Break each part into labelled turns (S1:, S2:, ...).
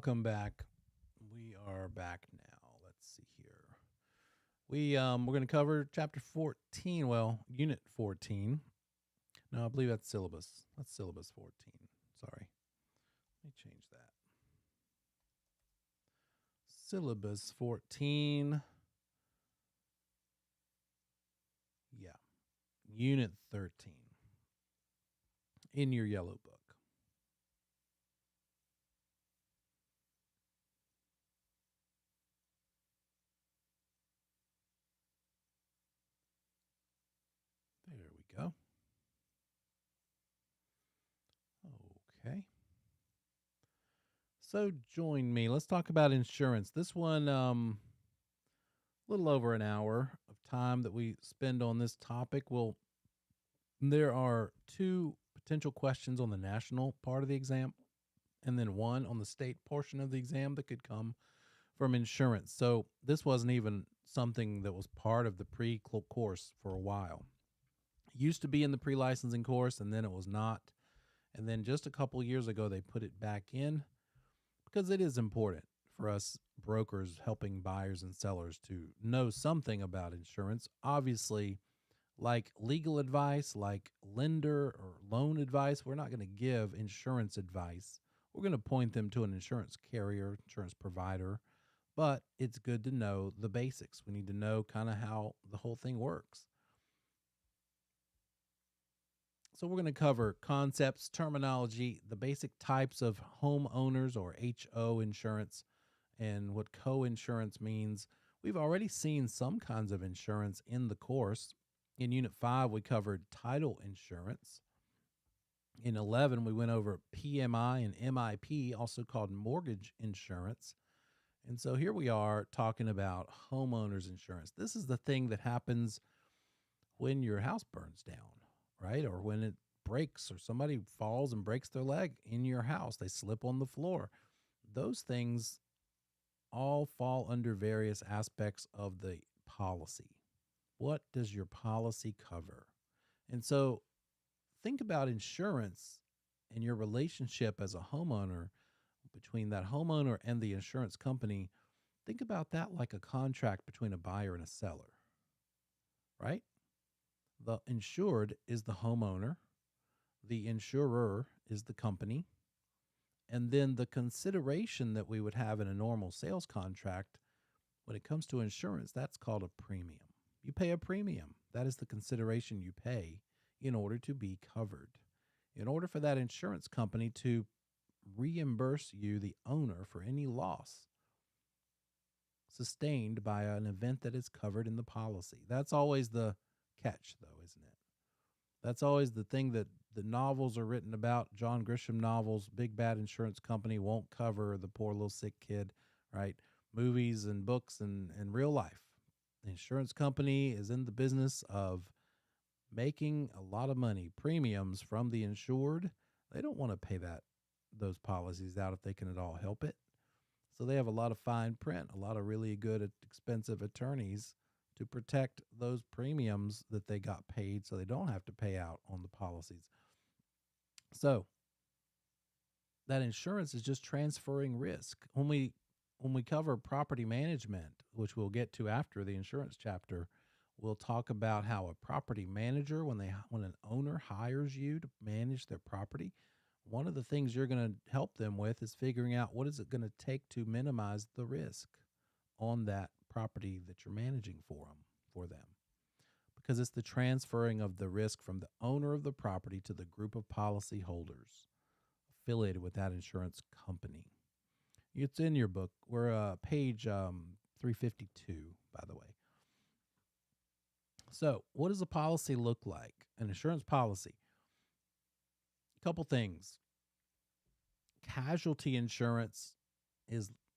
S1: Welcome back. We are back now. Let's see here. We're going to cover chapter 14, well, unit 14. No, I believe that's syllabus. That's syllabus 14. Sorry. Let me change that. Syllabus 14. Yeah. Unit 13 in your yellow book. There we go. Okay. So join me. Let's talk about insurance. This one, a little over an hour of time that we spend on this topic. Well, there are two potential questions on the national part of the exam, and then one on the state portion of the exam that could come from insurance. So this wasn't even something that was part of the pre-course for a while. It used to be in the pre-licensing course, and then it was not. And then just a couple years ago, they put it back in because it is important for us brokers helping buyers and sellers to know something about insurance. Obviously, like legal advice, like lender or loan advice, we're not going to give insurance advice. We're going to point them to an insurance carrier, insurance provider, but it's good to know the basics. We need to know kind of how the whole thing works. So we're going to cover concepts, terminology, the basic types of homeowners or HO insurance, and what co-insurance means. We've already seen some kinds of insurance in the course. In Unit 5, we covered title insurance. In 11, we went over PMI and MIP, also called mortgage insurance. And so here we are talking about homeowners insurance. This is the thing that happens when your house burns down, right? Or when it breaks or somebody falls and breaks their leg in your house. They slip on the floor. Those things all fall under various aspects of the policy. What does your policy cover? And so think about insurance and your relationship as a homeowner between that homeowner and the insurance company. Think about that like a contract between a buyer and a seller, right? The insured is the homeowner, the insurer is the company, and then the consideration that we would have in a normal sales contract when it comes to insurance, that's called a premium. You pay a premium. That is the consideration you pay in order to be covered. In order for that insurance company to reimburse you, the owner, for any loss sustained by an event that is covered in the policy. That's always the catch, though, isn't it? That's always the thing that the novels are written about. John Grisham novels, big bad insurance company won't cover the poor little sick kid, right? Movies and books and real life. The insurance company is in the business of making a lot of money, premiums from the insured. They don't want to pay those policies out if they can at all help it. So they have a lot of fine print, a lot of really good, expensive attorneys to protect those premiums that they got paid so they don't have to pay out on the policies. So that insurance is just transferring risk. When we cover property management, which we'll get to after the insurance chapter, we'll talk about how a property manager, when an owner hires you to manage their property, one of the things you're going to help them with is figuring out what is it going to take to minimize the risk on that property that you're managing for them. Because it's the transferring of the risk from the owner of the property to the group of policy holders affiliated with that insurance company. It's in your book. We're page 352, by the way. So what does a policy look like? An insurance policy. A couple things. Casualty insurance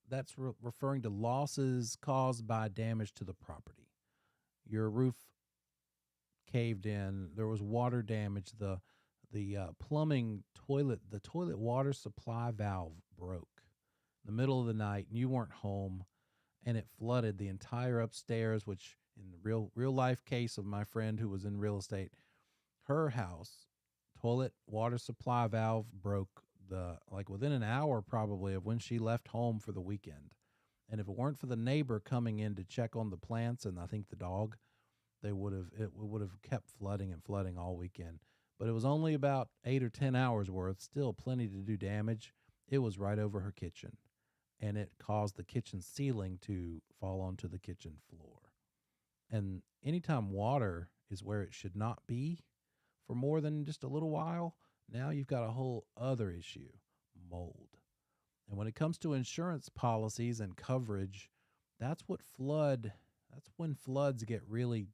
S1: that's referring to losses caused by damage to the property. Your roof caved in, there was water damage, the plumbing toilet, the toilet water supply valve broke in the middle of the night and you weren't home and it flooded the entire upstairs, which in the real life case of my friend who was in real estate, her house toilet water supply valve broke. like within an hour probably of when she left home for the weekend. And if it weren't for the neighbor coming in to check on the plants and I think the dog, it would have kept flooding and flooding all weekend. But it was only about 8 or 10 hours worth, still plenty to do damage. It was right over her kitchen, and it caused the kitchen ceiling to fall onto the kitchen floor. And anytime water is where it should not be for more than just a little while, now you've got a whole other issue, mold. And when it comes to insurance policies and coverage, that's when floods get really,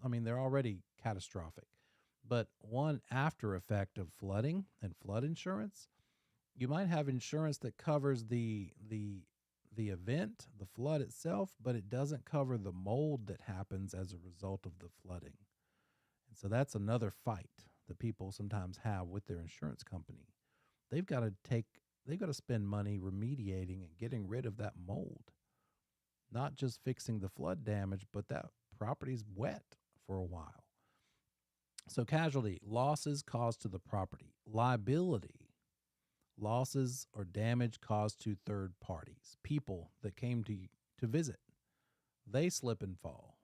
S1: I mean, they're already catastrophic. But one after effect of flooding and flood insurance, you might have insurance that covers the event, the flood itself, but it doesn't cover the mold that happens as a result of the flooding. And so that's another fight that people sometimes have with their insurance company. They've got to spend money remediating and getting rid of that mold. Not just fixing the flood damage, but that property's wet for a while. So casualty, losses caused to the property. Liability, losses or damage caused to third parties, people that came to visit. They slip and fall,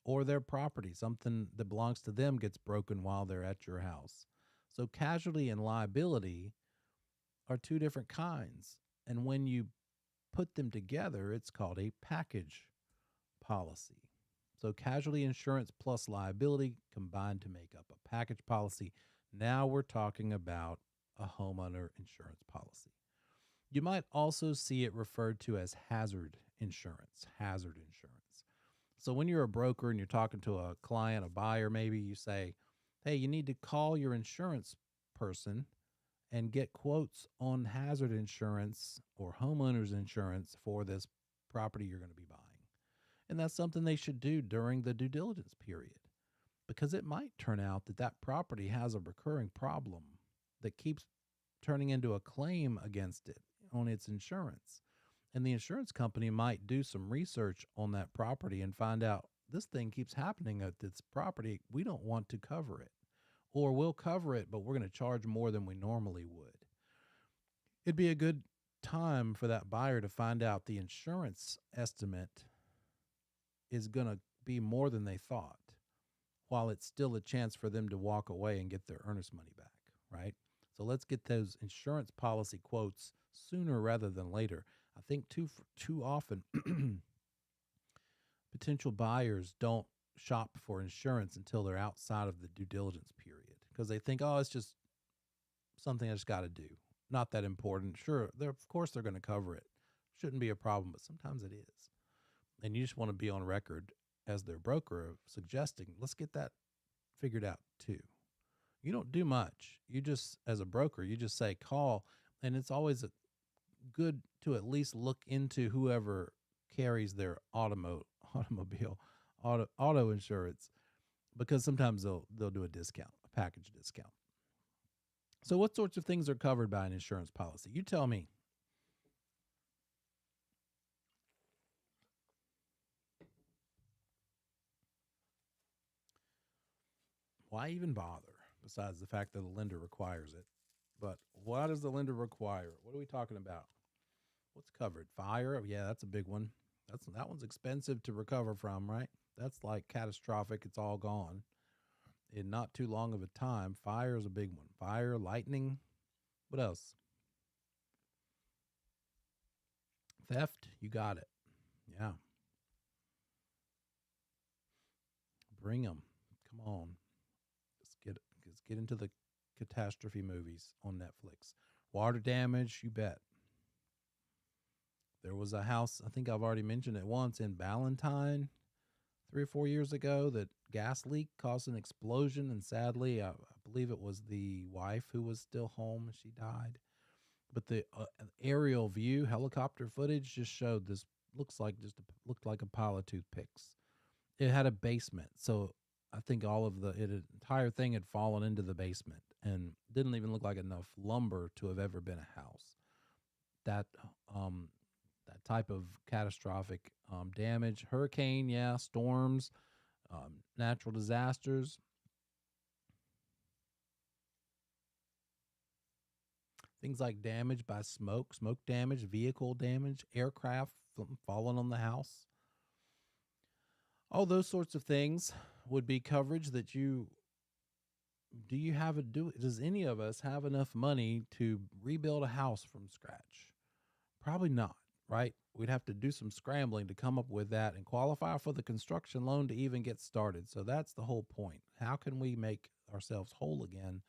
S1: or their property, something that belongs to them gets broken while they're at your house. So casualty and liability are two different kinds. And when you put them together, it's called a package policy. So casualty insurance plus liability combined to make up a package policy. Now we're talking about a homeowner insurance policy. You might also see it referred to as hazard insurance. So when you're a broker and you're talking to a client, a buyer, maybe you say, hey, you need to call your insurance person and get quotes on hazard insurance or homeowners insurance for this property you're going to be buying. And that's something they should do during the due diligence period, because it might turn out that that property has a recurring problem that keeps turning into a claim against it on its insurance. And the insurance company might do some research on that property and find out this thing keeps happening at this property. We don't want to cover it, or we'll cover it, but we're going to charge more than we normally would. It'd be a good time for that buyer to find out the insurance estimate is going to be more than they thought, while it's still a chance for them to walk away and get their earnest money back, right? So let's get those insurance policy quotes sooner rather than later. I think too often potential buyers don't shop for insurance until they're outside of the due diligence period, because they think, oh, it's just something I just got to do. Not that important. Sure, of course they're going to cover it. Shouldn't be a problem, but sometimes it is. And you just want to be on record as their broker of suggesting, let's get that figured out too. You don't do much. You just, as a broker, you just say call, and it's always good to at least look into whoever carries their auto insurance, because sometimes they'll do a discount, a package discount. So what sorts of things are covered by an insurance policy? You tell me. Why even bother, besides the fact that the lender requires it? But what does the lender require? What are we talking about? What's covered? Fire? Yeah, that's a big one. That one's expensive to recover from, right? That's like catastrophic. It's all gone in not too long of a time. Fire is a big one. Fire, lightning. What else? Theft. You got it. Yeah. Bring them. Come on. Let's get into the catastrophe movies on Netflix. Water damage. You bet. There was a house, I think I've already mentioned it once, in Ballantyne 3 or 4 years ago, that gas leak caused an explosion. And sadly, I believe it was the wife who was still home. She died. But the aerial view, helicopter footage, just showed this looked like a pile of toothpicks. It had a basement. So I think entire thing had fallen into the basement and didn't even look like enough lumber to have ever been a house. That type of catastrophic damage, hurricane, storms, natural disasters. Things like damage by smoke, smoke damage, vehicle damage, aircraft falling on the house. All those sorts of things would be coverage that you do you have a do does any of us have enough money to rebuild a house from scratch? Probably not, right? We'd have to do some scrambling to come up with that and qualify for the construction loan to even get started. So that's the whole point. How can we make ourselves whole again?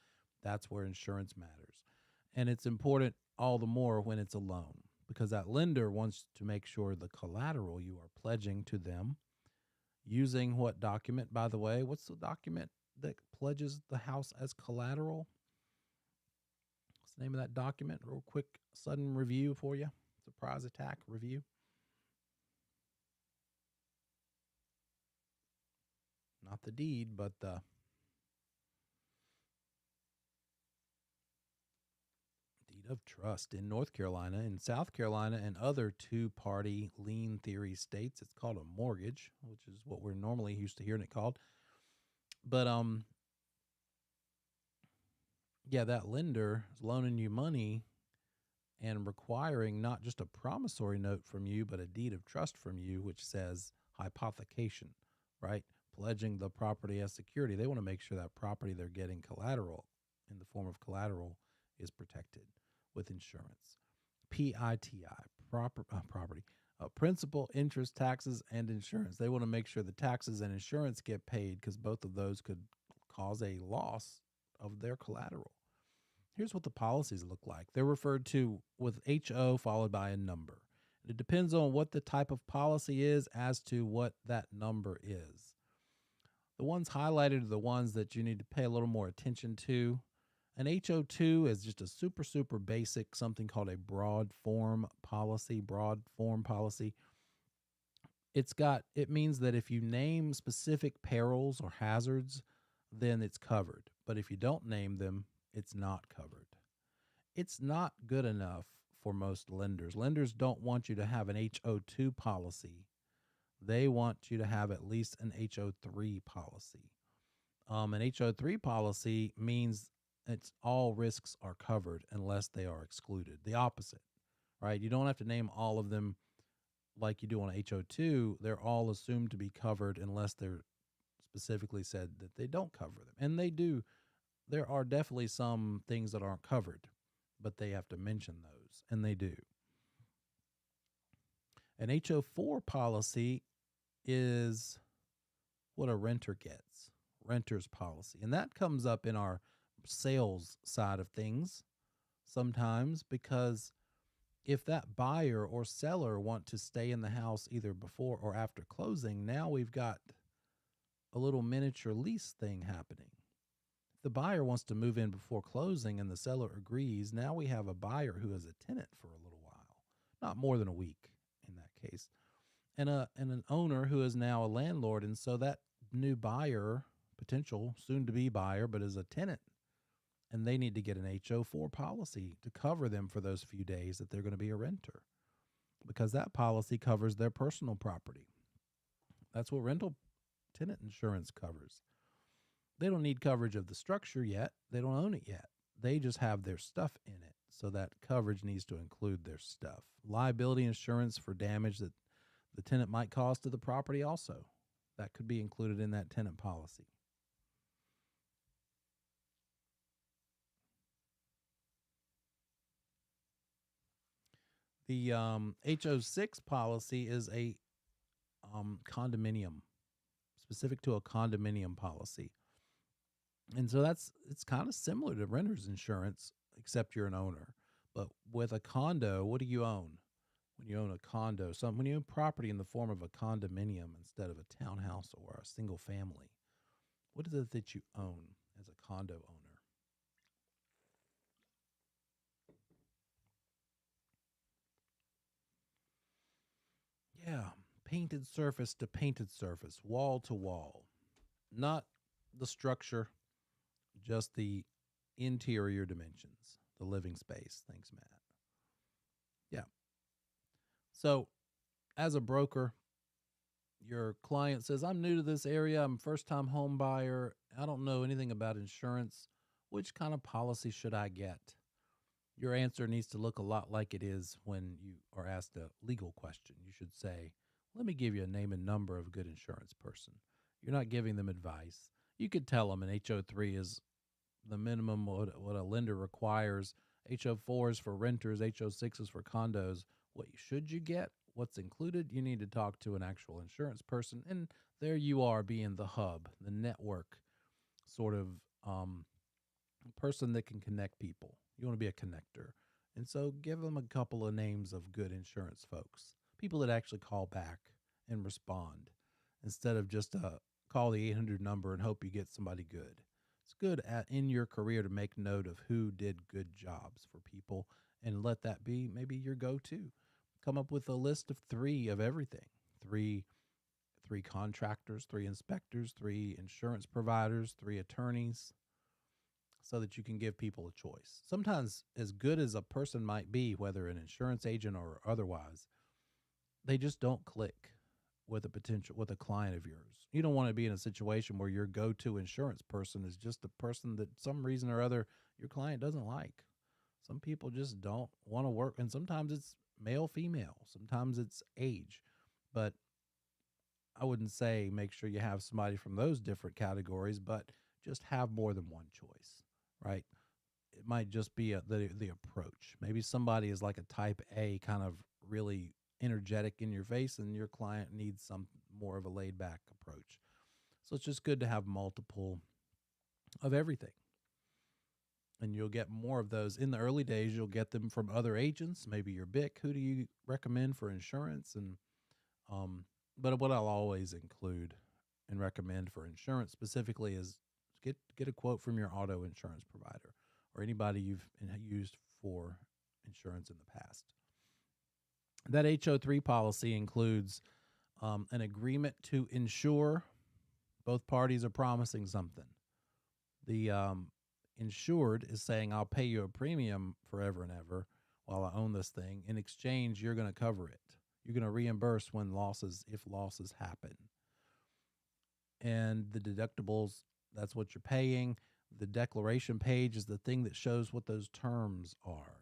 S1: That's where insurance matters. And it's important all the more when it's a loan because that lender wants to make sure the collateral you are pledging to them using what document, by the way? What's the document that pledges the house as collateral? What's the name of that document? Real quick, sudden review for you. Surprise attack review. Not the deed, but the deed of trust in North Carolina. In South Carolina and other two-party lien theory states, it's called a mortgage, which is what we're normally used to hearing it called. But yeah, that lender is loaning you money and requiring not just a promissory note from you, but a deed of trust from you, which says hypothecation, right? Pledging the property as security. They want to make sure that property they're getting collateral in the form of collateral is protected with insurance. PITI, property, principal, interest, taxes, and insurance. They want to make sure the taxes and insurance get paid because both of those could cause a loss of their collateral. Here's what the policies look like. They're referred to with HO followed by a number. It depends on what the type of policy is as to what that number is. The ones highlighted are the ones that you need to pay a little more attention to. An HO2 is just a super basic, something called a broad form policy. It means that if you name specific perils or hazards, then it's covered. But if you don't name them, it's not covered. It's not good enough for most lenders. Lenders don't want you to have an HO2 policy. They want you to have at least an HO3 policy. An HO3 policy means it's all risks are covered unless they are excluded. The opposite, right? You don't have to name all of them like you do on HO2. They're all assumed to be covered unless they're specifically said that they don't cover them. And they do. There are definitely some things that aren't covered, but they have to mention those, and they do. An HO4 policy is what a renter gets, renter's policy. And that comes up in our sales side of things sometimes because if that buyer or seller want to stay in the house either before or after closing, now we've got a little miniature lease thing happening. If the buyer wants to move in before closing and the seller agrees, now we have a buyer who is a tenant for a little while, not more than a week in that case, and an owner who is now a landlord. And so that new buyer, potential soon-to-be buyer, but is a tenant, and they need to get an HO4 policy to cover them for those few days that they're going to be a renter because that policy covers their personal property. That's what rental tenant insurance covers. They don't need coverage of the structure yet. They don't own it yet. They just have their stuff in it. So that coverage needs to include their stuff. Liability insurance for damage that the tenant might cause to the property also. That could be included in that tenant policy. The HO6 policy is a condominium, specific to a condominium policy. And so it's kind of similar to renter's insurance, except you're an owner. But with a condo, what do you own? When you own a condo, when you own property in the form of a condominium instead of a townhouse or a single family, what is it that you own as a condo owner? Yeah, painted surface to painted surface, wall to wall. Not the structure, just the interior dimensions, the living space. Thanks, Matt. Yeah. So, as a broker, your client says, I'm new to this area. I'm a first time home buyer. I don't know anything about insurance. Which kind of policy should I get? Your answer needs to look a lot like it is when you are asked a legal question. You should say, let me give you a name and number of a good insurance person. You're not giving them advice. You could tell them an HO3 is the minimum what a lender requires. HO4 is for renters, HO6 is for condos. What should you get? What's included? You need to talk to an actual insurance person. And there you are being the hub, the network sort of person that can connect people. You want to be a connector. And so give them a couple of names of good insurance folks, people that actually call back and respond instead of just call the 800 number and hope you get somebody good. It's good in your career to make note of who did good jobs for people and let that be maybe your go-to. Come up with a list of 3 of everything. Three contractors, 3 inspectors, 3 insurance providers, 3 attorneys, so that you can give people a choice. Sometimes, as good as a person might be, whether an insurance agent or otherwise, they just don't click with a client of yours. You don't want to be in a situation where your go-to insurance person is just a person that some reason or other your client doesn't like. Some people just don't want to work, and sometimes it's male, female, sometimes it's age. But I wouldn't say make sure you have somebody from those different categories, but just have more than one choice, right? It might just be the approach. Maybe somebody is like a type A, kind of really energetic in your face, and your client needs some more of a laid back approach. So it's just good to have multiple of everything. And you'll get more of those in the early days. You'll get them from other agents, maybe your BIC. Who do you recommend for insurance? And but what I'll always include and recommend for insurance specifically is get a quote from your auto insurance provider or anybody you've used for insurance in the past. That HO3 policy includes an agreement to insure. Both parties are promising something. The insured is saying, I'll pay you a premium forever and ever while I own this thing. In exchange, you're going to cover it. You're going to reimburse if losses happen. And the deductibles, that's what you're paying. The declaration page is the thing that shows what those terms are.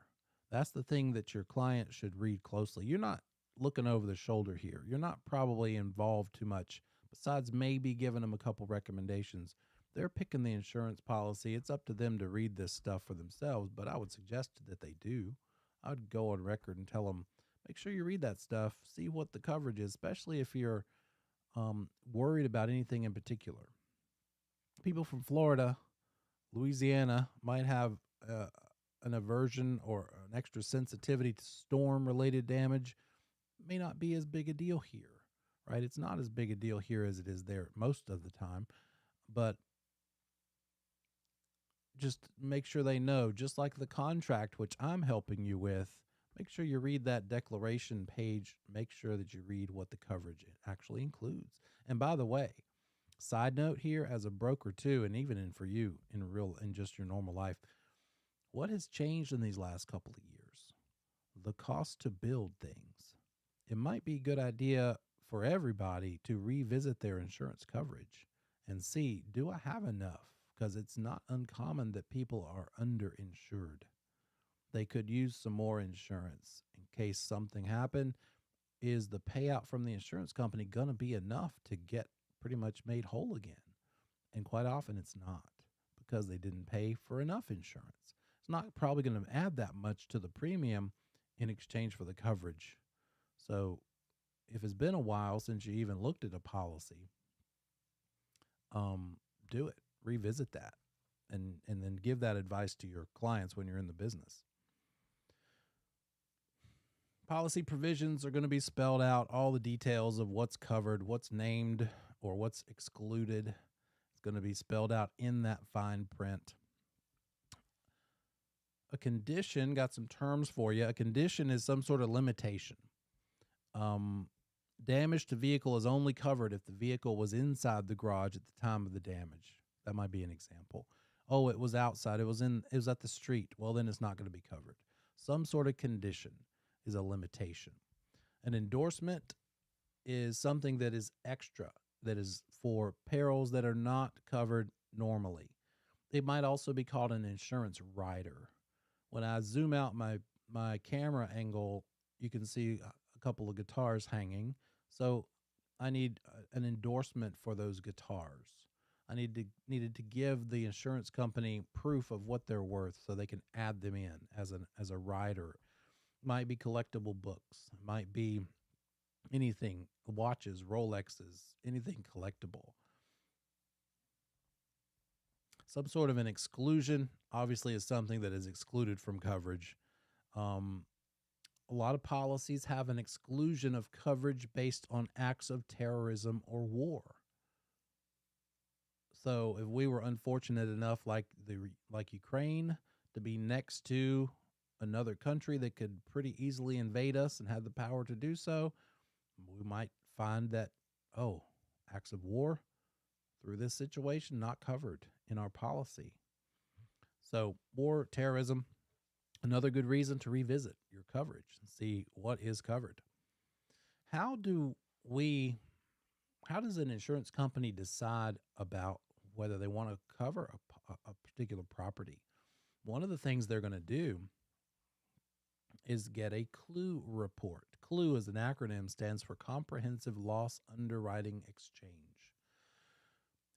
S1: That's the thing that your client should read closely. You're not looking over the shoulder here. You're not probably involved too much, besides maybe giving them a couple recommendations. They're picking the insurance policy. It's up to them to read this stuff for themselves, but I would suggest that they do. I would go on record and tell them, make sure you read that stuff, see what the coverage is, especially if you're worried about anything in particular. People from Florida, Louisiana might have an aversion or an extra sensitivity to storm-related damage. May not be as big a deal here, right? It's not as big a deal here as it is there most of the time, but just make sure they know, just like the contract, which I'm helping you with, make sure you read that declaration page. Make sure that you read what the coverage actually includes. And by the way, side note here, as a broker too, and even for you in just your normal life, what has changed in these last couple of years? The cost to build things. It might be a good idea for everybody to revisit their insurance coverage and see, do I have enough? Because it's not uncommon that people are underinsured. They could use some more insurance in case something happened. Is the payout from the insurance company going to be enough to get pretty much made whole again? And quite often it's not, because they didn't pay for enough insurance. It's not probably going to add that much to the premium in exchange for the coverage. So if it's been a while since you even looked at a policy, do it. Revisit that and then give that advice to your clients when you're in the business. Policy provisions are going to be spelled out, all the details of what's covered, what's named, or what's excluded. It's going to be spelled out in that fine print. A condition, got some terms for you. A condition is some sort of limitation. Damage to vehicle is only covered if the vehicle was inside the garage at the time of the damage. That might be an example. Oh, it was outside. It was at the street. Well, then it's not going to be covered. Some sort of condition is a limitation. An endorsement is something that is extra, that is for perils that are not covered normally. It might also be called an insurance rider, When I zoom out my camera angle, you can see a couple of guitars hanging. So I need an endorsement for those guitars. Needed to give the insurance company proof of what they're worth so they can add them in as a rider. Might be collectible books, might be anything, watches, Rolexes, anything collectible. Some sort of an exclusion obviously is something that is excluded from coverage. Um, a lot of policies have an exclusion of coverage based on acts of terrorism or war. So if we were unfortunate enough, like Ukraine, to be next to another country that could pretty easily invade us and had the power to do so, we might find that, oh, acts of war through this situation not covered in our policy. So war, terrorism, another good reason to revisit your coverage and see what is covered. How do we how does an insurance company decide about whether they want to cover a particular property? One of the things they're going to do is get a CLUE report. CLUE is an acronym, stands for Comprehensive Loss Underwriting Exchange.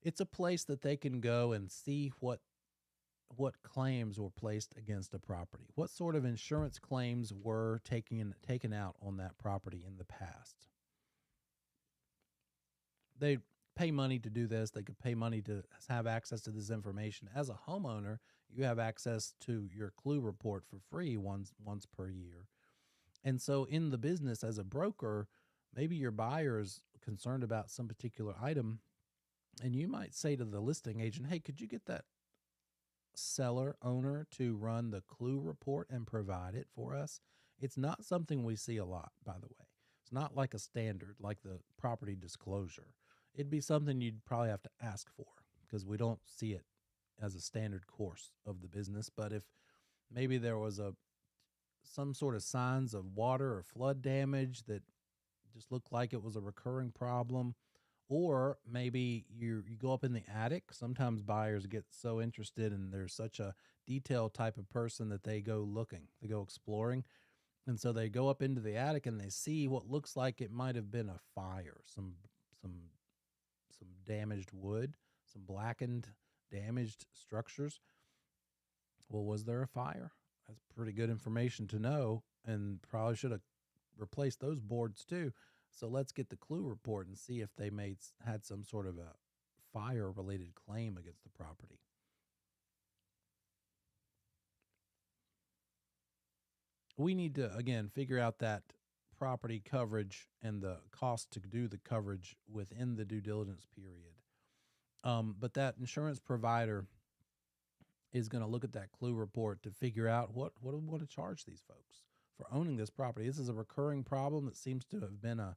S1: It's a place that they can go and see what claims were placed against a property. What sort of insurance claims were taken out on that property in the past? They pay money to do this. They could pay money to have access to this information. As a homeowner, you have access to your CLUE report for free once per year. And so in the business as a broker, maybe your buyer is concerned about some particular item, and you might say to the listing agent, hey, could you get that seller owner to run the CLUE report and provide it for us? It's not something we see a lot, by the way. It's not like a standard, like the property disclosure. It'd be something you'd probably have to ask for because we don't see it as a standard course of the business. But if maybe there was some sort of signs of water or flood damage that just looked like it was a recurring problem, or maybe you go up in the attic. Sometimes buyers get so interested and they're such a detailed type of person that they go looking, they go exploring. And so they go up into the attic and they see what looks like it might have been a fire, some damaged wood, some blackened, damaged structures. Well, was there a fire? That's pretty good information to know, and probably should have replaced those boards too. So let's get the CLUE report and see if they had some sort of a fire-related claim against the property. We need to, again, figure out that property coverage and the cost to do the coverage within the due diligence period. But that insurance provider is going to look at that CLUE report to figure out what do we want to charge these folks for owning this property. This is a recurring problem that seems to have been a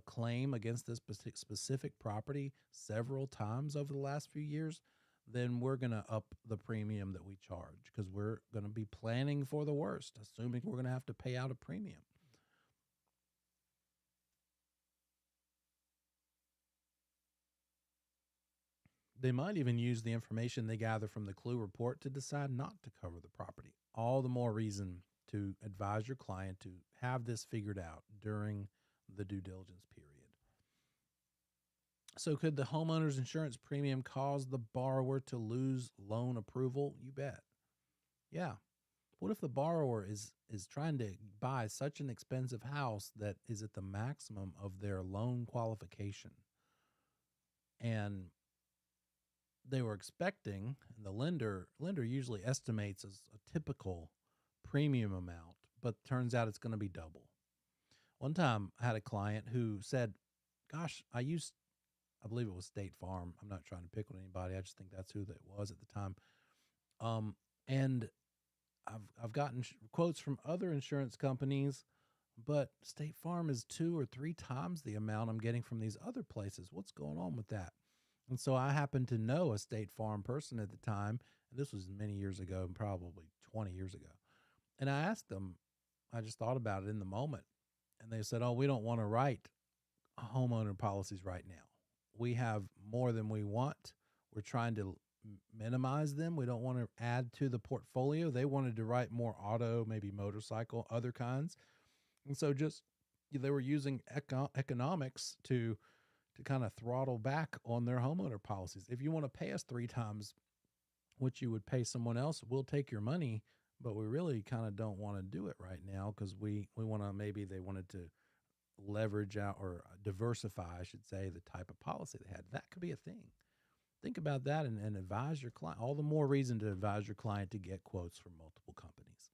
S1: claim against this specific property several times over the last few years. Then we're going to up the premium that we charge because we're going to be planning for the worst, assuming we're going to have to pay out a premium. They might even use the information they gather from the CLUE report to decide not to cover the property. All the more reason to advise your client to have this figured out during the due diligence period. So could the homeowner's insurance premium cause the borrower to lose loan approval? You bet. Yeah. What if the borrower is trying to buy such an expensive house that is at the maximum of their loan qualification, and they were expecting, and the lender usually estimates as a typical premium amount, but turns out it's going to be double. One time I had a client who said, gosh, I believe it was State Farm. I'm not trying to pick on anybody. I just think that's who that was at the time. And I've gotten quotes from other insurance companies, but State Farm is 2 or 3 times the amount I'm getting from these other places. What's going on with that? And so I happened to know a State Farm person at the time, and this was many years ago, probably 20 years ago. And I asked them, I just thought about it in the moment, and they said, oh, we don't want to write homeowner policies right now. We have more than we want. We're trying to minimize them. We don't want to add to the portfolio. They wanted to write more auto, maybe motorcycle, other kinds. And so just they were using economics to kind of throttle back on their homeowner policies. If you want to pay us 3 times what you would pay someone else, we'll take your money, but we really kind of don't want to do it right now because we want to, maybe they wanted to leverage out or diversify, I should say, the type of policy they had. That could be a thing. Think about that and advise your client. All the more reason to advise your client to get quotes from multiple companies.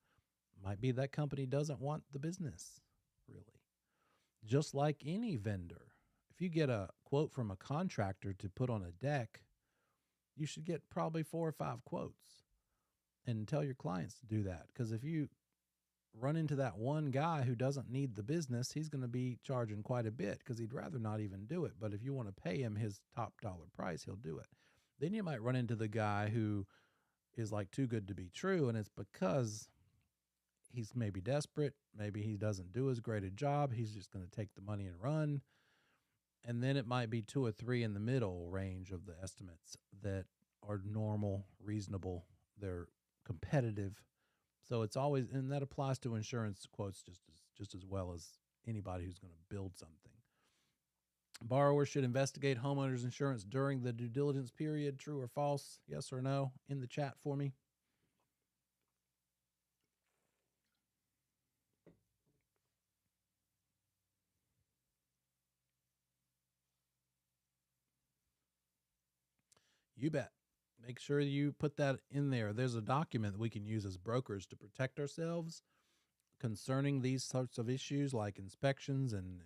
S1: Might be that company doesn't want the business, really. Just like any vendor, if you get a quote from a contractor to put on a deck, you should get probably 4 or 5 quotes and tell your clients to do that. Because if you run into that one guy who doesn't need the business, he's going to be charging quite a bit because he'd rather not even do it. But if you want to pay him his top dollar price, he'll do it. Then you might run into the guy who is like too good to be true, and it's because he's maybe desperate. Maybe he doesn't do as great a job. He's just going to take the money and run. And then it might be 2 or 3 in the middle range of the estimates that are normal, reasonable, they're competitive. So it's always, and that applies to insurance quotes just as well as anybody who's going to build something. Borrowers should investigate homeowners insurance during the due diligence period. True or false? Yes or no? In the chat for me. You bet. Make sure you put that in there. There's a document that we can use as brokers to protect ourselves concerning these sorts of issues like inspections and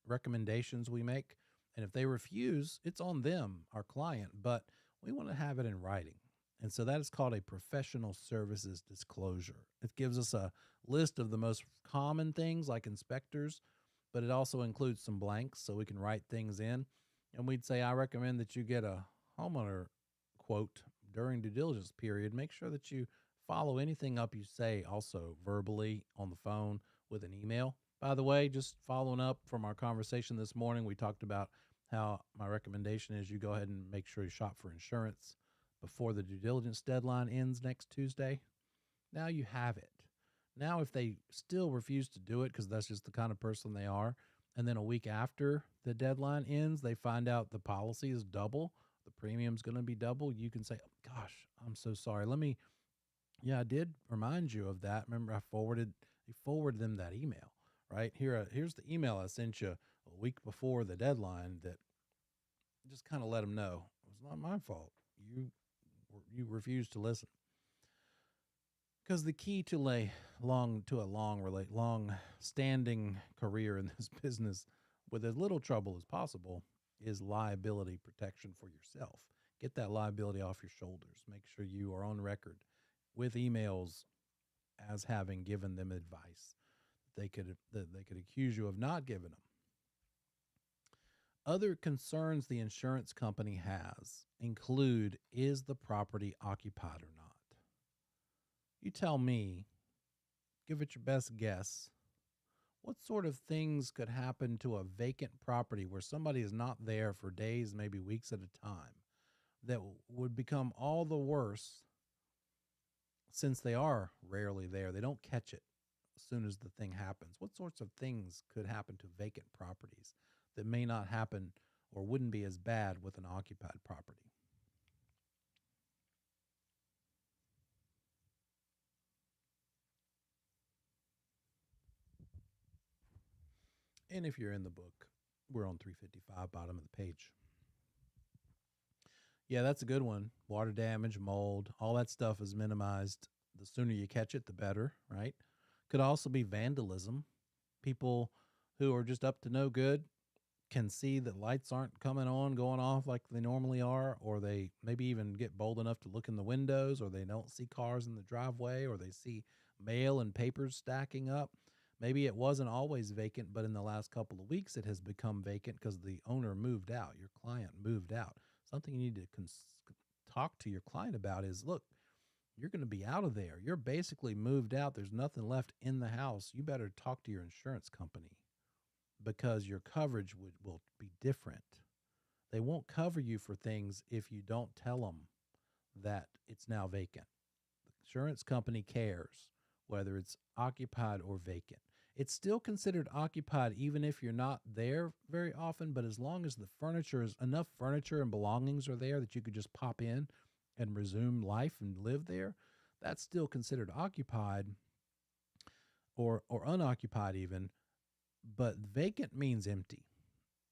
S1: recommendations we make. And if they refuse, it's on them, our client, but we want to have it in writing. And so that is called a professional services disclosure. It gives us a list of the most common things like inspectors, but it also includes some blanks so we can write things in. And we'd say, I recommend that you get a homeowner quote during due diligence period. Make sure that you follow anything up you say also verbally, on the phone, with an email. By the way, just following up from our conversation this morning, we talked about how my recommendation is you go ahead and make sure you shop for insurance before the due diligence deadline ends next Tuesday. Now you have it. Now, if they still refuse to do it because that's just the kind of person they are, and then a week after the deadline ends, they find out the policy is double, the premium's going to be double, you can say, oh, gosh, I'm so sorry. I did remind you of that. Remember, you forwarded them that email, right? Here's the email I sent you a week before the deadline that just kind of let them know it was not my fault. You refused to listen. Because the key to a long-standing career in this business with as little trouble as possible is liability protection for yourself. Get that liability off your shoulders. Make sure you are on record with emails as having given them advice that they could accuse you of not giving them. Other concerns the insurance company has include, is the property occupied or not? You tell me, give it your best guess. What sort of things could happen to a vacant property where somebody is not there for days, maybe weeks at a time, that would become all the worse since they are rarely there? They don't catch it as soon as the thing happens. What sorts of things could happen to vacant properties that may not happen or wouldn't be as bad with an occupied property? And if you're in the book, we're on 355, bottom of the page. Yeah, that's a good one. Water damage, mold, all that stuff is minimized. The sooner you catch it, the better, right? Could also be vandalism. People who are just up to no good can see that lights aren't coming on, going off like they normally are, or they maybe even get bold enough to look in the windows, or they don't see cars in the driveway, or they see mail and papers stacking up. Maybe it wasn't always vacant, but in the last couple of weeks it has become vacant because the owner moved out, your client moved out. Something you need to talk to your client about is, look, you're going to be out of there. You're basically moved out. There's nothing left in the house. You better talk to your insurance company because your coverage will be different. They won't cover you for things if you don't tell them. that it's now vacant. The insurance company cares whether it's occupied or vacant. It's still considered occupied even if you're not there very often, but as long as the furniture is enough furniture and belongings are there that you could just pop in and resume life and live there, that's still considered occupied or unoccupied even, but vacant means empty.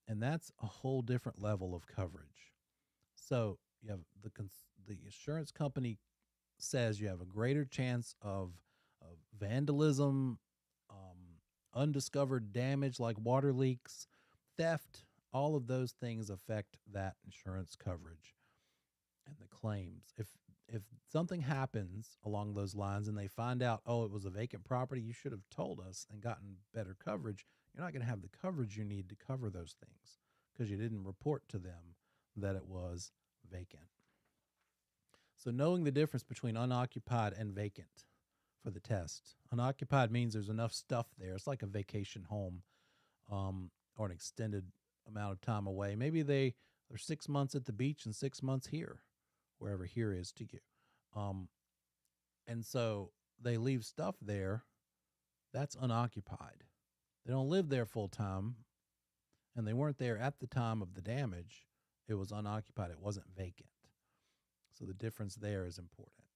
S1: And that's a whole different level of coverage. So you have the insurance company says you have a greater chance of vandalism, undiscovered damage like water leaks, theft. All of those things affect that insurance coverage and the claims. If something happens along those lines and they find out, oh, it was a vacant property, you should have told us and gotten better coverage. You're not going to have the coverage you need to cover those things because you didn't report to them that it was vacant. So knowing the difference between unoccupied and vacant for the test. Unoccupied means there's enough stuff there. It's like a vacation home, or an extended amount of time away. Maybe they're 6 months at the beach and 6 months here, wherever here is to you. And so they leave stuff there. That's unoccupied. They don't live there full time, and they weren't there at the time of the damage. It was unoccupied. It wasn't vacant. So the difference there is important.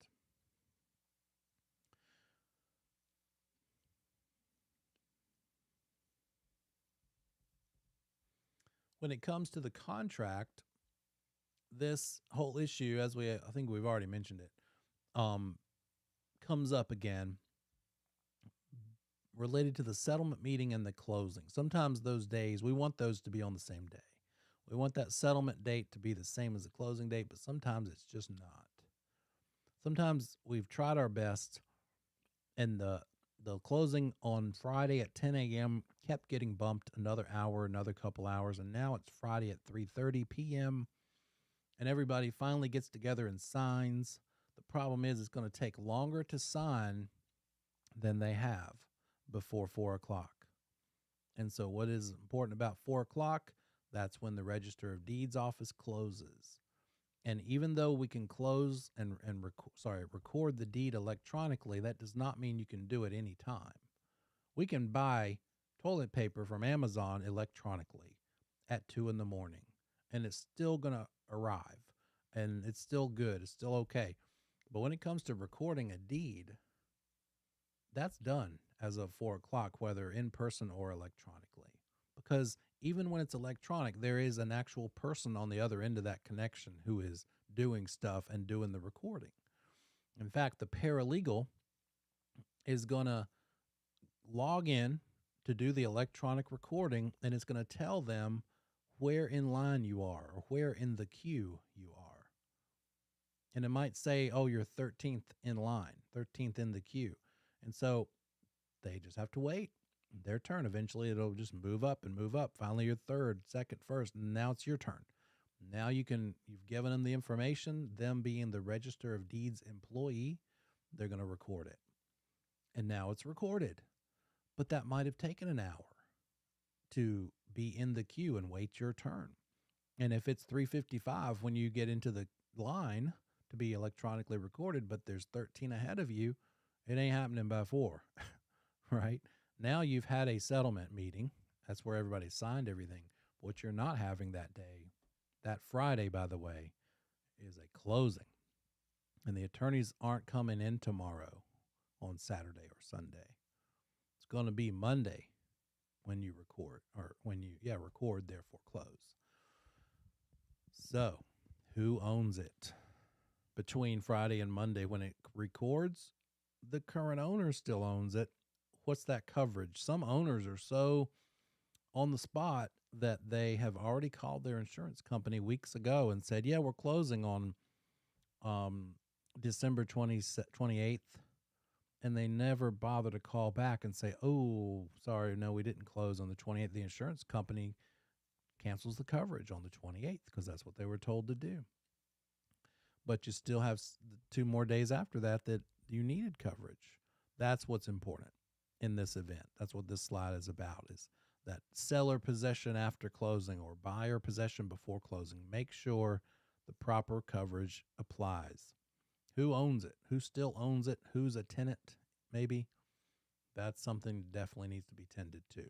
S1: When it comes to the contract, this whole issue, as I think we've already mentioned it, comes up again related to the settlement meeting and the closing. Sometimes those days, we want those to be on the same day. We want that settlement date to be the same as the closing date, but sometimes it's just not. Sometimes we've tried our best, and the closing on Friday at 10 a.m. kept getting bumped another hour, another couple hours, and now it's Friday at 3:30 p.m., and everybody finally gets together and signs. The problem is it's going to take longer to sign than they have before 4 o'clock. And so what is important about 4 o'clock? That's when the Register of Deeds office closes. And even though we can close and record the deed electronically, that does not mean you can do it any time. We can buy toilet paper from Amazon electronically at 2 in the morning, and it's still going to arrive, and it's still good. It's still okay. But when it comes to recording a deed, that's done as of 4 o'clock, whether in person or electronically. Because even when it's electronic, there is an actual person on the other end of that connection who is doing stuff and doing the recording. In fact, the paralegal is going to log in to do the electronic recording, and it's going to tell them where in line you are or where in the queue you are. And it might say, oh, you're 13th in line, 13th in the queue. And so they just have to wait their turn. Eventually it'll just move up and move up. Finally, you're third, second, first, and now it's your turn. Now you've given them the information, them being the Register of Deeds employee, they're going to record it. And now it's recorded. But that might have taken an hour to be in the queue and wait your turn. And if it's 3:55 when you get into the line to be electronically recorded, but there's 13 ahead of you, it ain't happening by 4, right? Now you've had a settlement meeting. That's where everybody signed everything. What you're not having that day, that Friday, by the way, is a closing. And the attorneys aren't coming in tomorrow on Saturday or Sunday. It's going to be Monday when you record, record, therefore close. So who owns it? Between Friday and Monday when it records, the current owner still owns it. What's that coverage? Some owners are so on the spot that they have already called their insurance company weeks ago and said, yeah, we're closing on December 28th. And they never bother to call back and say, oh, sorry, no, we didn't close on the 28th. The insurance company cancels the coverage on the 28th because that's what they were told to do. But you still have 2 more days after that you needed coverage. That's what's important in this event. That's what this slide is about, is that seller possession after closing or buyer possession before closing. Make sure the proper coverage applies. Who owns it? Who still owns it? Who's a tenant? Maybe that's something that definitely needs to be tended to.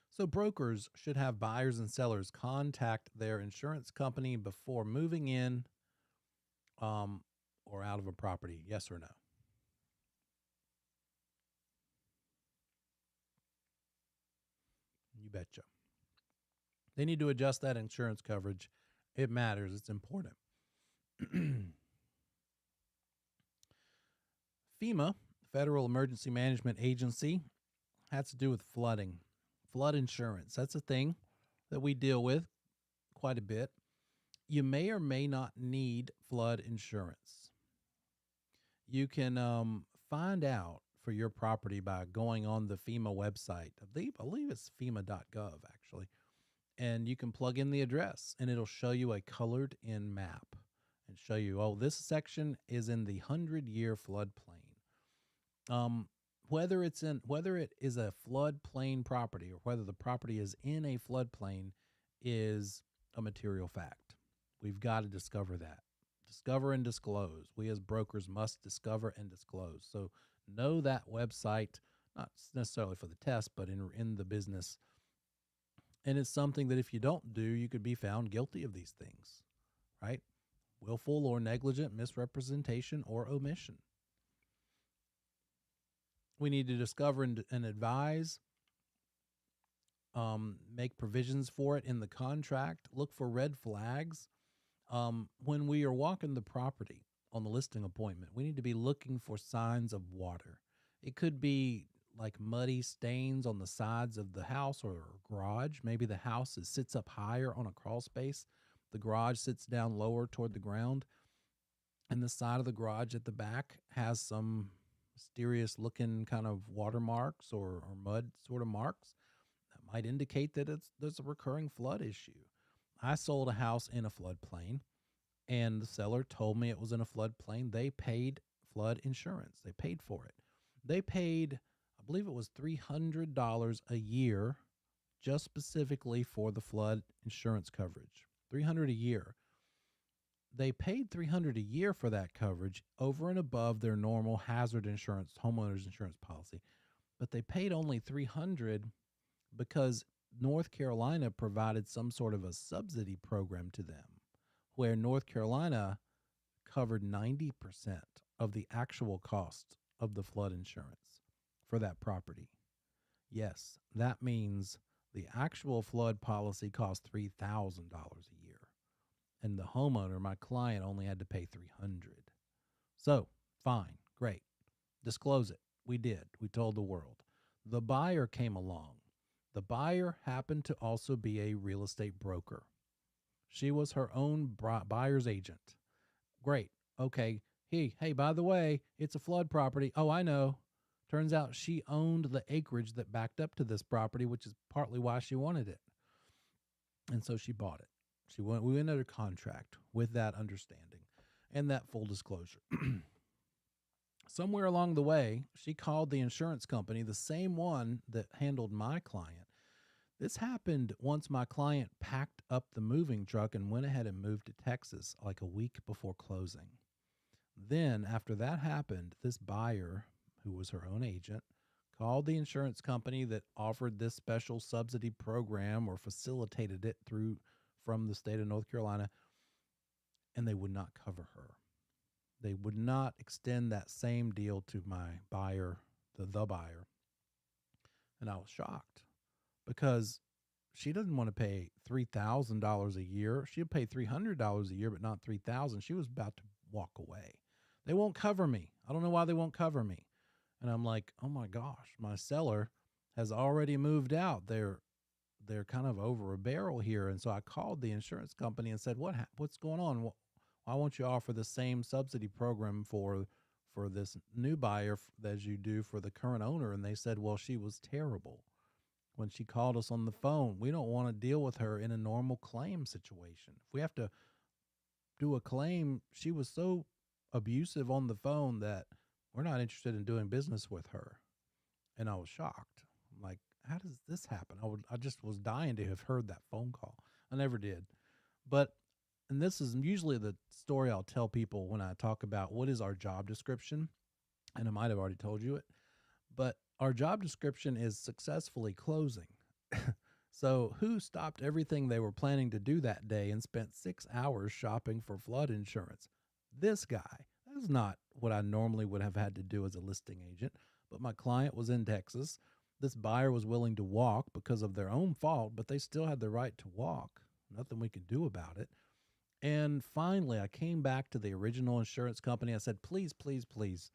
S1: So brokers should have buyers and sellers contact their insurance company before moving in or out of a property. Yes or no? You betcha. They need to adjust that insurance coverage. It matters. It's important. FEMA, Federal Emergency Management Agency, has to do with flooding, flood insurance. That's a thing that we deal with quite a bit. You may or may not need flood insurance. You can find out for your property by going on the FEMA website. I believe it's FEMA.gov actually. And you can plug in the address and it'll show you a colored in map and show you, oh, this section is in the 100-year floodplain. Whether it is a floodplain property or whether the property is in a floodplain is a material fact. We've got to discover that. Discover and disclose. We as brokers must discover and disclose. So know that website, not necessarily for the test, but in the business. And it's something that if you don't do, you could be found guilty of these things, right? Willful or negligent misrepresentation or omission. We need to discover and advise, make provisions for it in the contract, look for red flags. When we are walking the property on the listing appointment, we need to be looking for signs of water. It could be like muddy stains on the sides of the house or garage. Maybe the house sits up higher on a crawl space. The garage sits down lower toward the ground. And the side of the garage at the back has some mysterious looking kind of watermarks or mud sort of marks. That might indicate that there's a recurring flood issue. I sold a house in a floodplain, and the seller told me it was in a floodplain. They paid flood insurance. They paid for it. They paid, I believe it was $300 a year just specifically for the flood insurance coverage. $300 a year. They paid $300 a year for that coverage over and above their normal hazard insurance, homeowners insurance policy. But they paid only $300 because North Carolina provided some sort of a subsidy program to them where North Carolina covered 90% of the actual cost of the flood insurance for that property. Yes, that means the actual flood policy cost $3,000 a year. And the homeowner, my client, only had to pay $300. So, fine, great. Disclose it. We did. We told the world. The buyer came along. The buyer happened to also be a real estate broker. She was her own buyer's agent. Great. Okay. Hey, by the way, it's a flood property. Oh, I know. Turns out she owned the acreage that backed up to this property, which is partly why she wanted it. And so she bought it. We went under contract with that understanding and that full disclosure. Somewhere along the way, she called the insurance company, the same one that handled my client. This happened once my client packed up the moving truck and went ahead and moved to Texas like a week before closing. Then, after that happened, this buyer, who was her own agent, called the insurance company that offered this special subsidy program or facilitated it from the state of North Carolina, and they would not cover her. They would not extend that same deal to my buyer, the buyer. And I was shocked because she doesn't want to pay $3,000 a year. She'd pay $300 a year, but not $3,000. She was about to walk away. They won't cover me. I don't know why they won't cover me. And I'm like, oh my gosh, my seller has already moved out. They're kind of over a barrel here. And so I called the insurance company and said, what's going on? Why won't you offer the same subsidy program for this new buyer as you do for the current owner? And they said, well, she was terrible when she called us on the phone. We don't want to deal with her in a normal claim situation. If we have to do a claim, she was so abusive on the phone that we're not interested in doing business with her. And I was shocked. I'm like, how does this happen? I just was dying to have heard that phone call. I never did. But and this is usually the story I'll tell people when I talk about what is our job description. And I might have already told you it, but our job description is successfully closing. So, who stopped everything they were planning to do that day and spent 6 hours shopping for flood insurance? This guy. That is not what I normally would have had to do as a listing agent, but my client was in Texas. This buyer was willing to walk because of their own fault, but they still had the right to walk. Nothing we could do about it. And finally, I came back to the original insurance company. I said, please, please, please,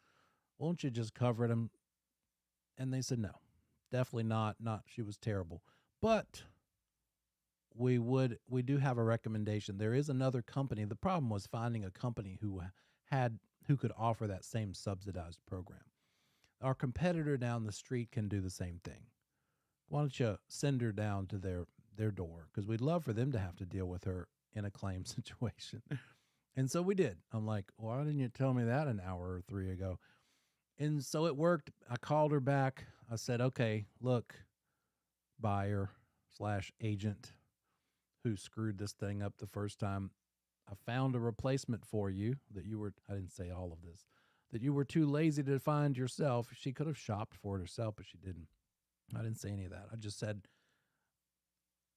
S1: won't you just cover them? And they said, no, definitely not. She was terrible. But we do have a recommendation. There is another company. The problem was finding a company who could offer that same subsidized program. Our competitor down the street can do the same thing. Why don't you send her down to their door? Because we'd love for them to have to deal with her in a claim situation. And so we did. I'm like, why didn't you tell me that an hour or 3 ago? And so it worked. I called her back. I said, okay, look, buyer/agent who screwed this thing up the first time, I found a replacement for you I didn't say all of this, that you were too lazy to find yourself. She could have shopped for it herself, but she didn't. I didn't say any of that. I just said,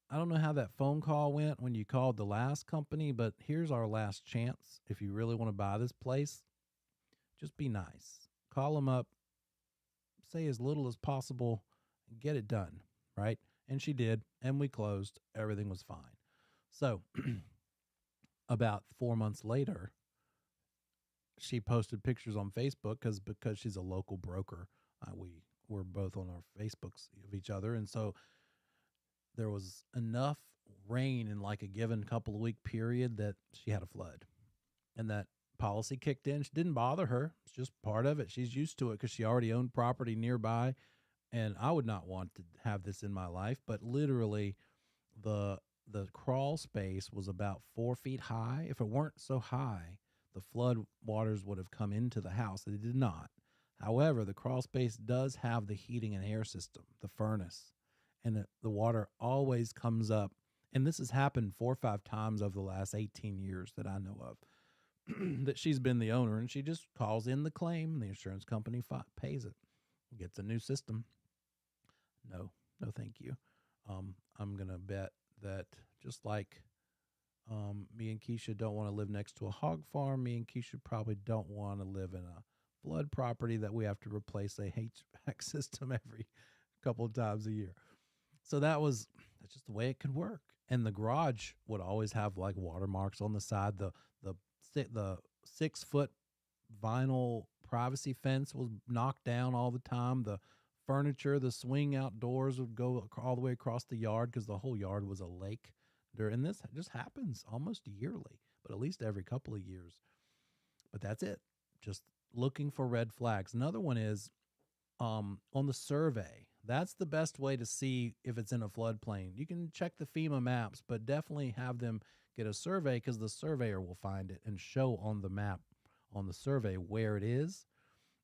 S1: I don't know how that phone call went when you called the last company, but here's our last chance. If you really want to buy this place, just be nice. Call them up, say as little as possible, and get it done, right? And she did, and we closed. Everything was fine. So about 4 months later, she posted pictures on Facebook because she's a local broker. We were both on our Facebooks of each other, and so there was enough rain in like a given couple of week period that she had a flood, and that policy kicked in. It didn't bother her. It's just part of it. She's used to it because she already owned property nearby, and I would not want to have this in my life. But literally, the crawl space was about 4 feet high. If it weren't so high, the flood waters would have come into the house. They did not. However, the crawl space does have the heating and air system, the furnace, and the water always comes up. And this has happened 4 or 5 times over the last 18 years that I know of, that she's been the owner, and she just calls in the claim, and the insurance company pays it, gets a new system. No, thank you. I'm going to bet that just like me and Keisha don't want to live next to a hog farm, me and Keisha probably don't want to live in a flood property that we have to replace a HVAC system every couple of times a year. So that's just the way it could work. And the garage would always have like watermarks on the side. The 6-foot vinyl privacy fence was knocked down all the time. The furniture, the swing outdoors would go all the way across the yard because the whole yard was a lake. And this just happens almost yearly, but at least every couple of years. But that's it. Just looking for red flags. Another one is on the survey. That's the best way to see if it's in a floodplain. You can check the FEMA maps, but definitely have them get a survey because the surveyor will find it and show on the map on the survey where it is.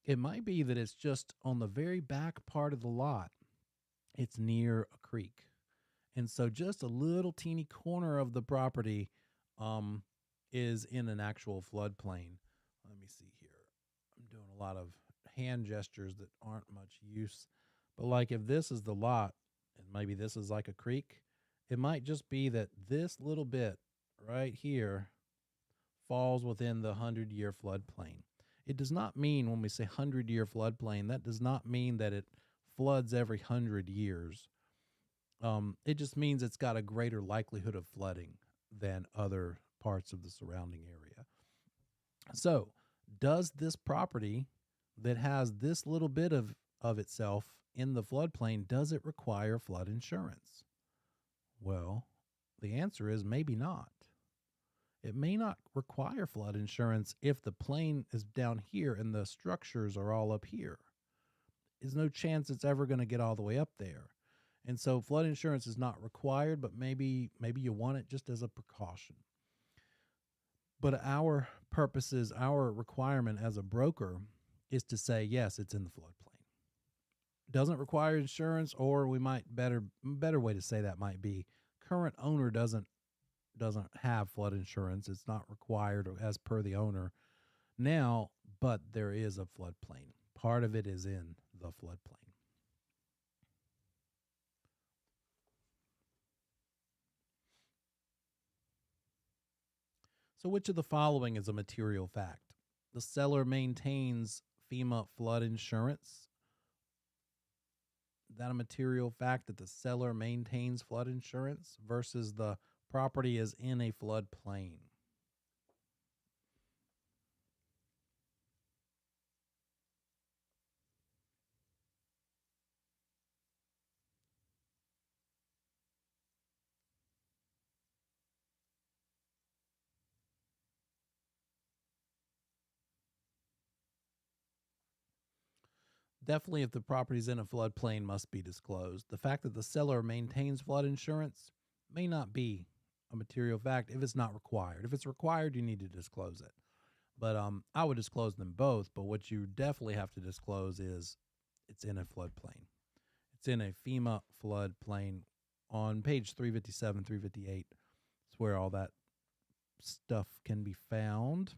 S1: It might be that it's just on the very back part of the lot. It's near a creek. And so just a little teeny corner of the property is in an actual floodplain. Let me see here. I'm doing a lot of hand gestures that aren't much use. But like if this is the lot, and maybe this is like a creek, it might just be that this little bit right here falls within the 100-year floodplain. It does not mean when we say 100-year floodplain, that does not mean that it floods every 100 years. It just means it's got a greater likelihood of flooding than other parts of the surrounding area. So does this property that has this little bit of itself in the floodplain, does it require flood insurance? Well, the answer is maybe not. It may not require flood insurance if the plane is down here and the structures are all up here. There's no chance it's ever going to get all the way up there. And so flood insurance is not required, but maybe you want it just as a precaution. But our purposes, our requirement as a broker is to say, yes, it's in the floodplain. Doesn't require insurance, or we might better way to say that might be current owner doesn't doesn't have flood insurance. It's not required as per the owner now, but there is a floodplain. Part of it is in the floodplain. So, which of the following is a material fact? The seller maintains FEMA flood insurance. Is that a material fact that the seller maintains flood insurance versus the property is in a floodplain? Definitely, if the property is in a floodplain, must be disclosed. The fact that the seller maintains flood insurance may not be a material fact if it's not required. If it's required, you need to disclose it. But I would disclose them both. But what you definitely have to disclose is it's in a floodplain. It's in a FEMA floodplain on page 357, 358. It's where all that stuff can be found.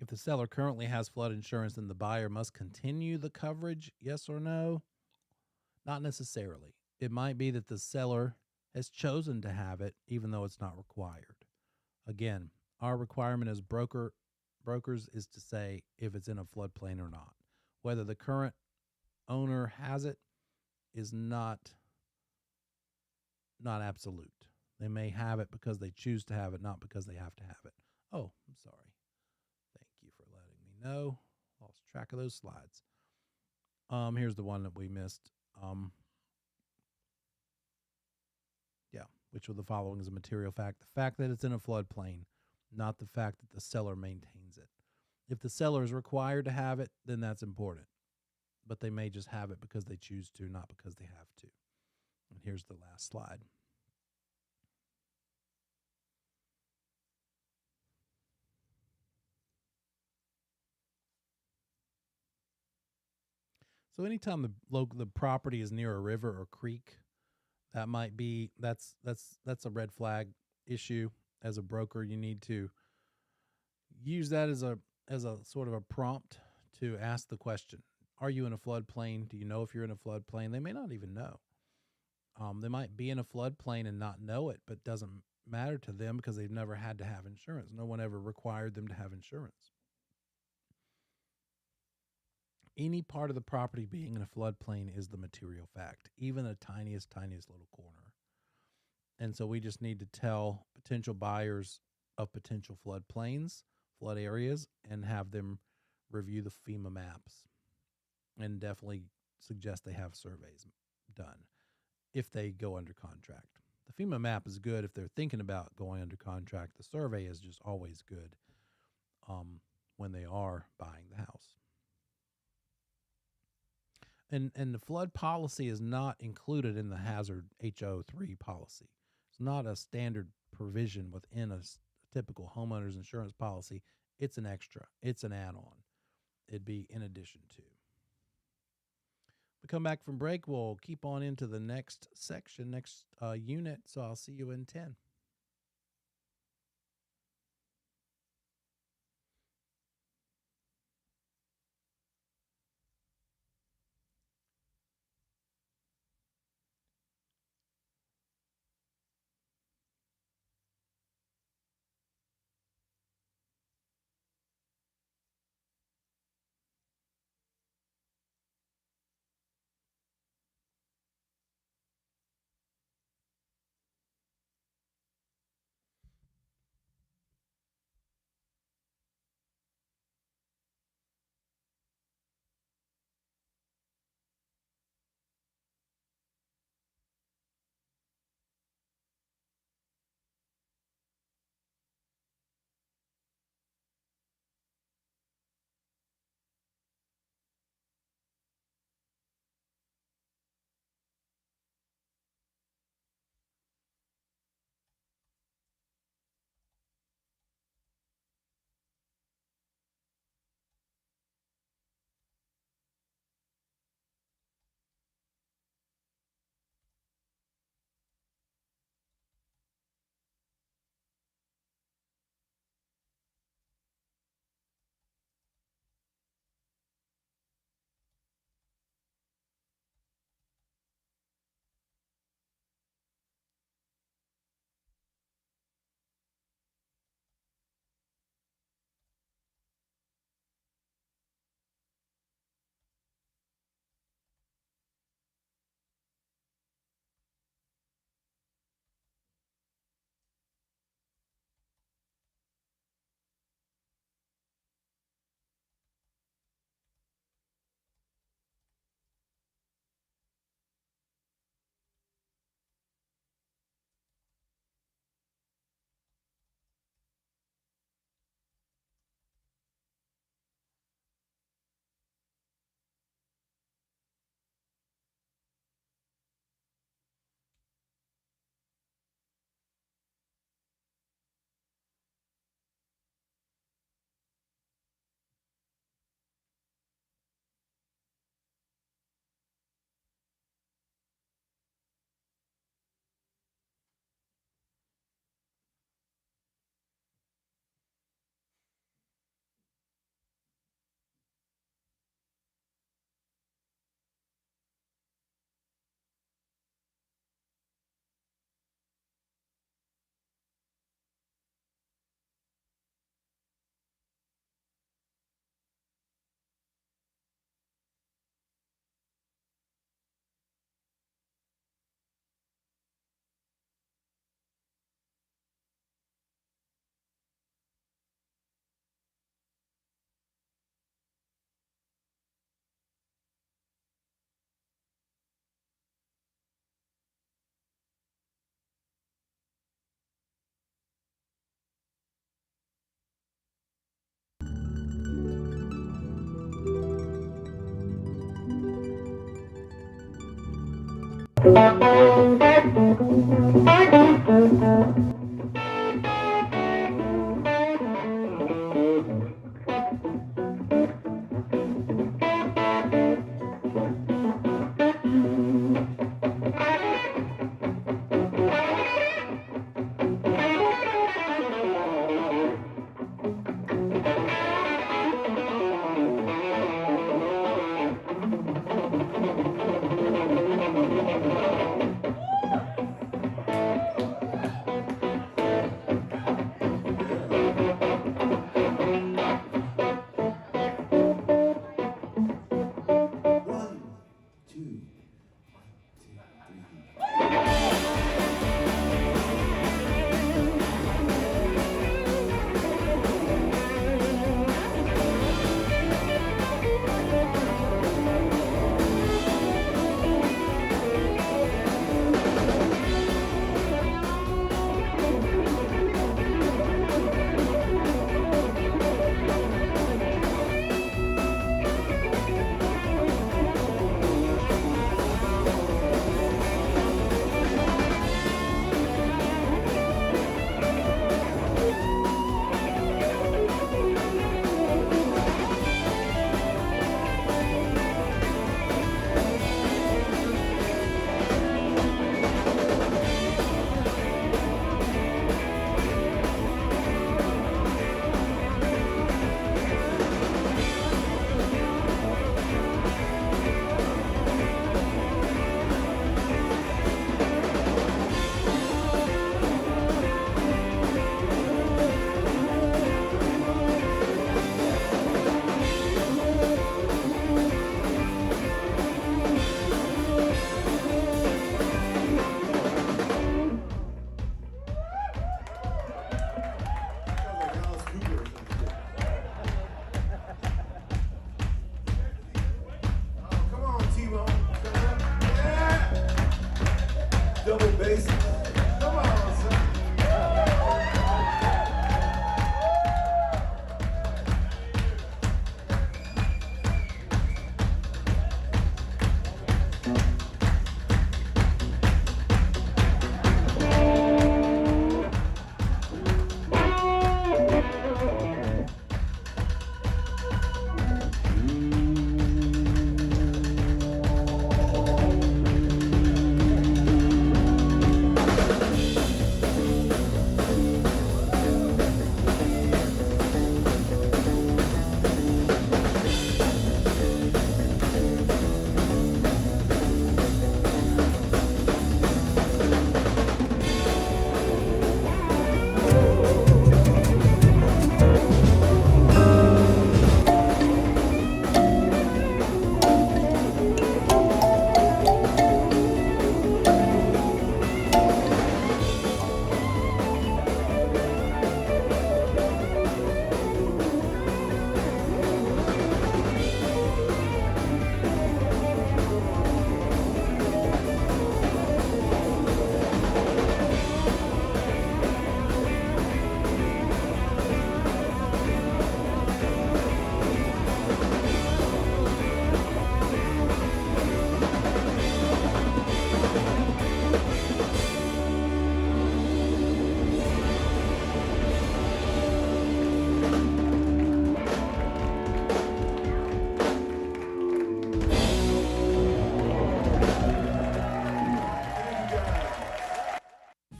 S1: If the seller currently has flood insurance, then the buyer must continue the coverage, yes or no? Not necessarily. It might be that the seller has chosen to have it even though it's not required. Again, our requirement as brokers is to say if it's in a floodplain or not. Whether the current owner has it is not absolute. They may have it because they choose to have it, not because they have to have it. Oh, I'm sorry. Thank you for letting me know. Lost track of those slides. Here's the one that we missed. Which of the following is a material fact? The fact that it's in a floodplain, not the fact that the seller maintains it. If the seller is required to have it, then that's important. But they may just have it because they choose to, not because they have to. And here's the last slide. So anytime the property is near a river or creek, that might be that's a red flag issue. As a broker, you need to use that as a sort of a prompt to ask the question: are you in a floodplain? Do you know if you're in a floodplain? They may not even know. They might be in a floodplain and not know it, but doesn't matter to them because they've never had to have insurance. No one ever required them to have insurance. Any part of the property being in a floodplain is the material fact, even the tiniest little corner. And so we just need to tell potential buyers of potential floodplains, flood areas, and have them review the FEMA maps and definitely suggest they have surveys done if they go under contract. The FEMA map is good if they're thinking about going under contract. The survey is just always good when they are buying the house. And the flood policy is not included in the hazard HO3 policy. It's not a standard provision within a typical homeowner's insurance policy. It's an extra. It's an add-on. It'd be in addition to. We come back from break. We'll keep on into the next section, next unit. So I'll see you in 10.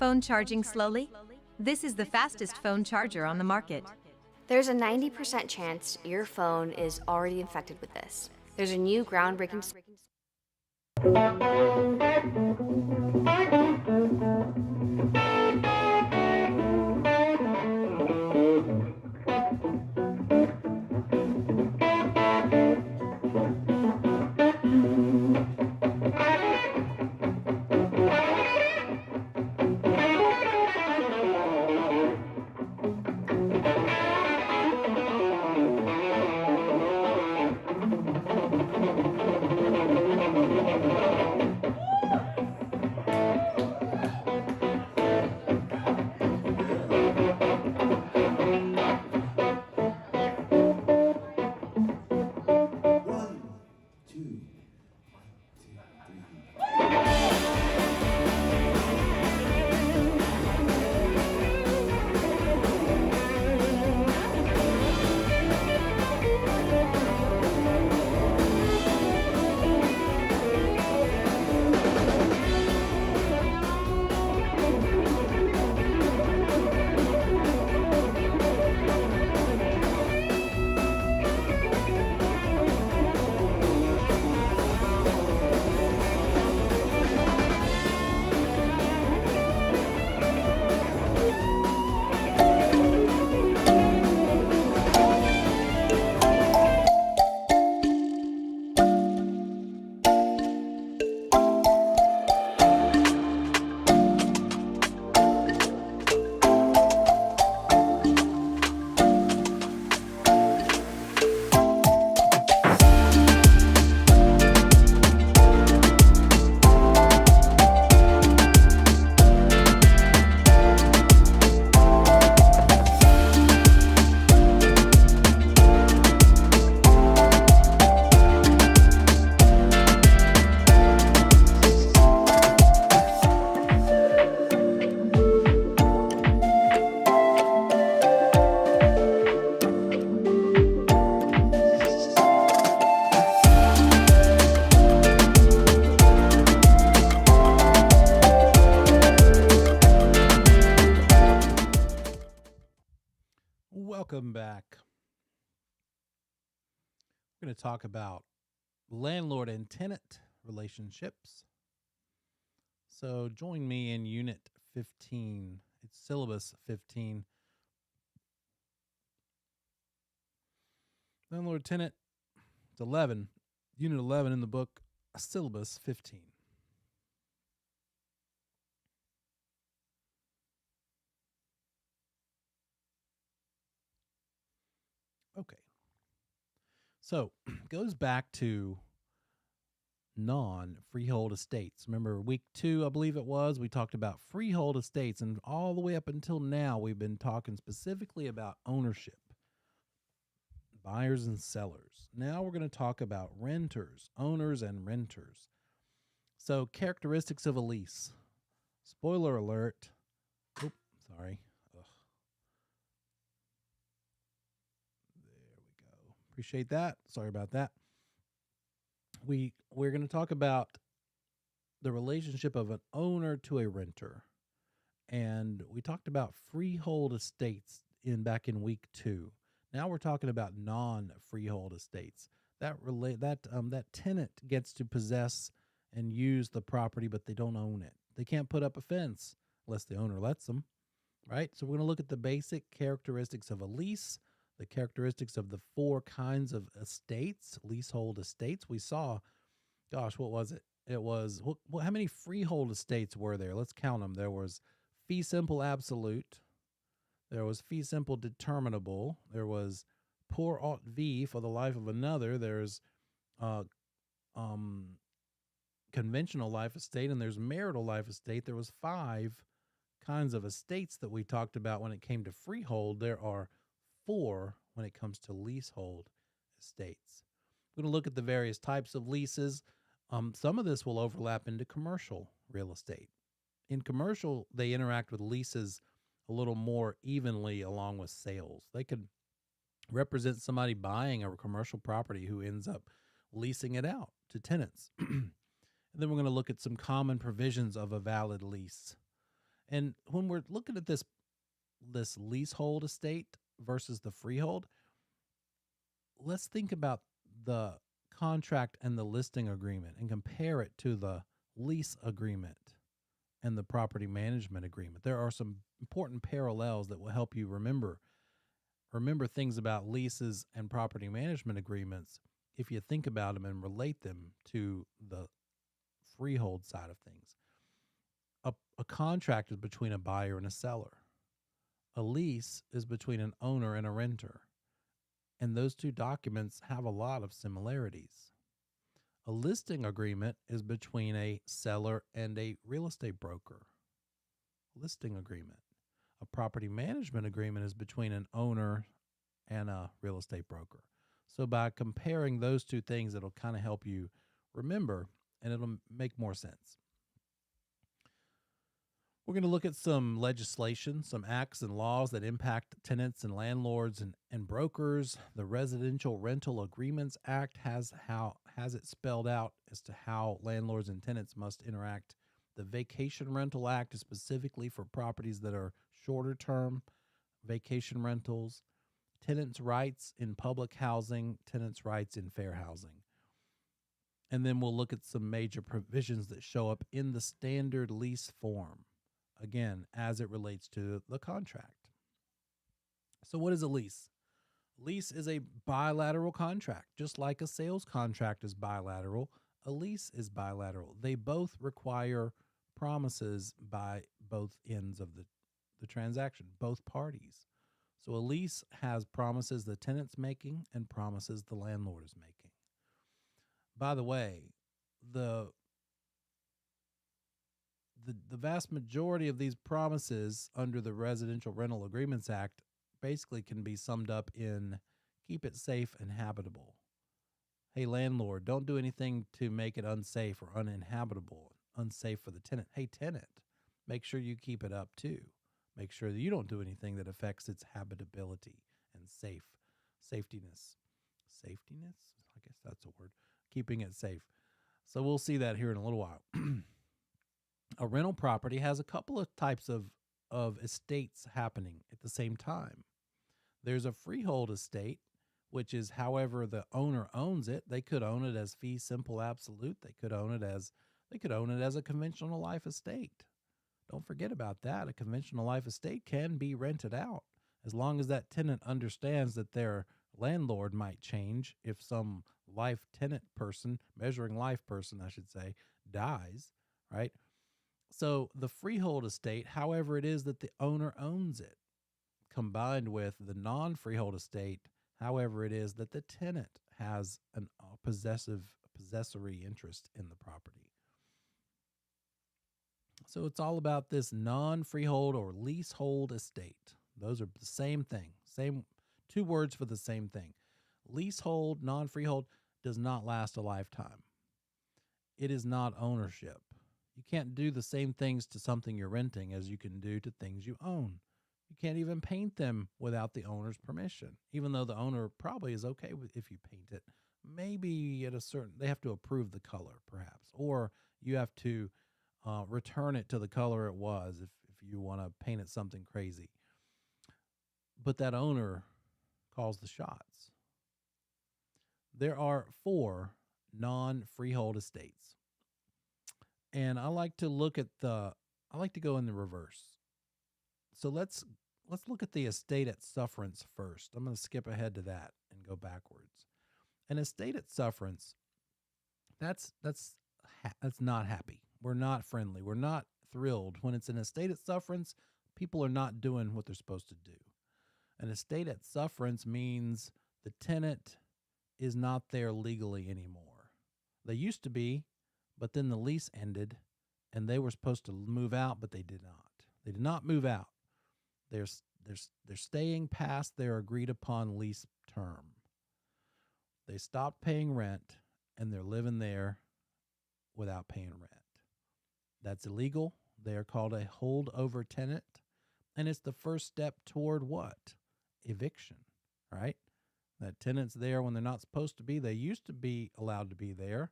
S2: Phone charging slowly? This is the fastest phone charger on the market.
S3: There's a 90% chance your phone is already infected with this. There's a new groundbreaking.
S1: Welcome back. We're going to talk about landlord and tenant relationships. So join me in Unit 15. It's Syllabus 15. Landlord tenant, it's 11. Unit 11 in the book, Syllabus 15. Okay. So goes back to non-freehold estates. Remember week 2, I believe it was, we talked about freehold estates, and all the way up until now we've been talking specifically about ownership, buyers and sellers. Now we're going to talk about renters, owners and renters. So characteristics of a lease. Spoiler alert. Oop, sorry. Ugh. There we go. Appreciate that. Sorry about that. We're going to talk about the relationship of an owner to a renter. And we talked about freehold estates back in week 2. Now we're talking about non-freehold estates. That tenant gets to possess and use the property, but they don't own it. They can't put up a fence unless the owner lets them, right? So we're going to look at the basic characteristics of a lease, the characteristics of the 4 kinds of estates, leasehold estates. We saw, gosh, what was it? It was, how many freehold estates were there? Let's count them. There was fee simple absolute. There was fee simple determinable. There was pour aut v for the life of another. There's conventional life estate, and there's marital life estate. There was 5 kinds of estates that we talked about when it came to freehold. There are 4 when it comes to leasehold estates. We're going to look at the various types of leases. Some of this will overlap into commercial real estate. In commercial, they interact with leases a little more evenly along with sales. They could represent somebody buying a commercial property who ends up leasing it out to tenants. And then we're going to look at some common provisions of a valid lease. And when we're looking at this leasehold estate versus the freehold, let's think about the contract and the listing agreement and compare it to the lease agreement and the property management agreement. There are some important parallels that will help you remember things about leases and property management agreements if you think about them and relate them to the freehold side of things. A contract is between a buyer and a seller. A lease is between an owner and a renter. And those two documents have a lot of similarities. A listing agreement is between a seller and a real estate broker. Listing agreement. A property management agreement is between an owner and a real estate broker. So by comparing those two things, it'll kind of help you remember, and it'll make more sense. We're going to look at some legislation, some acts and laws that impact tenants and landlords and brokers. The Residential Rental Agreements Act has it spelled out as to how landlords and tenants must interact. The Vacation Rental Act is specifically for properties that are shorter term vacation rentals. Tenants' rights in public housing, tenants' rights in fair housing. And then we'll look at some major provisions that show up in the standard lease form, again, as it relates to the contract. So what is a lease? Lease is a bilateral contract. Just like a sales contract is bilateral, a lease is bilateral. They both require promises by both ends of the transaction, both parties. So a lease has promises the tenant's making and promises the landlord is making. By the way, the vast majority of these promises under the Residential Rental Agreements Act basically can be summed up in keep it safe and habitable. Hey, landlord, don't do anything to make it unsafe or uninhabitable, unsafe for the tenant. Hey, tenant, make sure you keep it up too. Make sure that you don't do anything that affects its habitability and safetiness. Safetiness? I guess that's a word. Keeping it safe. So we'll see that here in a little while. A rental property has a couple of types of estates happening at the same time. There's a freehold estate, which is however the owner owns it. They could own it as fee simple absolute. They could own it as a conventional life estate. Don't forget about that. A conventional life estate can be rented out as long as that tenant understands that their landlord might change if some measuring life person, I should say, dies, right? So the freehold estate, however it is that the owner owns it, combined with the non-freehold estate, however it is that the tenant has a possessory interest in the property. So it's all about this non-freehold or leasehold estate. Those are the same thing, same two words for the same thing. Leasehold, non-freehold does not last a lifetime. It is not ownership. You can't do the same things to something you're renting as you can do to things you own. You can't even paint them without the owner's permission, even though the owner probably is okay with if you paint it. Maybe they have to approve the color, perhaps, or you have to return it to the color it was if you want to paint it something crazy. But that owner calls the shots. There are 4 non-freehold estates. And I like to go in the reverse. So let's look at the estate at sufferance first. I'm going to skip ahead to that and go backwards. An estate at sufferance, that's not happy. We're not friendly. We're not thrilled. When it's an estate at sufferance, people are not doing what they're supposed to do. An estate at sufferance means the tenant is not there legally anymore. They used to be, but then the lease ended and they were supposed to move out, but they did not. They did not move out. They're staying past their agreed upon lease term. They stopped paying rent and they're living there without paying rent. That's illegal. They are called a holdover tenant, and it's the first step toward what? Eviction, right? That tenant's there when they're not supposed to be. They used to be allowed to be there,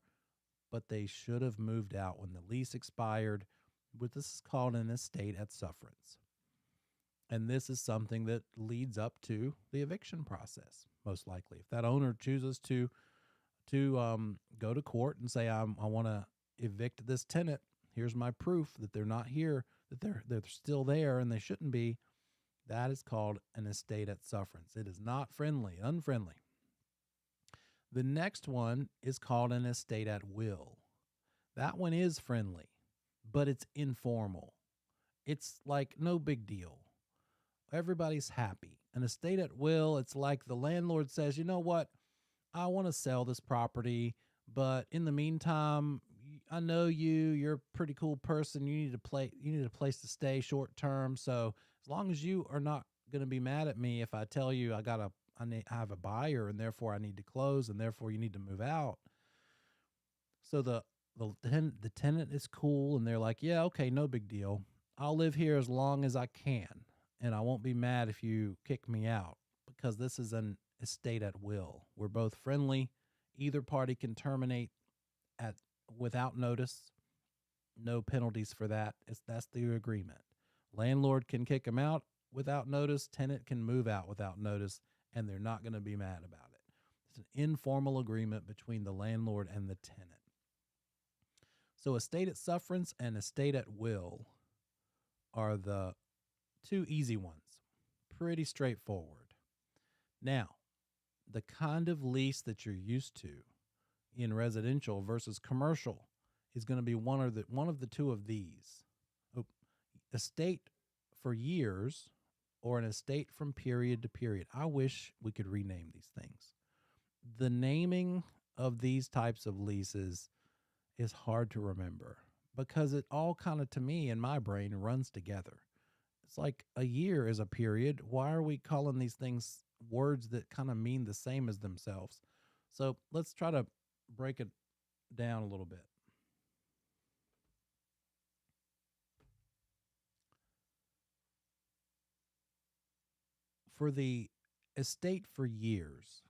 S1: but they should have moved out when the lease expired, But this is called an estate at sufferance. And this is something that leads up to the eviction process, most likely. If that owner chooses to go to court and say, I want to evict this tenant, here's my proof that they're not here, that they're still there and they shouldn't be, that is called an estate at sufferance. It is not unfriendly. The next one is called an estate at will. That one is friendly, but it's informal. It's like no big deal. Everybody's happy. An estate at will, it's like the landlord says, you know what? I want to sell this property, but in the meantime, I know you're a pretty cool person. You need a place to stay short term. So as long as you are not going to be mad at me if I tell you I have a buyer and therefore I need to close and therefore you need to move out. So the tenant is cool and they're like, yeah, okay, no big deal. I'll live here as long as I can, and I won't be mad if you kick me out, because this is an estate at will. We're both friendly. Either party can terminate without notice. No penalties for that. That's the agreement. Landlord can kick him out without notice. Tenant can move out without notice, and they're not going to be mad about it. It's an informal agreement between the landlord and the tenant. So estate at sufferance and estate at will are the two easy ones. Pretty straightforward. Now, the kind of lease that you're used to in residential versus commercial is going to be one of the two of these. Estate for years or an estate from period to period. I wish we could rename these things. The naming of these types of leases is hard to remember because it all kind of, to me, in my brain, runs together. It's like a year is a period. Why are we calling these things words that kind of mean the same as themselves? So let's try to break it down a little bit. For the estate for years,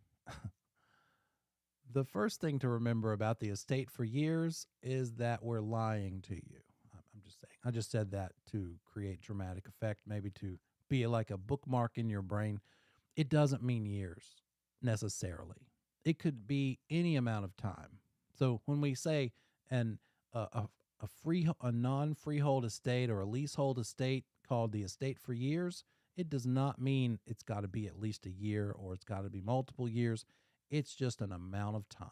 S1: the first thing to remember about the estate for years is that we're lying to you. I'm just saying. I just said that to create dramatic effect, maybe to be like a bookmark in your brain. It doesn't mean years necessarily. It could be any amount of time. So when we say a non-freehold estate or a leasehold estate called the estate for years, it does not mean it's got to be at least a year or it's got to be multiple years. It's just an amount of time.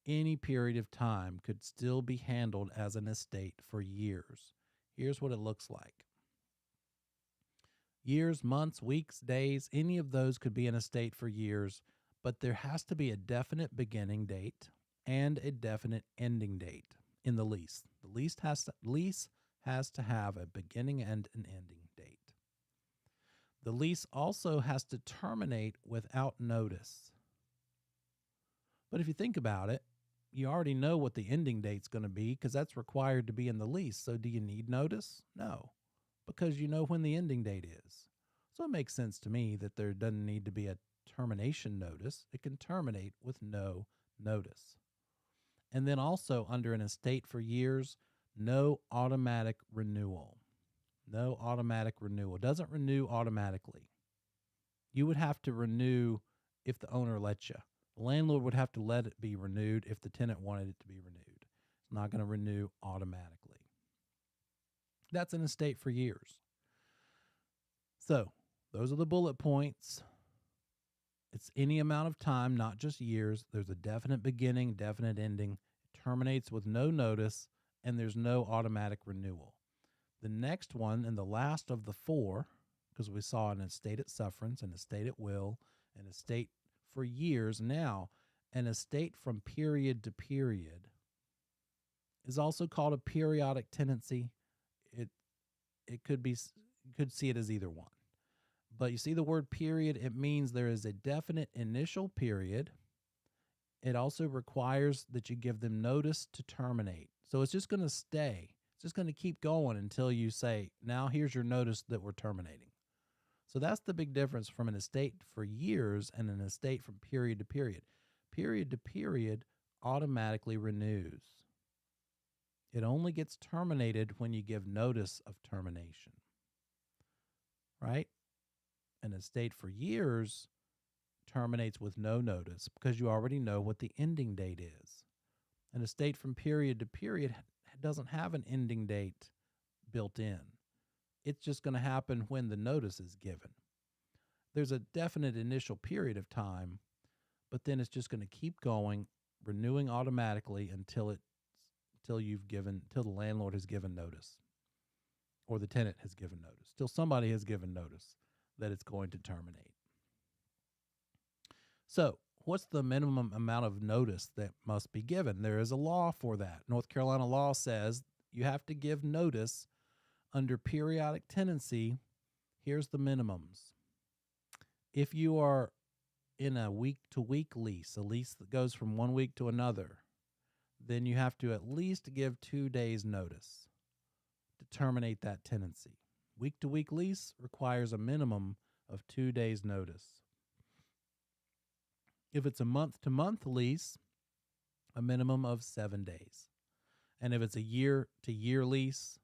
S1: Any period of time could still be handled as an estate for years. Here's what it looks like. Years, months, weeks, days, any of those could be an estate for years, but there has to be a definite beginning date and a definite ending date in the lease. The lease has to have a beginning and an ending date. The lease also has to terminate without notice. But if you think about it, you already know what the ending date's going to be because that's required to be in the lease. So do you need notice? No, because you know when the ending date is. So it makes sense to me that there doesn't need to be a termination notice. It can terminate with no notice. And then also under an estate for years, no automatic renewal. No automatic renewal. It doesn't renew automatically. You would have to renew if the owner lets you. The landlord would have to let it be renewed if the tenant wanted it to be renewed. It's not going to renew automatically. That's an estate for years. So those are the bullet points. It's any amount of time, not just years. There's a definite beginning, definite ending. It terminates with no notice, and there's no automatic renewal. The next one and the last of the four, because we saw an estate at sufferance, an estate at will, an estate for years. Now, an estate from period to period is also called a periodic tenancy. It could be, you could see it as either one. But you see the word period, it means there is a definite initial period. It also requires that you give them notice to terminate. So it's just going to stay. It's just going to keep going until you say, now here's your notice that we're terminating. So that's the big difference from an estate for years and an estate from period to period. Period to period automatically renews. It only gets terminated when you give notice of termination, right? An estate for years terminates with no notice because you already know what the ending date is. An estate from period to period doesn't have an ending date built in. It's just going to happen when the notice is given. There's a definite initial period of time, but then it's just going to keep going, renewing automatically until the landlord has given notice, or the tenant has given notice, till somebody has given notice that it's going to terminate. So, what's the minimum amount of notice that must be given? There is a law for that. North Carolina law says you have to give notice under periodic tenancy. Here's the minimums. If you are in a week-to-week lease, a lease that goes from 1 week to another, then you have to at least give 2 days notice to terminate that tenancy. Week-to-week lease requires a minimum of 2 days notice. If it's a month-to-month lease, a minimum of 7 days. And if it's a year-to-year lease,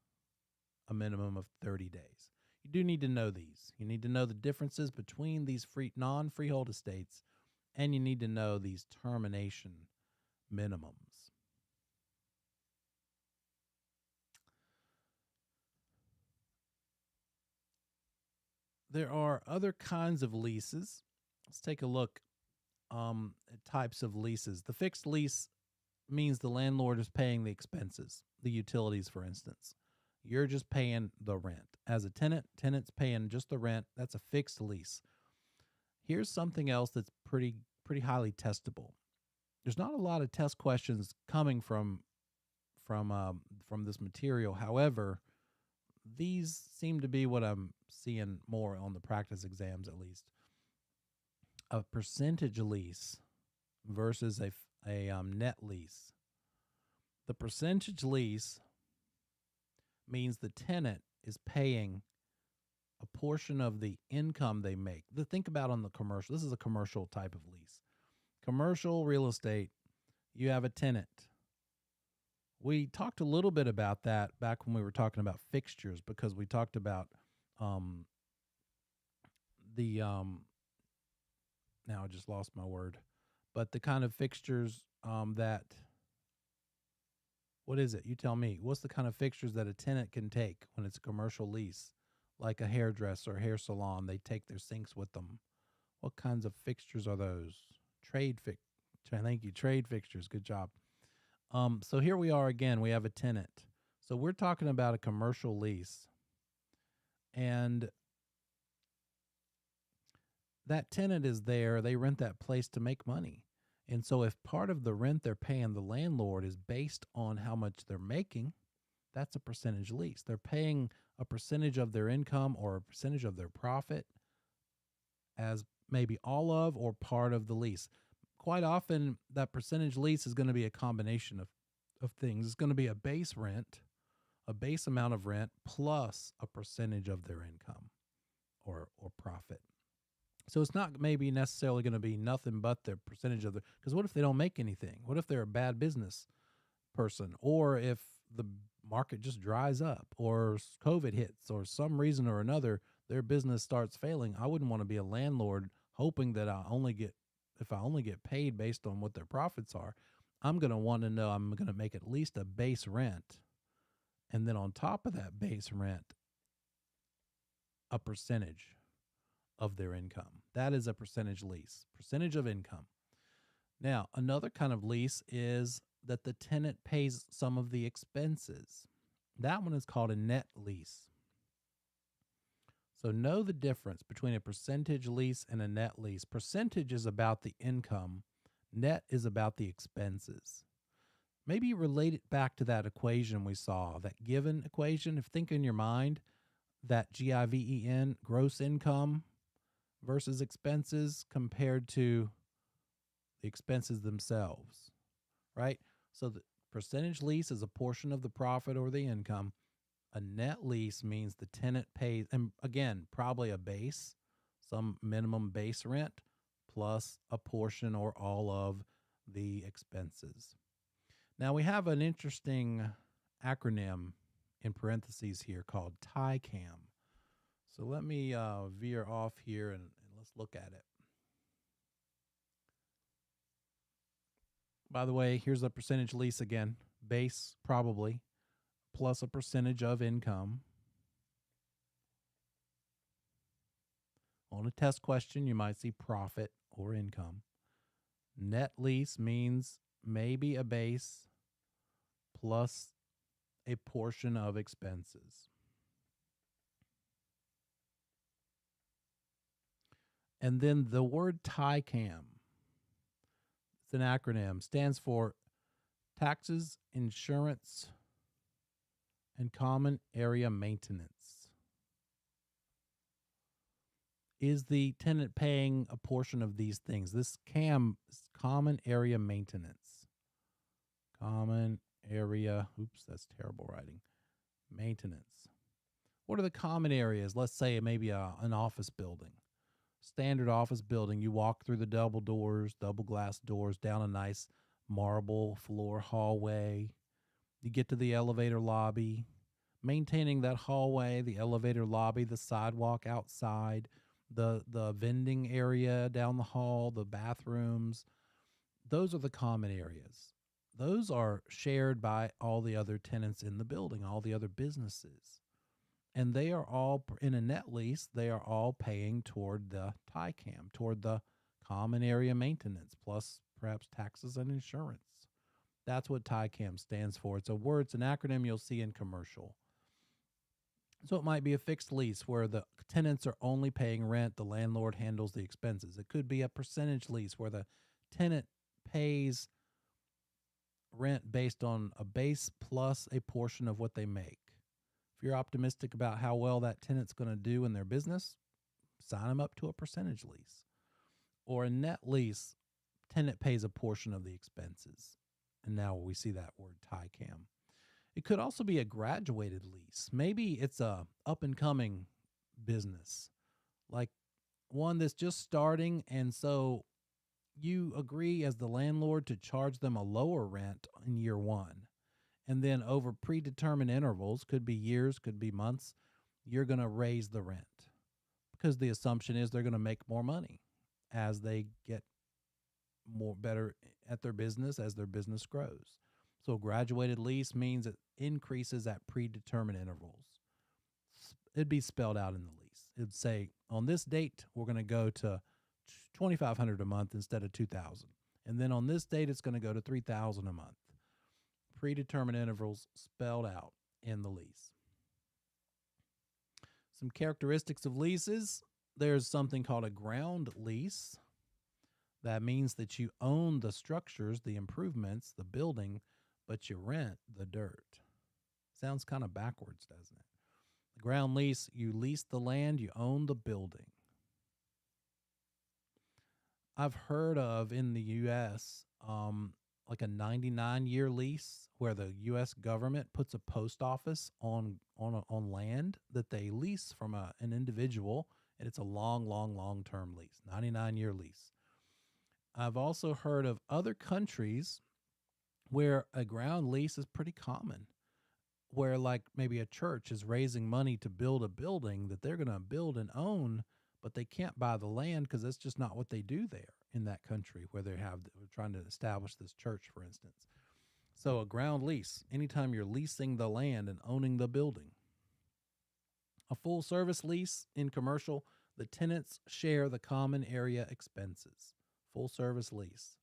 S1: a minimum of 30 days. You do need to know these. You need to know the differences between these non-freehold estates, and you need to know these termination minimums. There are other kinds of leases. Let's take a look at types of leases. The fixed lease means the landlord is paying the expenses, the utilities, for instance. You're just paying the rent. As a tenant's paying just the rent. That's a fixed lease. Here's something else that's pretty highly testable. There's not a lot of test questions coming from this material. However, these seem to be what I'm seeing more on the practice exams, at least. A percentage lease versus a net lease. The percentage lease means the tenant is paying a portion of the income they make. Think about on the commercial. This is a commercial type of lease. Commercial real estate, you have a tenant. We talked a little bit about that back when we were talking about fixtures, because we talked about now I just lost my word, but the kind of fixtures what is it? You tell me. What's the kind of fixtures that a tenant can take when it's a commercial lease, like a hairdresser, hair salon? They take their sinks with them. What kinds of fixtures are those? Thank you. Trade fixtures. Good job. So here we are again. We have a tenant. So we're talking about a commercial lease, and that tenant is there. They rent that place to make money. And so if part of the rent they're paying the landlord is based on how much they're making, that's a percentage lease. They're paying a percentage of their income or a percentage of their profit as maybe all of or part of the lease. Quite often, that percentage lease is going to be a combination of things. It's going to be a base rent, a base amount of rent, plus a percentage of their income or profit. So it's not maybe necessarily going to be nothing but their percentage of because what if they don't make anything? What if they're a bad business person? Or if the market just dries up, or COVID hits, or some reason or another, their business starts failing? I wouldn't want to be a landlord hoping that if I only get paid based on what their profits are. I'm going to want to know I'm going to make at least a base rent. And then on top of that base rent, a percentage of their income. That is a percentage lease, percentage of income. Now, another kind of lease is that the tenant pays some of the expenses. That one is called a net lease. So know the difference between a percentage lease and a net lease. Percentage is about the income. Net is about the expenses. Maybe relate it back to that equation we saw, that given equation. If think in your mind, that GIVEN, gross income versus expenses compared to the expenses themselves, right? So the percentage lease is a portion of the profit or the income. A net lease means the tenant pays, and again, probably a base, some minimum base rent, plus a portion or all of the expenses. Now we have an interesting acronym in parentheses here called TICAM. So let me veer off here and let's look at it. By the way, here's a percentage lease again. Base, probably, plus a percentage of income. On a test question, you might see profit or income. Net lease means maybe a base plus a portion of expenses. And then the word TICAM, it's an acronym, stands for Taxes, Insurance, and Common Area Maintenance. Is the tenant paying a portion of these things? This CAM is Common Area Maintenance. Common Area, oops, that's terrible writing. Maintenance. What are the common areas? Let's say maybe an office building. Standard office building, you walk through the double glass doors, down a nice marble floor hallway. You get to the elevator lobby. Maintaining that hallway, the elevator lobby, the sidewalk outside, the vending area down the hall, the bathrooms, those are the common areas. Those are shared by all the other tenants in the building, all the other businesses. And they are all, in a net lease, they are all paying toward the TICAM, toward the common area maintenance, plus perhaps taxes and insurance. That's what TICAM stands for. It's a word, it's an acronym you'll see in commercial. So it might be a fixed lease where the tenants are only paying rent, the landlord handles the expenses. It could be a percentage lease where the tenant pays rent based on a base plus a portion of what they make. If you're optimistic about how well that tenant's going to do in their business, sign them up to a percentage lease. Or a net lease, tenant pays a portion of the expenses. And now we see that word TICAM. It could also be a graduated lease. Maybe it's a up-and-coming business, like one that's just starting, and so you agree as the landlord to charge them a lower rent in year one. And then over predetermined intervals, could be years, could be months, you're going to raise the rent because the assumption is they're going to make more money as they get better at their business, as their business grows. So graduated lease means it increases at predetermined intervals. It'd be spelled out in the lease. It'd say, on this date, we're going to go to $2,500 a month instead of $2,000. And then on this date, it's going to go to $3,000 a month. Predetermined intervals spelled out in the lease. Some characteristics of leases. There's something called a ground lease. That means that you own the structures, the improvements, the building, but you rent the dirt. Sounds kind of backwards, doesn't it? The ground lease, you lease the land, you own the building. I've heard of in the U.S., like a 99-year lease where the U.S. government puts a post office on land that they lease from an individual, and it's a long-term lease, 99-year lease. I've also heard of other countries where a ground lease is pretty common, where like maybe a church is raising money to build a building that they're going to build and own, but they can't buy the land because that's just not what they do there in that country where they're trying to establish this church, for instance. So a ground lease, anytime you're leasing the land and owning the building. A full service lease in commercial, the tenants share the common area expenses. Full service lease.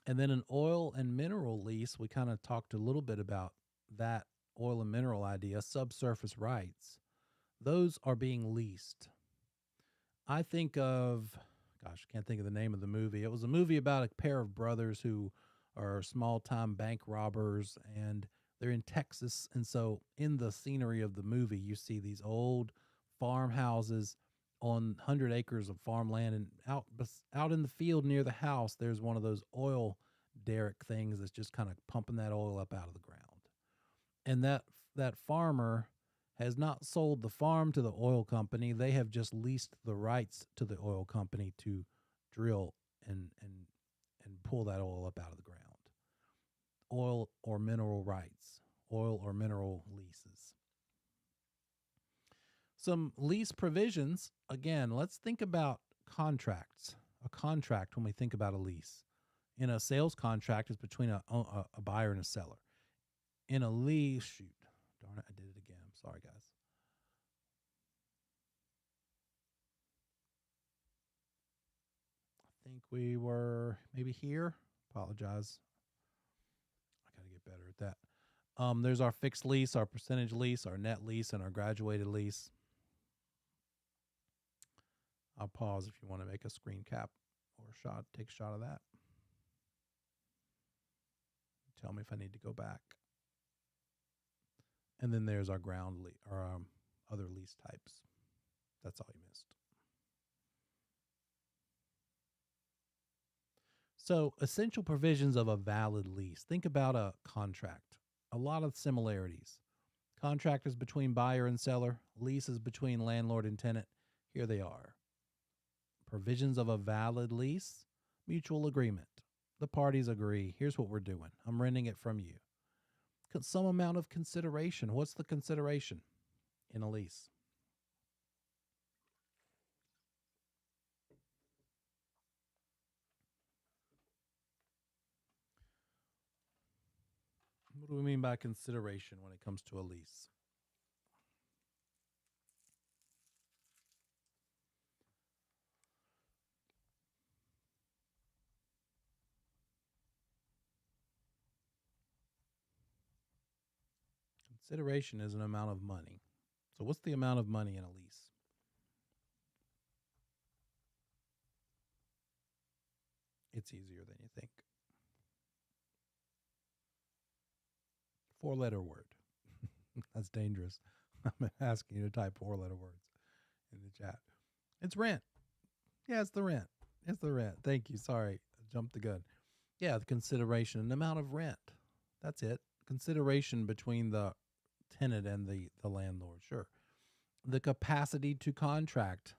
S1: And then an oil and mineral lease, we kind of talked a little bit about that oil and mineral idea, subsurface rights. Those are being leased. I think of, gosh, I can't think of the name of the movie. It was a movie about a pair of brothers who are small-time bank robbers, and they're in Texas. And so in the scenery of the movie, you see these old farmhouses on 100 acres of farmland, and out in the field near the house, there's one of those oil derrick things that's just kind of pumping that oil up out of the ground. And that farmer has not sold the farm to the oil company. They have just leased the rights to the oil company to drill and pull that oil up out of the ground. Oil or mineral rights, oil or mineral leases. Some lease provisions. Again, let's think about contracts. A contract, when we think about a lease. In a sales contract, is between a buyer and a seller. In a lease, shoot, darn it, I did it again. I'm sorry, guys. I think we were maybe here. Apologize. I got to get better at that. There's our fixed lease, our percentage lease, our net lease, and our graduated lease. I'll pause if you want to make a screen cap or a shot. Take a shot of that. Tell me if I need to go back. And then there's our ground lease, or other lease types. That's all you missed. So, essential provisions of a valid lease. Think about a contract. A lot of similarities. Contract is between buyer and seller. Lease is between landlord and tenant. Here they are. Provisions of a valid lease. Mutual agreement. The parties agree. Here's what we're doing. I'm renting it from you. Some amount of consideration. What's the consideration in a lease? What do we mean by consideration when it comes to a lease? Consideration is an amount of money. So what's the amount of money in a lease? It's easier than you think. 4-letter word. That's dangerous. I'm asking you to type 4-letter words in the chat. It's rent. Yeah, it's the rent. It's the rent. Thank you. Sorry, I jumped the gun. Yeah, the consideration and the amount of rent. That's it. Consideration between the tenant and the landlord. Sure. The capacity to contract.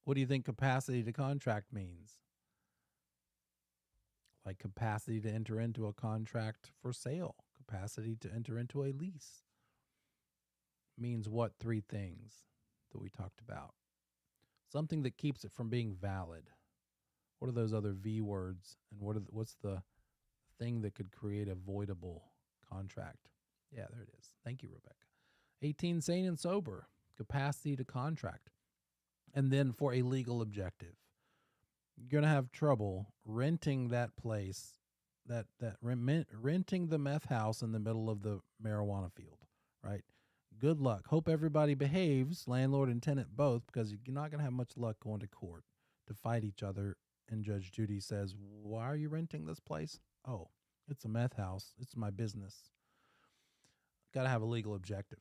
S1: What do you think capacity to contract means? Like capacity to enter into a contract for sale. Capacity to enter into a lease. Means what 3 things that we talked about? Something that keeps it from being valid. What are those other V words? And what's the thing that could create a voidable contract? Yeah, there it is. Thank you, Rebecca. 18, sane and sober. Capacity to contract. And then for a legal objective. You're going to have trouble renting that place, renting the meth house in the middle of the marijuana field, right? Good luck. Hope everybody behaves, landlord and tenant both, because you're not going to have much luck going to court to fight each other. And Judge Judy says, why are you renting this place? Oh, it's a meth house. It's my business. Got to have a legal objective.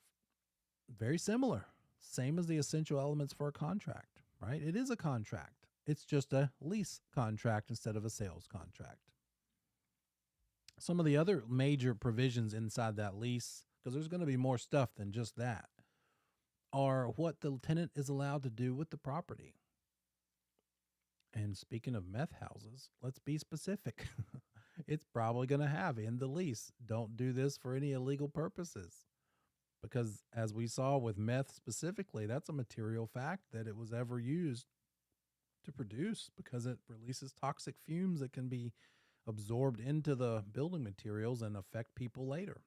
S1: Very similar. Same as the essential elements for a contract, right? It is a contract. It's just a lease contract instead of a sales contract. Some of the other major provisions inside that lease, because there's going to be more stuff than just that, are what the tenant is allowed to do with the property. And speaking of meth houses, let's be specific. It's probably going to have in the lease, don't do this for any illegal purposes. Because as we saw with meth specifically, that's a material fact that it was ever used to produce, because it releases toxic fumes that can be absorbed into the building materials and affect people later.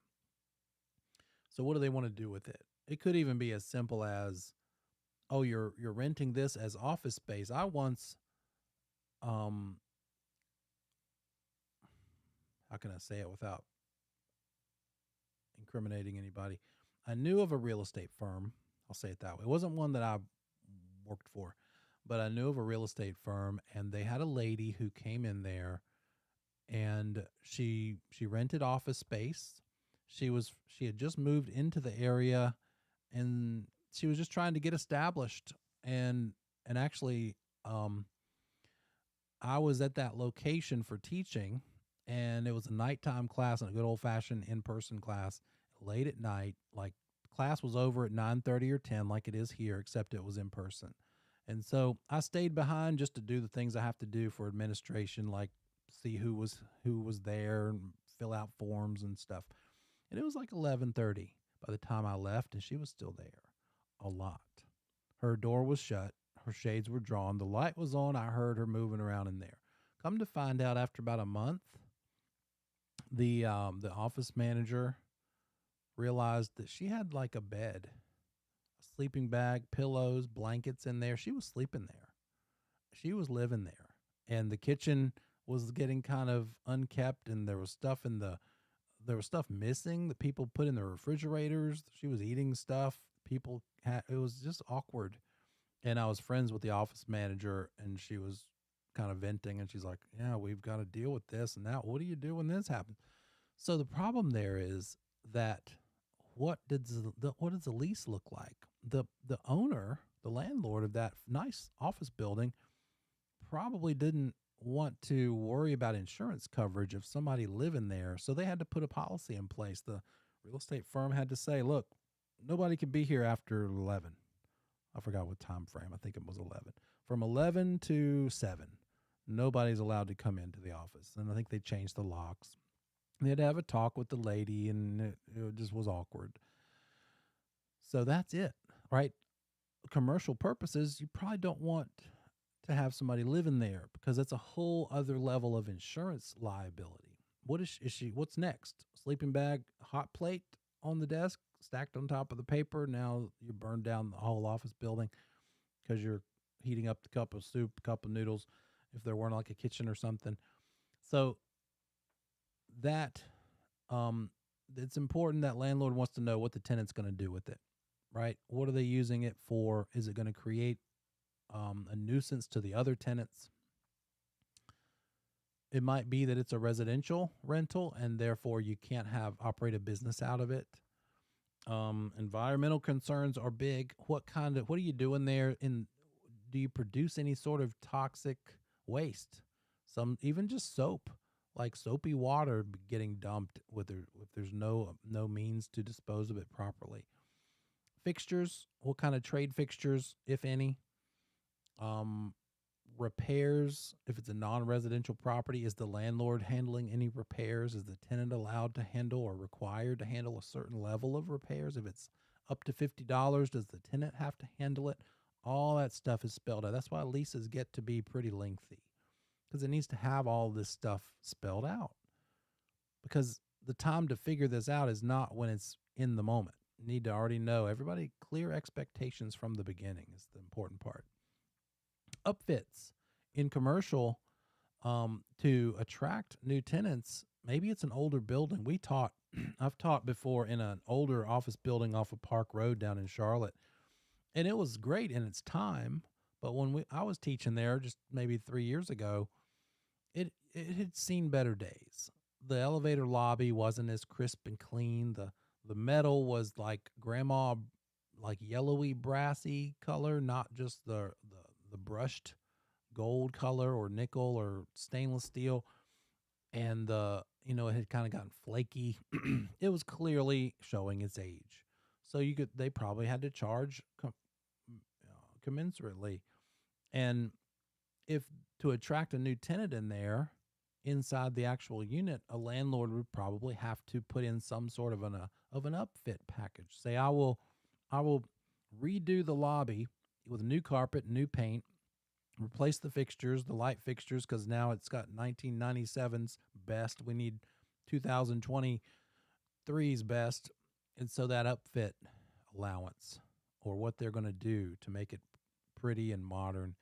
S1: So what do they want to do with it? It could even be as simple as, oh, you're renting this as office space. I once, how can I say it without incriminating anybody? I knew of a real estate firm. I'll say it that way. It wasn't one that I worked for, but I knew of a real estate firm, and they had a lady who came in there, and she rented office space. She had just moved into the area, and she was just trying to get established. And actually, I was at that location for teaching, and it was a nighttime class and a good old fashioned in-person class late at night. Like, class was over at 9:30 or 10, like it is here, except it was in person. And so I stayed behind just to do the things I have to do for administration, like see who was there and fill out forms and stuff. And it was like 11:30 by the time I left, and she was still there. A lot. Her door was shut. Her shades were drawn. The light was on. I heard her moving around in there. Come to find out, after about a month, the office manager realized that she had like a bed, a sleeping bag, pillows, blankets in there. She was sleeping there. She was living there. And the kitchen was getting kind of unkept, and there was stuff missing that people put in the refrigerators. She was eating stuff. It was just awkward. And I was friends with the office manager, and she was kind of venting, and she's like, yeah, we've got to deal with this and that. What do you do when this happens? So the problem there is that what does the lease look like? The owner, the landlord of that nice office building, probably didn't want to worry about insurance coverage of somebody living there. So they had to put a policy in place. The real estate firm had to say, look, nobody can be here after 11. I forgot what time frame. I think it was 11. From 11 to 7, nobody's allowed to come into the office. And I think they changed the locks. They had to have a talk with the lady, and it just was awkward. So that's it, right? Commercial purposes, you probably don't want to have somebody living there, because that's a whole other level of insurance liability. What's next? Sleeping bag, hot plate on the desk, stacked on top of the paper. Now you burn down the whole office building because you're heating up the cup of soup, cup of noodles, if there weren't like a kitchen or something. So that it's important that landlord wants to know what the tenant's going to do with it, right? What are they using it for? Is it going to create a nuisance to the other tenants? It might be that it's a residential rental, and therefore you can't operate a business out of it. Environmental concerns are big. What are you doing there? Do you produce any sort of toxic waste? Even just soap, like soapy water getting dumped if there's no means to dispose of it properly. Fixtures, what kind of trade fixtures, if any? Repairs, if it's a non-residential property, is the landlord handling any repairs? Is the tenant allowed to handle or required to handle a certain level of repairs? If it's up to $50, does the tenant have to handle it? All that stuff is spelled out. That's why leases get to be pretty lengthy, because it needs to have all this stuff spelled out, because the time to figure this out is not when it's in the moment. You need to already know. Everybody, clear expectations from the beginning is the important part. Upfits in commercial, to attract new tenants. Maybe it's an older building. I've taught before in an older office building off of Park Road down in Charlotte, and it was great in its time. But when I was teaching there just maybe 3 years ago, it had seen better days. The elevator lobby wasn't as crisp and clean. The metal was like grandma, like yellowy, brassy color, not just the brushed gold color or nickel or stainless steel. And it had kind of gotten flaky. It was clearly showing its age. So they probably had to charge commensurately. And if to attract a new tenant in there inside the actual unit, a landlord would probably have to put in some sort of an upfit package. Say, I will redo the lobby with new carpet, new paint, replace the fixtures, the light fixtures, because now it's got 1997's best. We need 2023's best. And so that upfit allowance, or what they're going to do to make it pretty and modern,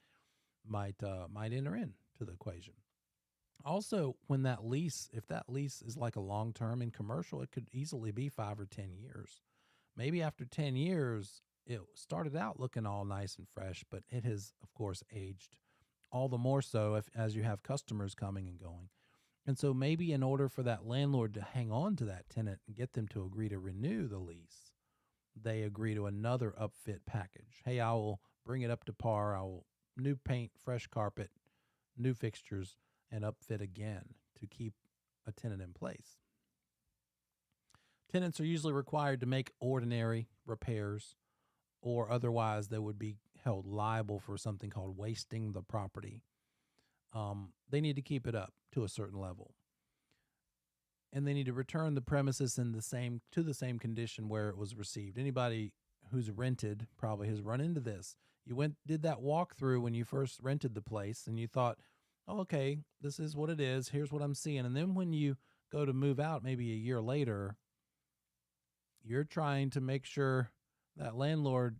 S1: might enter into the equation. Also, if that lease is like a long-term in commercial, it could easily be 5 or 10 years. Maybe after 10 years, it started out looking all nice and fresh, but it has, of course, aged all the more so as you have customers coming and going. And so maybe in order for that landlord to hang on to that tenant and get them to agree to renew the lease, they agree to another upfit package. Hey, I will bring it up to par. I will new paint, fresh carpet, new fixtures, and upfit again to keep a tenant in place. Tenants are usually required to make ordinary repairs, or otherwise they would be held liable for something called wasting the property. They need to keep it up to a certain level. and they need to return the premises in the same condition where it was received. Anybody who's rented probably has run into this. You did that walkthrough when you first rented the place, and you thought, oh, okay, this is what it is. Here's what I'm seeing. And then when you go to move out, maybe a year later, you're trying to make sure that landlord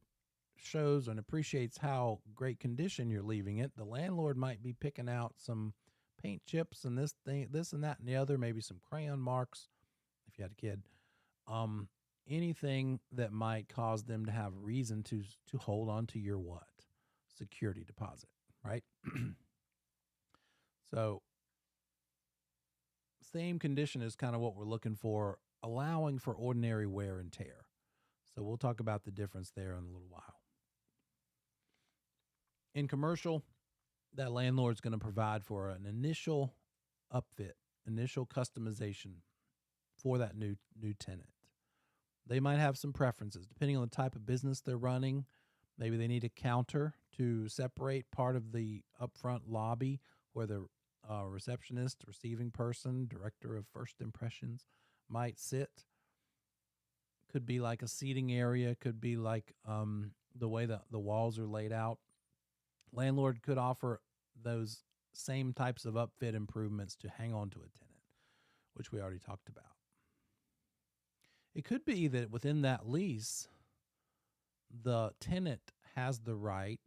S1: shows and appreciates how great condition you're leaving it. The landlord might be picking out some paint chips and this and that and the other, maybe some crayon marks if you had a kid. Anything that might cause them to have reason to hold on to your what? Security deposit, right? So same condition is kind of what we're looking for, allowing for ordinary wear and tear. So we'll talk about the difference there in a little while. In commercial, that landlord's going to provide for an initial upfit, initial customization for that new tenant. They might have some preferences depending on the type of business they're running. Maybe they need a counter to separate part of the upfront lobby where the receptionist, receiving person, director of first impressions might sit. Could be like a seating area. Could be like the way that the walls are laid out. Landlord could offer those same types of upfit improvements to hang on to a tenant, which we already talked about. It could be that within that lease, the tenant has the right,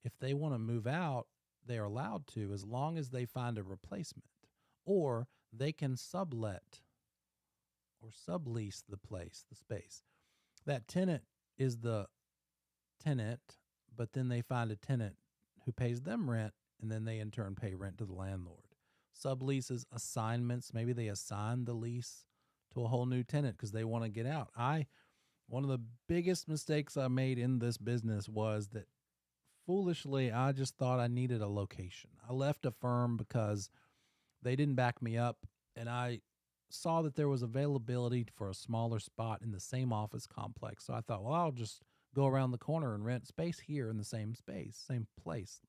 S1: if they want to move out, they are allowed to, as long as they find a replacement, or they can sublet or sublease the space. That tenant is the tenant, but then they find a tenant who pays them rent, and then they in turn pay rent to the landlord. Subleases, assignments, maybe they assign the lease to a whole new tenant because they want to get out. One of the biggest mistakes I made in this business was that foolishly, I just thought I needed a location. I left a firm because they didn't back me up, and I saw that there was availability for a smaller spot in the same office complex. So I thought, well, I'll just go around the corner and rent space here in the same space, same place.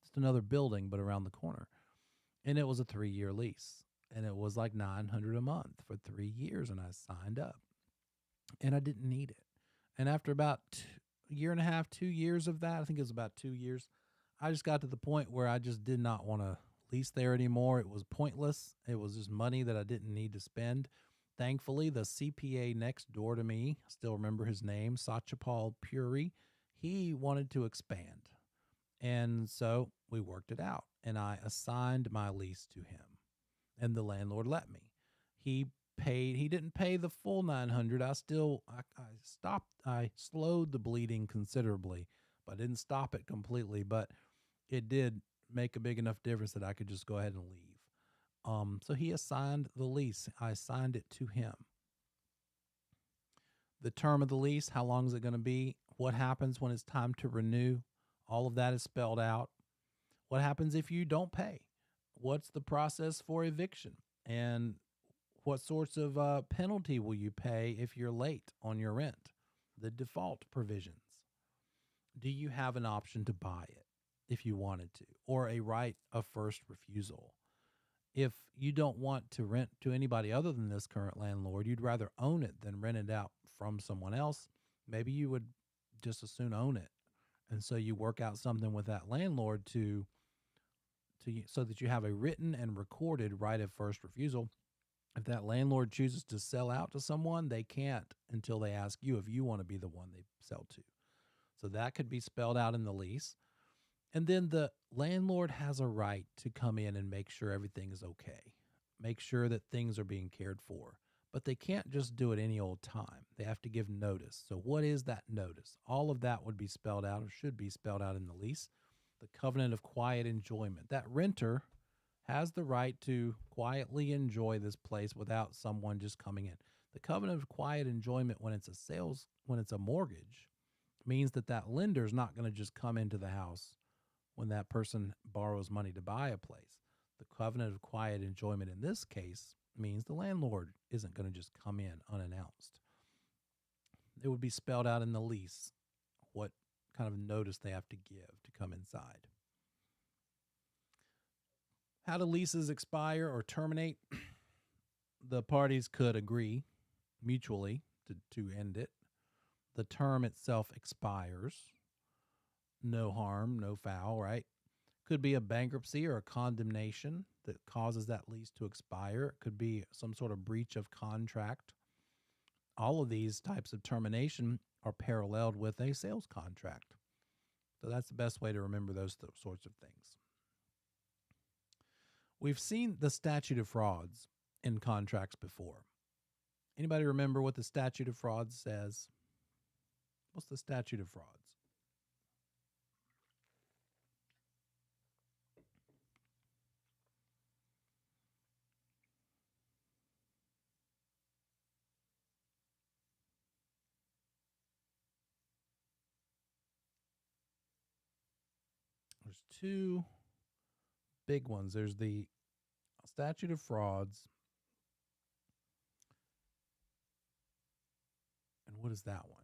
S1: Just another building, but around the corner. And it was a 3-year lease. And it was like $900 a month for 3 years. And I signed up. And I didn't need it. And after about a year and a half, 2 years of that, I think it was about 2 years, I just got to the point where I just did not want to lease there anymore. It was pointless. It was just money that I didn't need to spend. Thankfully, the CPA next door to me, I still remember his name, Satyapal Puri, he wanted to expand. And so we worked it out, and I assigned my lease to him, and the landlord let me. He didn't pay the full $900. I slowed the bleeding considerably, but I didn't stop it completely, but it did make a big enough difference that I could just go ahead and leave. So he assigned the lease. I assigned it to him. The term of the lease, how long is it going to be? What happens when it's time to renew? All of that is spelled out. What happens if you don't pay? What's the process for eviction? And what sorts of penalty will you pay if you're late on your rent? The default provisions. Do you have an option to buy it if you wanted to, or a right of first refusal? If you don't want to rent to anybody other than this current landlord, you'd rather own it than rent it out from someone else, maybe you would just as soon own it. And so you work out something with that landlord so that you have a written and recorded right of first refusal. If that landlord chooses to sell out to someone, they can't until they ask you if you want to be the one they sell to. So that could be spelled out in the lease. And then the landlord has a right to come in and make sure everything is okay, make sure that things are being cared for. But they can't just do it any old time. They have to give notice. So what is that notice? All of that would be spelled out, or should be spelled out in the lease. The covenant of quiet enjoyment. That renter has the right to quietly enjoy this place without someone just coming in. The covenant of quiet enjoyment when it's a mortgage, means that lender is not going to just come into the house when that person borrows money to buy a place. The covenant of quiet enjoyment in this case means the landlord isn't going to just come in unannounced. It would be spelled out in the lease what kind of notice they have to give to come inside. How do leases expire or terminate? the parties could agree mutually to end it. The term itself expires. No harm, no foul, right? Could be a bankruptcy or a condemnation that causes that lease to expire. It could be some sort of breach of contract. All of these types of termination are paralleled with a sales contract. So that's the best way to remember those sorts of things. We've seen the statute of frauds in contracts before. Anybody remember what the statute of frauds says? What's the statute of frauds? There's two big ones. There's the statute of frauds. And what is that one?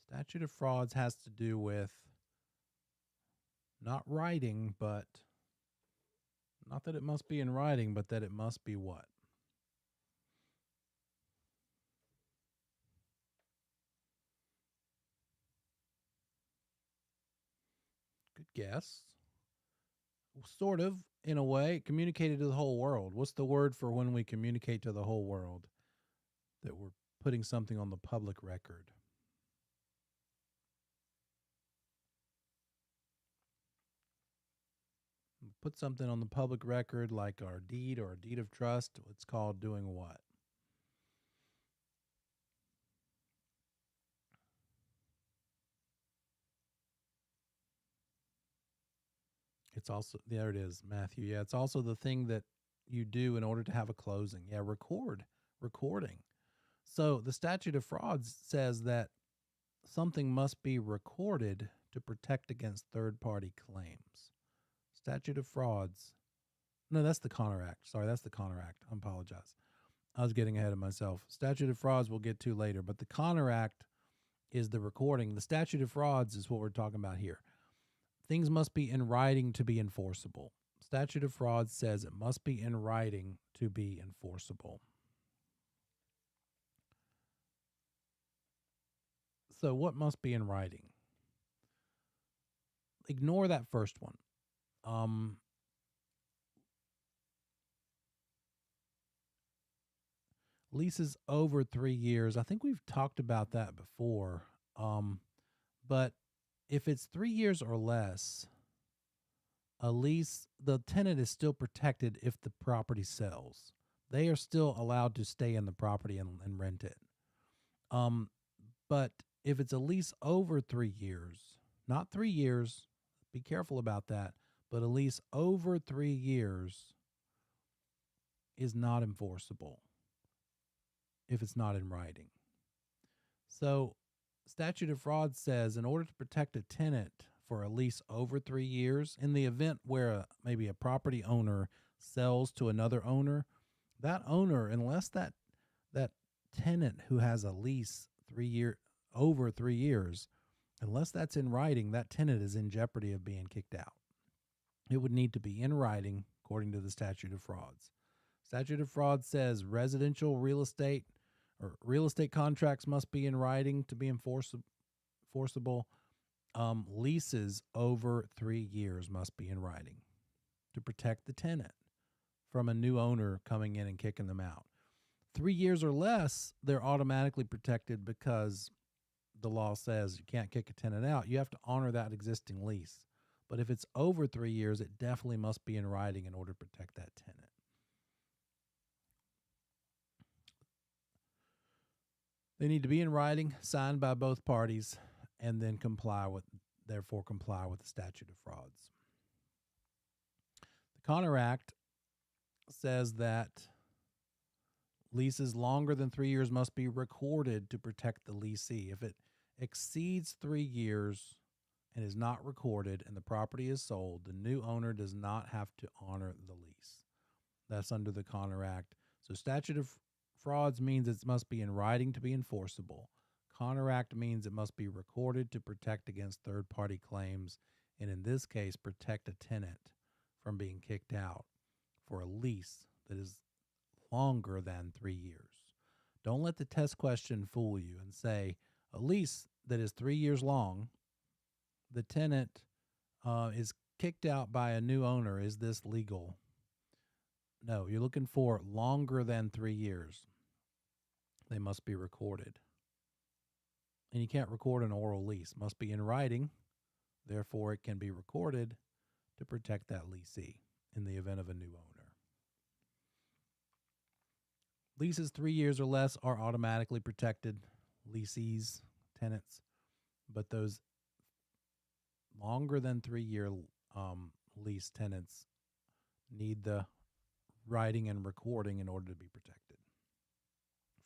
S1: Statute of frauds has to do with not writing, but not that it must be in writing, but that it must be what? Good guess. Sort of, in a way, communicated to the whole world. What's the word for when we communicate to the whole world that we're putting something on the public record? Put something on the public record like our deed or a deed of trust. It's called doing what? It's also, there it is, Matthew. Yeah, it's also the thing that you do in order to have a closing. Yeah, recording. So the statute of frauds says that something must be recorded to protect against third-party claims. Statute of frauds. No, that's the Connor Act. Sorry, that's the Connor Act. I apologize. I was getting ahead of myself. Statute of frauds we'll get to later, but the Connor Act is the recording. The statute of frauds is what we're talking about here. Things must be in writing to be enforceable. Statute of frauds says it must be in writing to be enforceable. So what must be in writing? Ignore that first one. Leases over 3 years. I think we've talked about that before. But if it's 3 years or less, a lease, the tenant is still protected if the property sells. They are still allowed to stay in the property and rent it. But if it's a lease over 3 years, not 3 years, be careful about that, but a lease over 3 years is not enforceable if it's not in writing. So statute of frauds says in order to protect a tenant for a lease over 3 years, in the event where maybe a property owner sells to another owner, that owner, unless that tenant who has a lease over 3 years, unless that's in writing, that tenant is in jeopardy of being kicked out. It would need to be in writing according to the statute of frauds. Statute of frauds says residential real estate or real estate contracts must be in writing to be enforceable. Leases over 3 years must be in writing to protect the tenant from a new owner coming in and kicking them out. 3 years or less, they're automatically protected because the law says you can't kick a tenant out. You have to honor that existing lease. But if it's over 3 years, it definitely must be in writing in order to protect that tenant. They need to be in writing, signed by both parties, and then therefore comply with the statute of frauds. The Connor Act says that leases longer than 3 years must be recorded to protect the leasee. If it exceeds 3 years and is not recorded and the property is sold, the new owner does not have to honor the lease. That's under the Connor Act. So statute of frauds means it must be in writing to be enforceable. Connor Act means it must be recorded to protect against third-party claims, and in this case, protect a tenant from being kicked out for a lease that is longer than 3 years. Don't let the test question fool you and say a lease that is 3 years long, the tenant is kicked out by a new owner. Is this legal? No, you're looking for longer than 3 years. They must be recorded. And you can't record an oral lease. It must be in writing. Therefore, it can be recorded to protect that leasee in the event of a new owner. Leases 3 years or less are automatically protected, leasees, tenants, but those longer than 3 year lease tenants need the writing and recording in order to be protected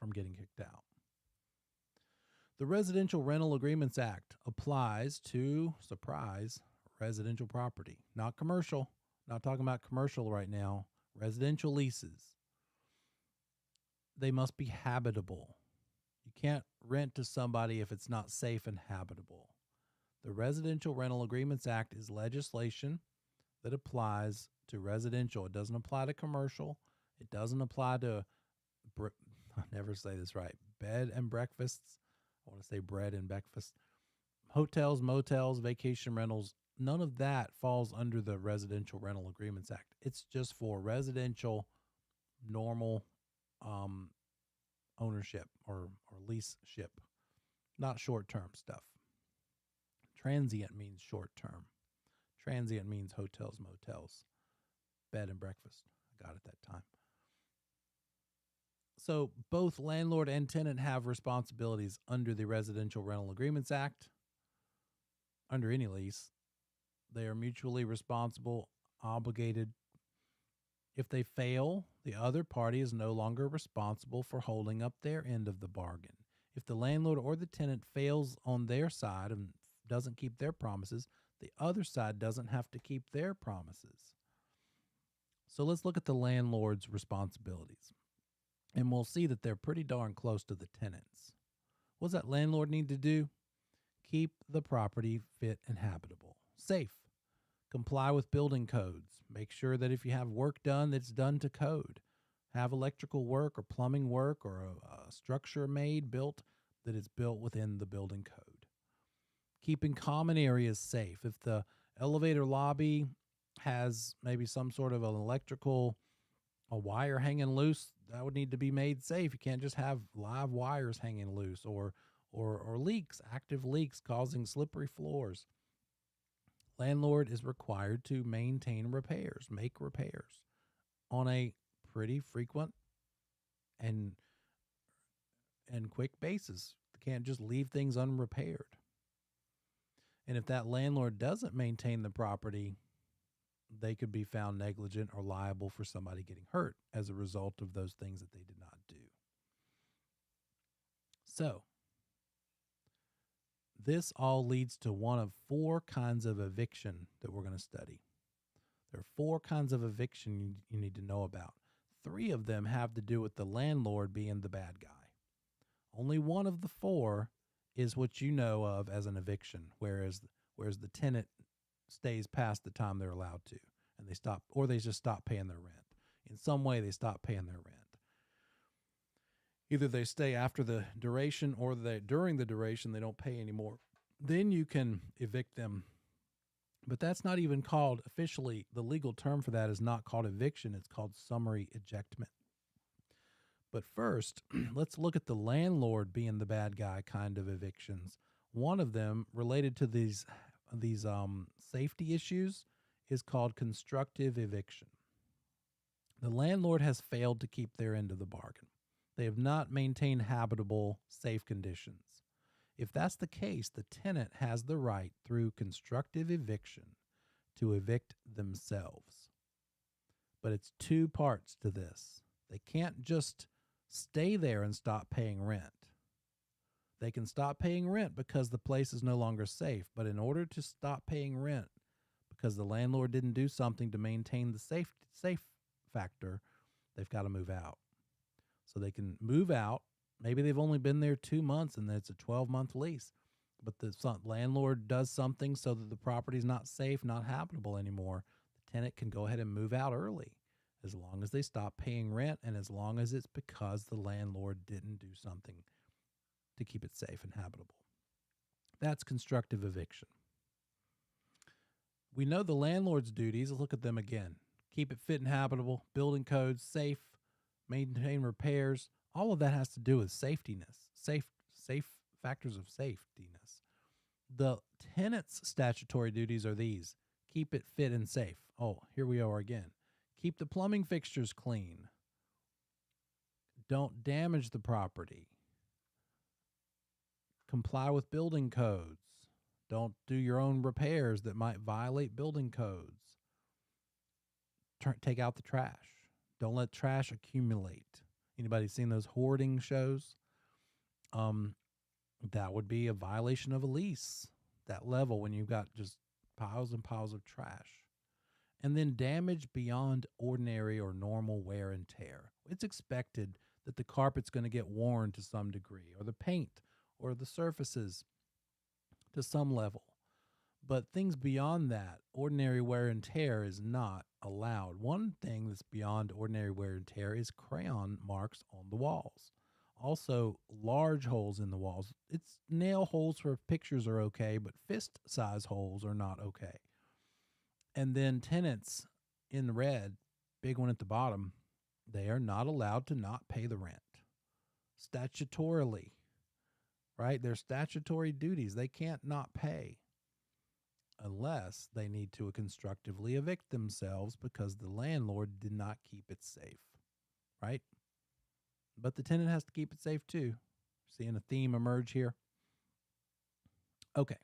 S1: from getting kicked out. The Residential Rental Agreements Act applies to, surprise, residential property, not commercial. Not talking about commercial right now. Residential leases. They must be habitable. You can't rent to somebody if it's not safe and habitable. The Residential Rental Agreements Act is legislation that applies to residential. It doesn't apply to commercial. It doesn't apply to, I never say this right, bed and breakfasts. I want to say bread and breakfast. Hotels, motels, vacation rentals, none of that falls under the Residential Rental Agreements Act. It's just for residential, normal ownership or leaseship, not short-term stuff. Transient means short-term. Transient means hotels, motels, bed and breakfast. I got it that time. So both landlord and tenant have responsibilities under the Residential Rental Agreements Act. Under any lease, they are mutually responsible, obligated. If they fail, the other party is no longer responsible for holding up their end of the bargain. If the landlord or the tenant fails on their side and doesn't keep their promises, the other side doesn't have to keep their promises. So let's look at the landlord's responsibilities. And we'll see that they're pretty darn close to the tenants. What does that landlord need to do? Keep the property fit and habitable. Safe. Comply with building codes. Make sure that if you have work done, that's done to code. Have electrical work or plumbing work or a structure built, that it's built within the building code. Keeping common areas safe. If the elevator lobby has maybe some sort of an electrical, a wire hanging loose, that would need to be made safe. You can't just have live wires hanging loose or leaks, active leaks causing slippery floors. Landlord is required to maintain repairs, make repairs on a pretty frequent and quick basis. They can't just leave things unrepaired. And if that landlord doesn't maintain the property, they could be found negligent or liable for somebody getting hurt as a result of those things that they did not do. So, this all leads to one of 4 kinds of eviction that we're going to study. There are 4 kinds of eviction you need to know about. 3 of them have to do with the landlord being the bad guy. Only one of the 4 is what you know of as an eviction, whereas the tenant stays past the time they're allowed to, and they just stop paying their rent. In some way, they stop paying their rent. Either they stay after the duration or during the duration they don't pay anymore. Then you can evict them. But that's not even called officially, the legal term for that is not called eviction. It's called summary ejectment. But first, let's look at the landlord being the bad guy kind of evictions. One of them related to these safety issues is called constructive eviction. The landlord has failed to keep their end of the bargain. They have not maintained habitable, safe conditions. If that's the case, the tenant has the right through constructive eviction to evict themselves. But it's 2 parts to this. They can't just stay there and stop paying rent. They can stop paying rent because the place is no longer safe. But in order to stop paying rent, because the landlord didn't do something to maintain the safe factor, they've got to move out. So they can move out. Maybe they've only been there 2 months and it's a 12-month lease. But the landlord does something so that the property's not safe, not habitable anymore. The tenant can go ahead and move out early as long as they stop paying rent and as long as it's because the landlord didn't do something to keep it safe and habitable. That's constructive eviction. We know the landlord's duties. Let's look at them again. Keep it fit and habitable, building codes, safe, maintain repairs. All of that has to do with safetiness, safe factors of safetiness. The tenant's statutory duties are these: keep it fit and safe. Oh, here we are again. Keep the plumbing fixtures clean. Don't damage the property. Comply with building codes. Don't do your own repairs that might violate building codes. Take out the trash. Don't let trash accumulate. Anybody seen those hoarding shows? That would be a violation of a lease, that level, when you've got just piles and piles of trash. And then damage beyond ordinary or normal wear and tear. It's expected that the carpet's going to get worn to some degree, or the paint, or the surfaces to some level. But things beyond that, ordinary wear and tear, is not allowed. One thing that's beyond ordinary wear and tear is crayon marks on the walls. Also, large holes in the walls. It's nail holes for pictures are okay, but fist size holes are not okay. And then tenants in red, big one at the bottom, they are not allowed to not pay the rent. Statutorily, right? They're statutory duties. They can't not pay unless they need to constructively evict themselves because the landlord did not keep it safe, right? But the tenant has to keep it safe too. Seeing a theme emerge here. Okay.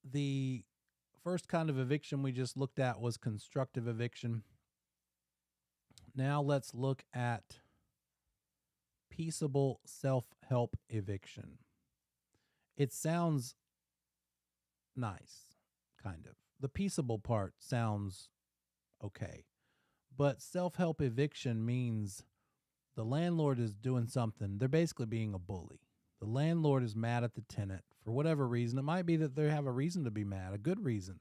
S1: The first kind of eviction we just looked at was constructive eviction. Now let's look at peaceable self-help eviction. It sounds nice, kind of. The peaceable part sounds okay. But self-help eviction means the landlord is doing something. They're basically being a bully. The landlord is mad at the tenant for whatever reason. It might be that they have a reason to be mad, a good reason.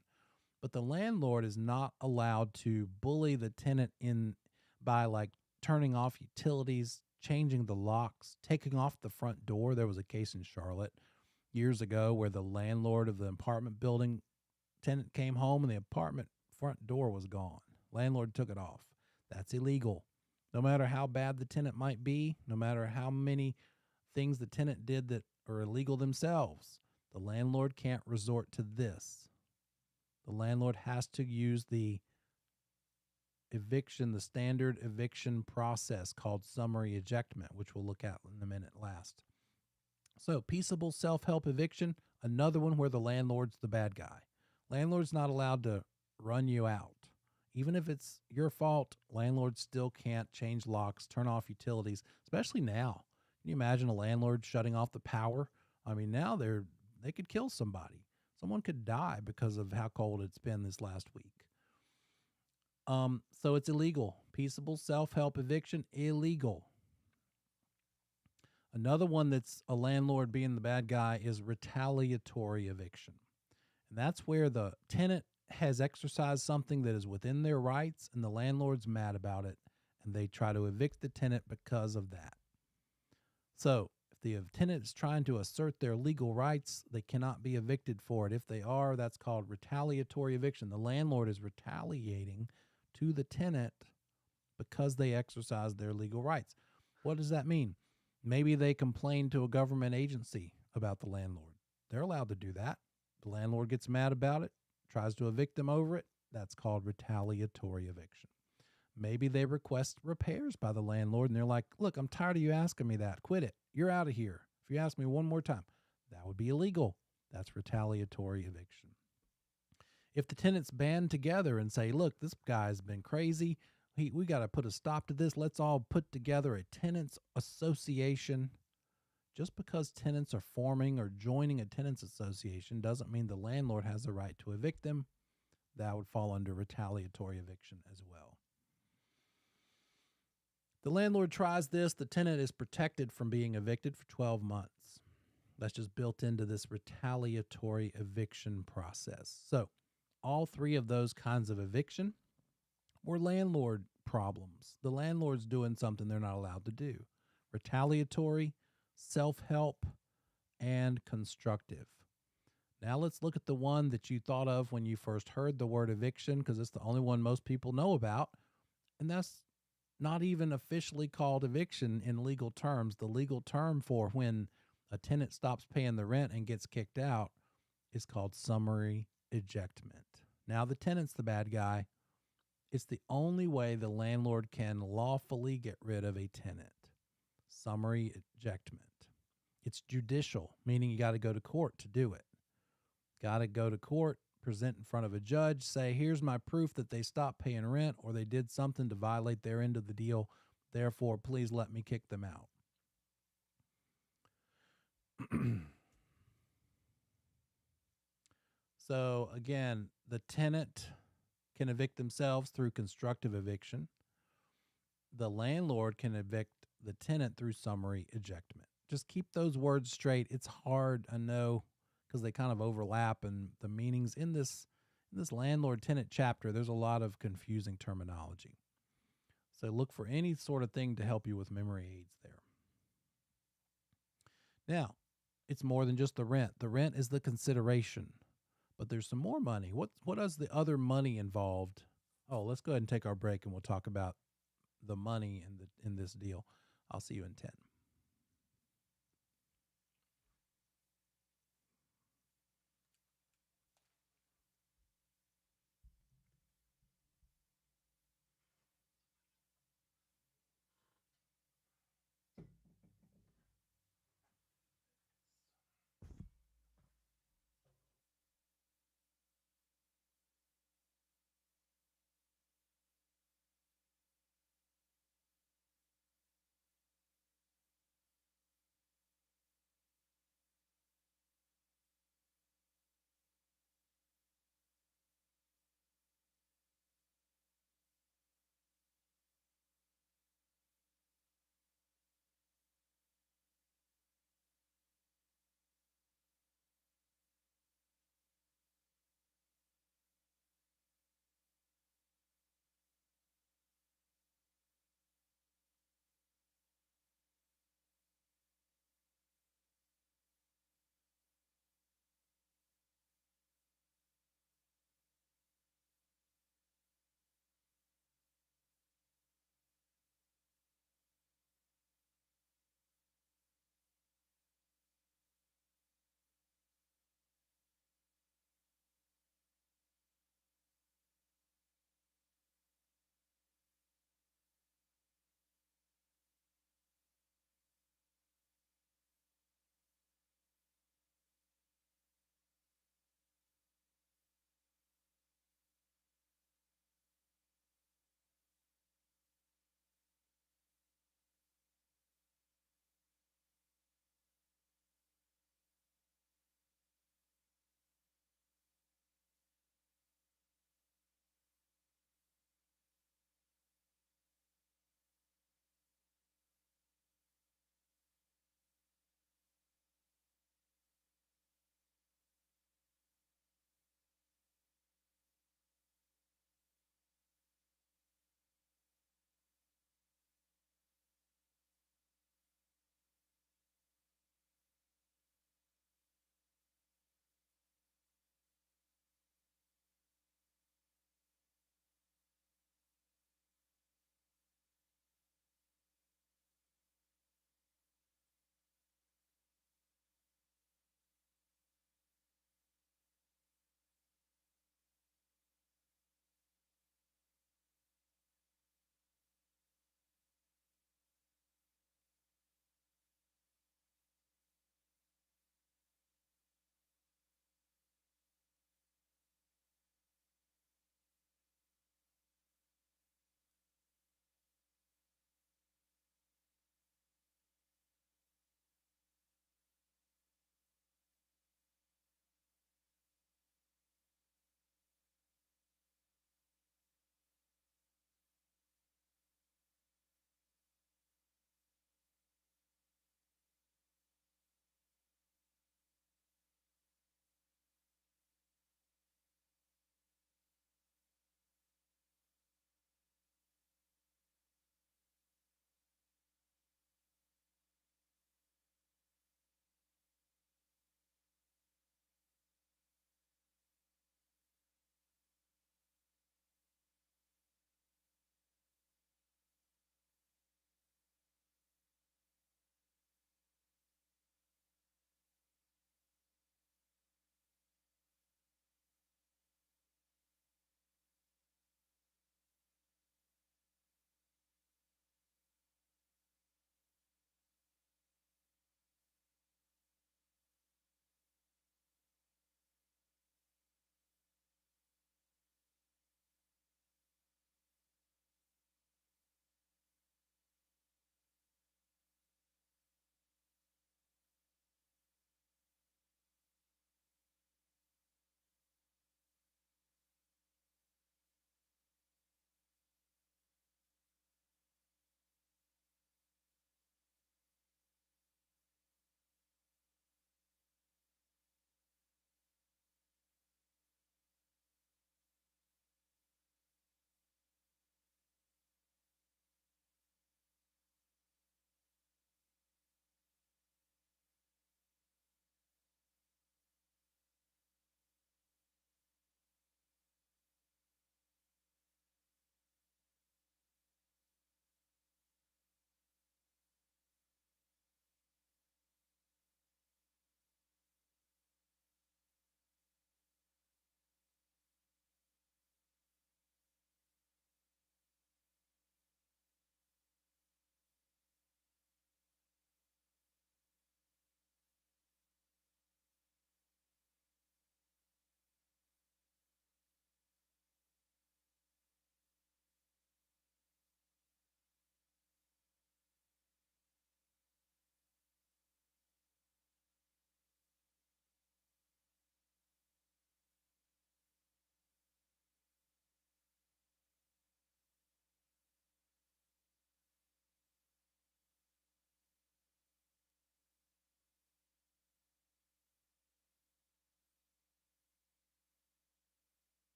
S1: But the landlord is not allowed to bully the tenant in by like turning off utilities, changing the locks, taking off the front door. There was a case in Charlotte years ago where the landlord of the apartment building tenant came home and the apartment front door was gone. Landlord took it off. That's illegal. No matter how bad the tenant might be, no matter how many things the tenant did that are illegal themselves, the landlord can't resort to this. The landlord has to use the eviction, the standard eviction process called summary ejectment, which we'll look at in a minute last. So peaceable self-help eviction, another one where the landlord's the bad guy. Landlord's not allowed to run you out. Even if it's your fault, landlords still can't change locks, turn off utilities, especially now. Can you imagine a landlord shutting off the power? I mean, now they could kill somebody. Someone could die because of how cold it's been this last week. So it's illegal. Peaceable self-help eviction, illegal. Another one that's a landlord being the bad guy is retaliatory eviction. And that's where the tenant has exercised something that is within their rights and the landlord's mad about it and they try to evict the tenant because of that. So if the tenant is trying to assert their legal rights, they cannot be evicted for it. If they are, that's called retaliatory eviction. The landlord is retaliating to the tenant because they exercise their legal rights. What does that mean? Maybe they complain to a government agency about the landlord. They're allowed to do that. The landlord gets mad about it, tries to evict them over it. That's called retaliatory eviction. Maybe they request repairs by the landlord and they're like, look, I'm tired of you asking me that. Quit it. You're out of here. If you ask me one more time, that would be illegal. That's retaliatory eviction. If the tenants band together and say, look, this guy's been crazy. We got to put a stop to this. Let's all put together a tenants association. Just because tenants are forming or joining a tenants association doesn't mean the landlord has the right to evict them. That would fall under retaliatory eviction as well. The landlord tries this. The tenant is protected from being evicted for 12 months. That's just built into this retaliatory eviction process. So, all three of those kinds of eviction were landlord problems. The landlord's doing something they're not allowed to do. Retaliatory, self-help, and constructive. Now let's look at the one that you thought of when you first heard the word eviction, because it's the only one most people know about. And that's not even officially called eviction in legal terms. The legal term for when a tenant stops paying the rent and gets kicked out is called summary ejectment. Now the tenant's the bad guy. It's the only way the landlord can lawfully get rid of a tenant. Summary ejectment. It's judicial, meaning you got to go to court to do it. Got to go to court, present in front of a judge, say, here's my proof that they stopped paying rent or they did something to violate their end of the deal. Therefore, please let me kick them out. So again, the tenant can evict themselves through constructive eviction. The landlord can evict the tenant through summary ejectment. Just keep those words straight. It's hard, I know, because they kind of overlap, and the meanings in this landlord tenant chapter, there's a lot of confusing terminology. So look for any sort of thing to help you with memory aids there. Now, it's more than just the rent. The rent is the consideration, but there's some more money. What is the other money involved? Oh, let's go ahead and take our break, and we'll talk about the money in this deal. I'll see you in 10.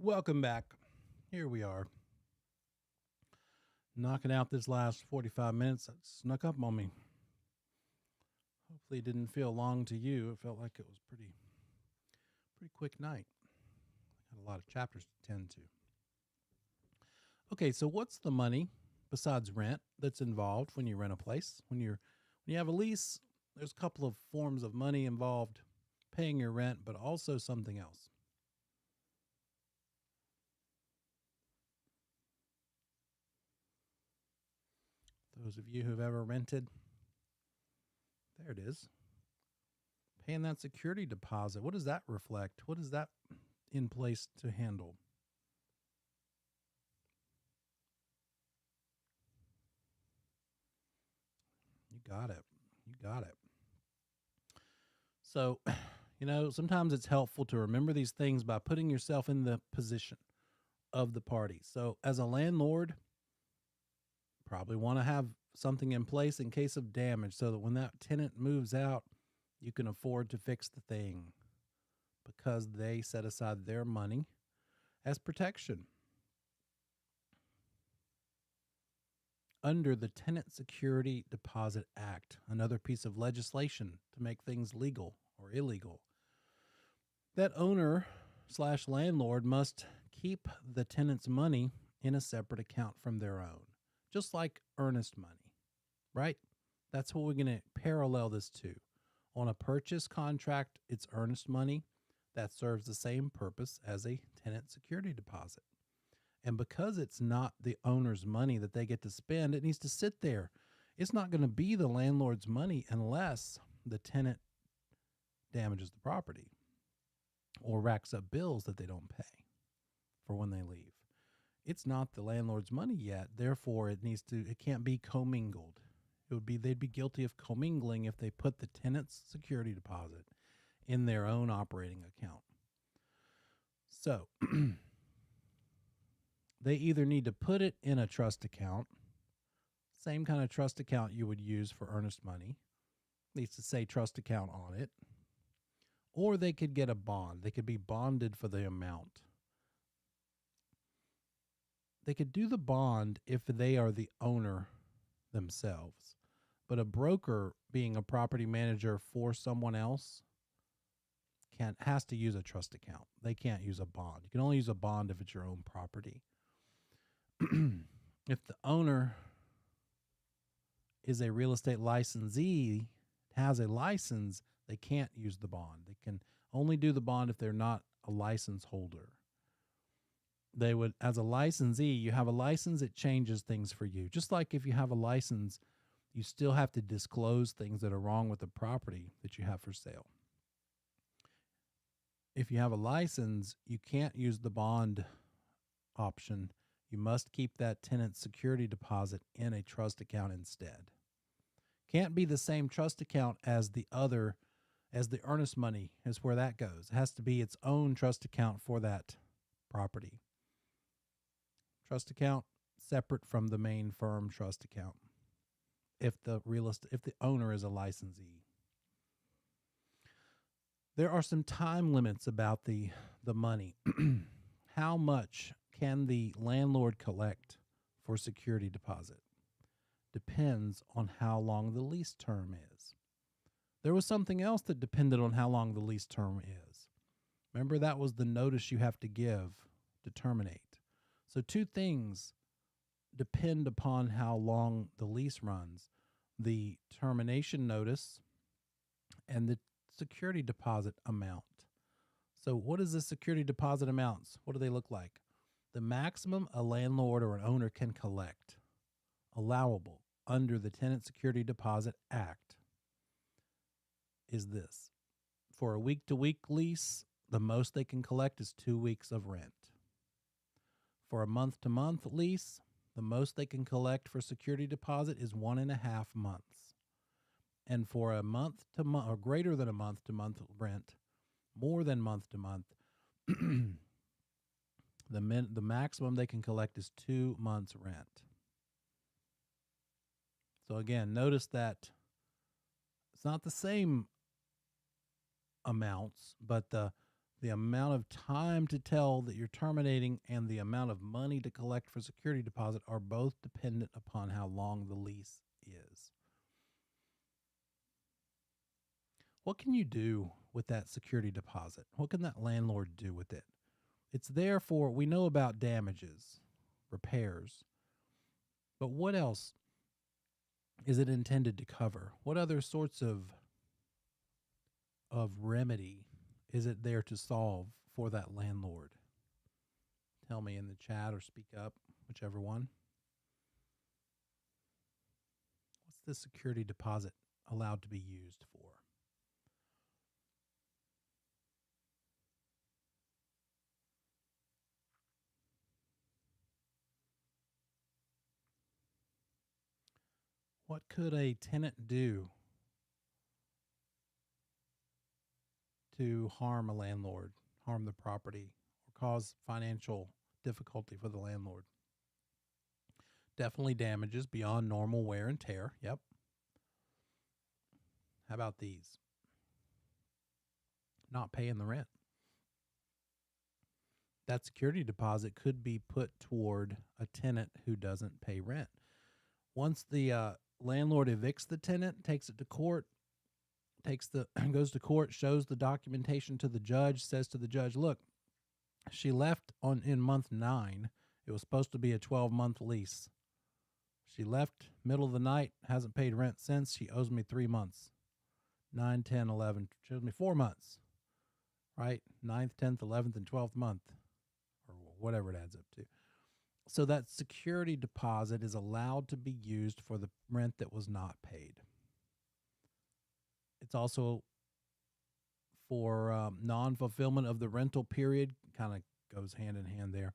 S1: Welcome back. Here we are. Knocking out this last 45 minutes. That snuck up on me. Hopefully it didn't feel long to you. It felt like it was pretty quick night. Had a lot of chapters to tend to. Okay, so what's the money besides rent that's involved when you rent a place? When you have a lease, there's a couple of forms of money involved, paying your rent, but also something else. Those of you who've ever rented, there it is. Paying that security deposit. What does that reflect? What is that in place to handle? You got it. You got it. So, sometimes it's helpful to remember these things by putting yourself in the position of the party. So, as a landlord, probably want to have something in place in case of damage so that when that tenant moves out, you can afford to fix the thing because they set aside their money as protection. Under the Tenant Security Deposit Act, another piece of legislation to make things legal or illegal, that owner/landlord must keep the tenant's money in a separate account from their own, just like earnest money, right? That's what we're going to parallel this to. On a purchase contract, it's earnest money that serves the same purpose as a tenant security deposit. And because it's not the owner's money that they get to spend, it needs to sit there. It's not going to be the landlord's money unless the tenant damages the property or racks up bills that they don't pay for when they leave. It's not the landlord's money yet. Therefore, it can't be commingled. They'd be guilty of commingling if they put the tenant's security deposit in their own operating account. So they either need to put it in a trust account, same kind of trust account you would use for earnest money, needs to say trust account on it, or they could get a bond. They could be bonded for the amount. They could do the bond if they are the owner themselves. But a broker, being a property manager for someone else, has to use a trust account. They can't use a bond. You can only use a bond if it's your own property. If the owner is a real estate licensee, has a license, they can't use the bond. They can only do the bond if they're not a license holder. They would, as a licensee, you have a license, it changes things for you. Just like if you have a license, you still have to disclose things that are wrong with the property that you have for sale. If you have a license, you can't use the bond option. You must keep that tenant security deposit in a trust account instead. Can't be the same trust account as the earnest money is where that goes. It has to be its own trust account for that property. Trust account separate from the main firm trust account if the owner is a licensee. There are some time limits about the money. How much can the landlord collect for security deposit? Depends on how long the lease term is. There was something else that depended on how long the lease term is. Remember, that was the notice you have to give to terminate. So two things depend upon how long the lease runs: the termination notice and the security deposit amount. So what is the security deposit amounts? What do they look like? The maximum a landlord or an owner can collect, allowable under the Tenant Security Deposit Act, is this. For a week-to-week lease, the most they can collect is 2 weeks of rent. For a month-to-month lease, the most they can collect for security deposit is 1.5 months. And for a month-to-month or greater than a month-to-month rent, more than month-to-month, the maximum they can collect is 2 months rent. So again, notice that it's not the same amounts, but the The amount of time to tell that you're terminating and the amount of money to collect for security deposit are both dependent upon how long the lease is. What can you do with that security deposit? What can that landlord do with it? It's there for, we know about damages, repairs, but what else is it intended to cover? What other sorts of remedy is it there to solve for that landlord? Tell me in the chat or speak up, whichever one. What's the security deposit allowed to be used for? What could a tenant do to harm a landlord, harm the property, or cause financial difficulty for the landlord? Definitely damages beyond normal wear and tear. Yep. How about these? Not paying the rent. That security deposit could be put toward a tenant who doesn't pay rent. Once the landlord evicts the tenant, takes it to court, goes to court, shows the documentation to the judge, says to the judge, look, she left in month 9. It was supposed to be a 12-month lease. She left middle of the night, hasn't paid rent since. She owes me 3 months. 9, 10, 11. She owes me 4 months, right? 9th, 10th, 11th, and 12th month, or whatever it adds up to. So that security deposit is allowed to be used for the rent that was not paid. It's also for non-fulfillment of the rental period, kind of goes hand in hand there.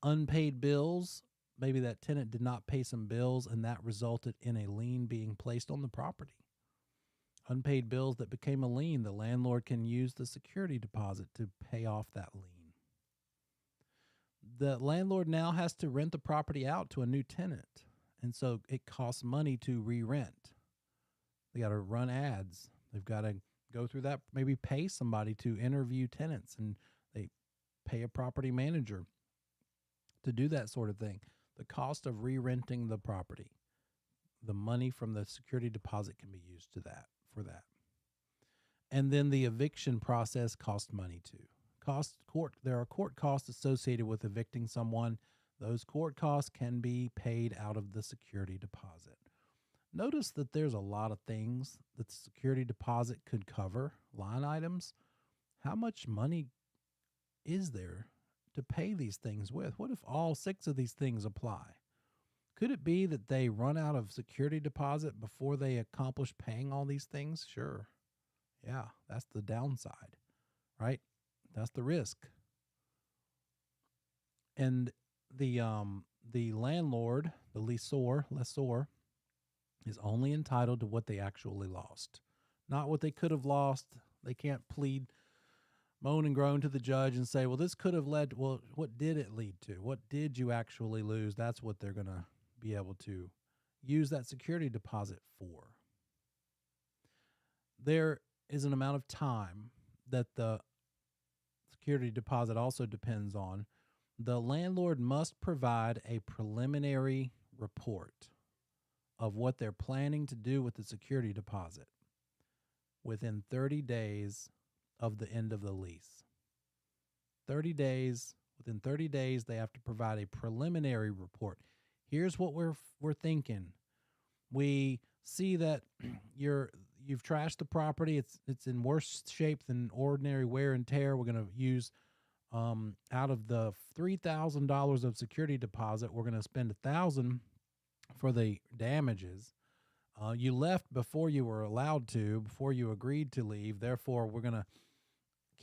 S1: Unpaid bills, maybe that tenant did not pay some bills and that resulted in a lien being placed on the property. Unpaid bills that became a lien, the landlord can use the security deposit to pay off that lien. The landlord now has to rent the property out to a new tenant, and so it costs money to re-rent. They got to run ads. They've got to go through that, maybe pay somebody to interview tenants, and they pay a property manager to do that sort of thing. The cost of re-renting the property, the money from the security deposit can be used for that. And then the eviction process costs money too. There are court costs associated with evicting someone. Those court costs can be paid out of the security deposit. Notice that there's a lot of things that the security deposit could cover, line items. How much money is there to pay these things with? What if all 6 of these things apply? Could it be that they run out of security deposit before they accomplish paying all these things? Sure. Yeah, that's the downside, right? That's the risk. And the landlord, the lessor, is only entitled to what they actually lost, not what they could have lost. They can't moan and groan to the judge and say, well, this could have led to, well, what did it lead to? What did you actually lose? That's what they're going to be able to use that security deposit for. There is an amount of time that the security deposit also depends on. The landlord must provide a preliminary report of what they're planning to do with the security deposit within 30 days of the end of the lease. Within 30 days, they have to provide a preliminary report. Here's what we're thinking. We see that you've trashed the property. It's in worse shape than ordinary wear and tear. We're going to use out of the $3,000 of security deposit, we're going to spend $1,000 for the damages. You left before you were allowed to, before you agreed to leave. Therefore, we're going to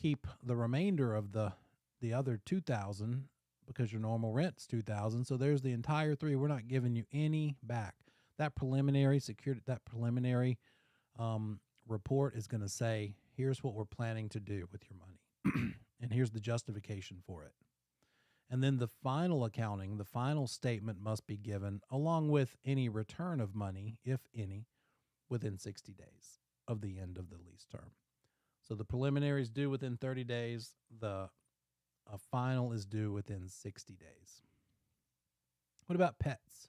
S1: keep the remainder of the other $2,000 because your normal rent's $2,000. So there's the entire $3,000. We're not giving you any back. That preliminary report is going to say, here's what we're planning to do with your money. And here's the justification for it. And then the final accounting, the final statement must be given along with any return of money, if any, within 60 days of the end of the lease term. So the preliminary is due within 30 days. The final is due within 60 days. What about pets?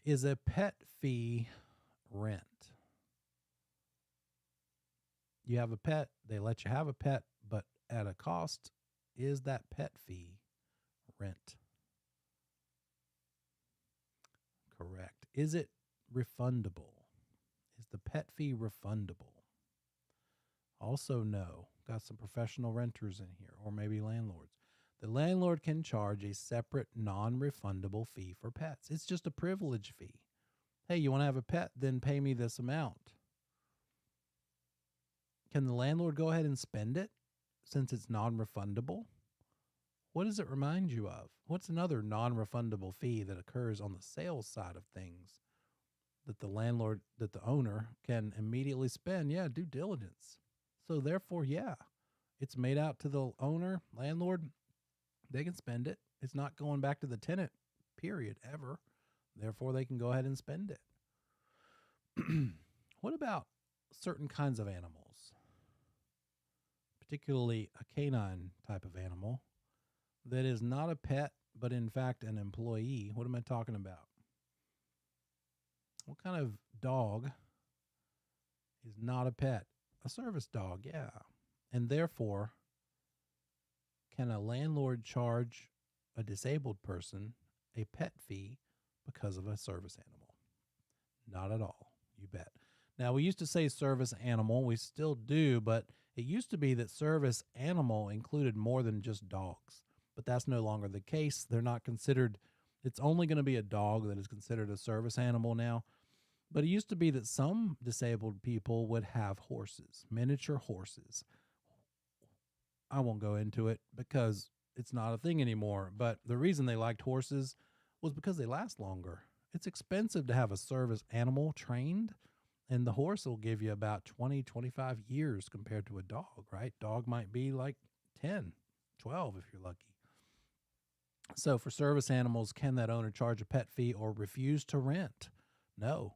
S1: Is a pet fee rent? You have a pet, they let you have a pet, but at a cost. Is that pet fee rent? Correct. Is it refundable? Is the pet fee refundable? Also, no. Got some professional renters in here, or maybe landlords. The landlord can charge a separate non-refundable fee for pets. It's just a privilege fee. Hey, you want to have a pet? Then pay me this amount. Can the landlord go ahead and spend it since it's non-refundable? What does it remind you of? What's another non-refundable fee that occurs on the sales side of things that the owner can immediately spend? Yeah, due diligence. So therefore, yeah, it's made out to the owner, landlord. They can spend it. It's not going back to the tenant, period, ever. Therefore, they can go ahead and spend it. What about certain kinds of animals, particularly a canine type of animal that is not a pet, but in fact an employee? What am I talking about? What kind of dog is not a pet? A service dog, yeah. And therefore, can a landlord charge a disabled person a pet fee because of a service animal? Not at all, you bet. Now, we used to say service animal. We still do, but it used to be that service animal included more than just dogs. But that's no longer the case. They're not considered, it's only going to be a dog that is considered a service animal now. But it used to be that some disabled people would have horses, miniature horses. I won't go into it because it's not a thing anymore. But the reason they liked horses was because they last longer. It's expensive to have a service animal trained, and the horse will give you about 20, 25 years compared to a dog, right? Dog might be like 10, 12 if you're lucky. So for service animals, can that owner charge a pet fee or refuse to rent? No,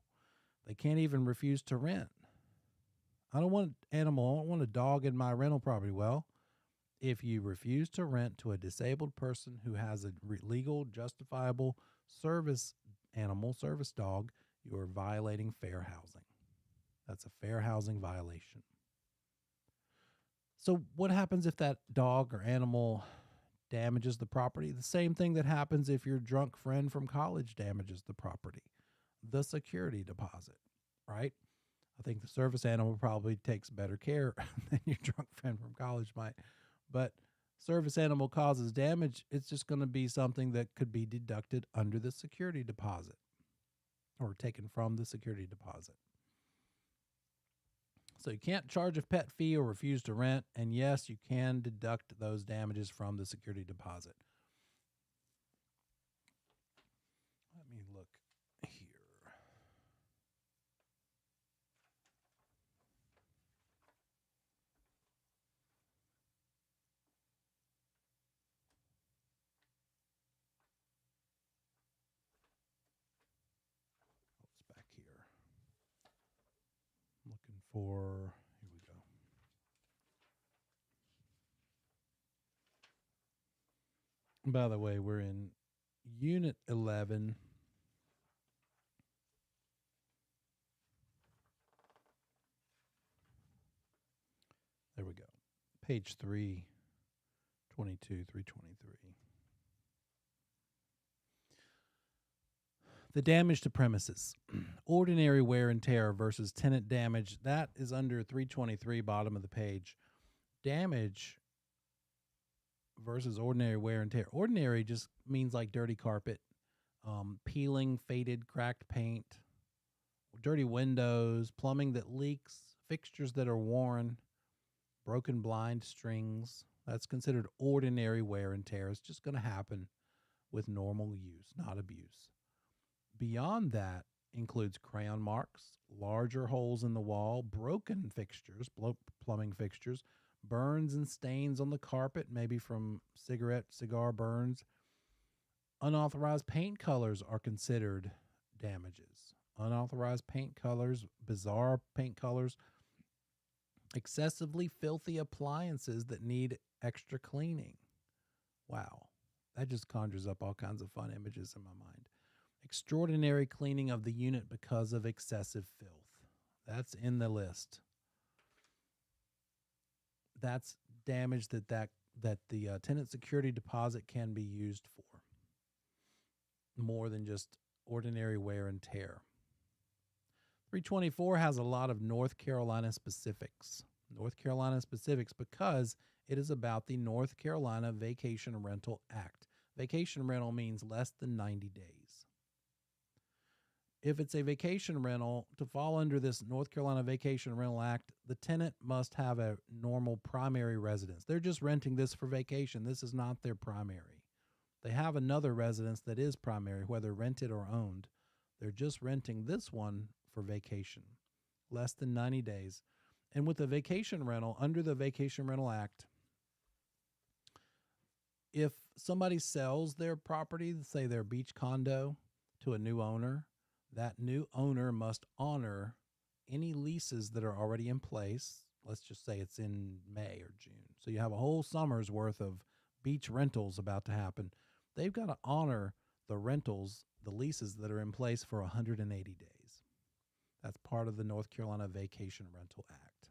S1: they can't even refuse to rent. I don't want an animal. I don't want a dog in my rental property. Well, if you refuse to rent to a disabled person who has a legal, justifiable service animal, service dog, you are violating fair housing. That's a fair housing violation. So what happens if that dog or animal damages the property? The same thing that happens if your drunk friend from college damages the property. The security deposit, right? I think the service animal probably takes better care than your drunk friend from college might. But service animal causes damage, it's just going to be something that could be deducted under the security deposit or taken from the security deposit. So you can't charge a pet fee or refuse to rent. And yes, you can deduct those damages from the security deposit. Let me look here. What's back here? Looking for, here we go. By the way, we're in Unit 11. There we go. Page 322, 323. The damage to premises. Ordinary wear and tear versus tenant damage. That is under 323, bottom of the page. Damage versus ordinary wear and tear. Ordinary just means like dirty carpet, peeling, faded, cracked paint, dirty windows, plumbing that leaks, fixtures that are worn, broken blind strings. That's considered ordinary wear and tear. It's just going to happen with normal use, not abuse. Beyond that includes crayon marks, larger holes in the wall, broken fixtures, plumbing fixtures, burns and stains on the carpet, maybe from cigar burns. Unauthorized paint colors are considered damages. Unauthorized paint colors, bizarre paint colors, Excessively filthy appliances that need extra cleaning. Wow. That just conjures up all kinds of fun images in my mind. Extraordinary cleaning of the unit because of excessive filth. That's in the list. That's damage that the tenant security deposit can be used for. More than just ordinary wear and tear. 324 has a lot of North Carolina specifics. North Carolina specifics because it is about the North Carolina Vacation Rental Act. Vacation rental means less than 90 days. If it's a vacation rental, to fall under this North Carolina Vacation Rental Act, the tenant must have a normal primary residence. They're just renting this for vacation. This is not their primary. They have another residence that is primary, whether rented or owned. They're just renting this one for vacation, less than 90 days. And with the vacation rental, under the Vacation Rental Act, if somebody sells their property, say their beach condo, to a new owner, that new owner must honor any leases that are already in place. Let's just say it's in May or June. So you have a whole summer's worth of beach rentals about to happen. They've got to honor the rentals, the leases that are in place for 180 days. That's part of the North Carolina Vacation Rental Act.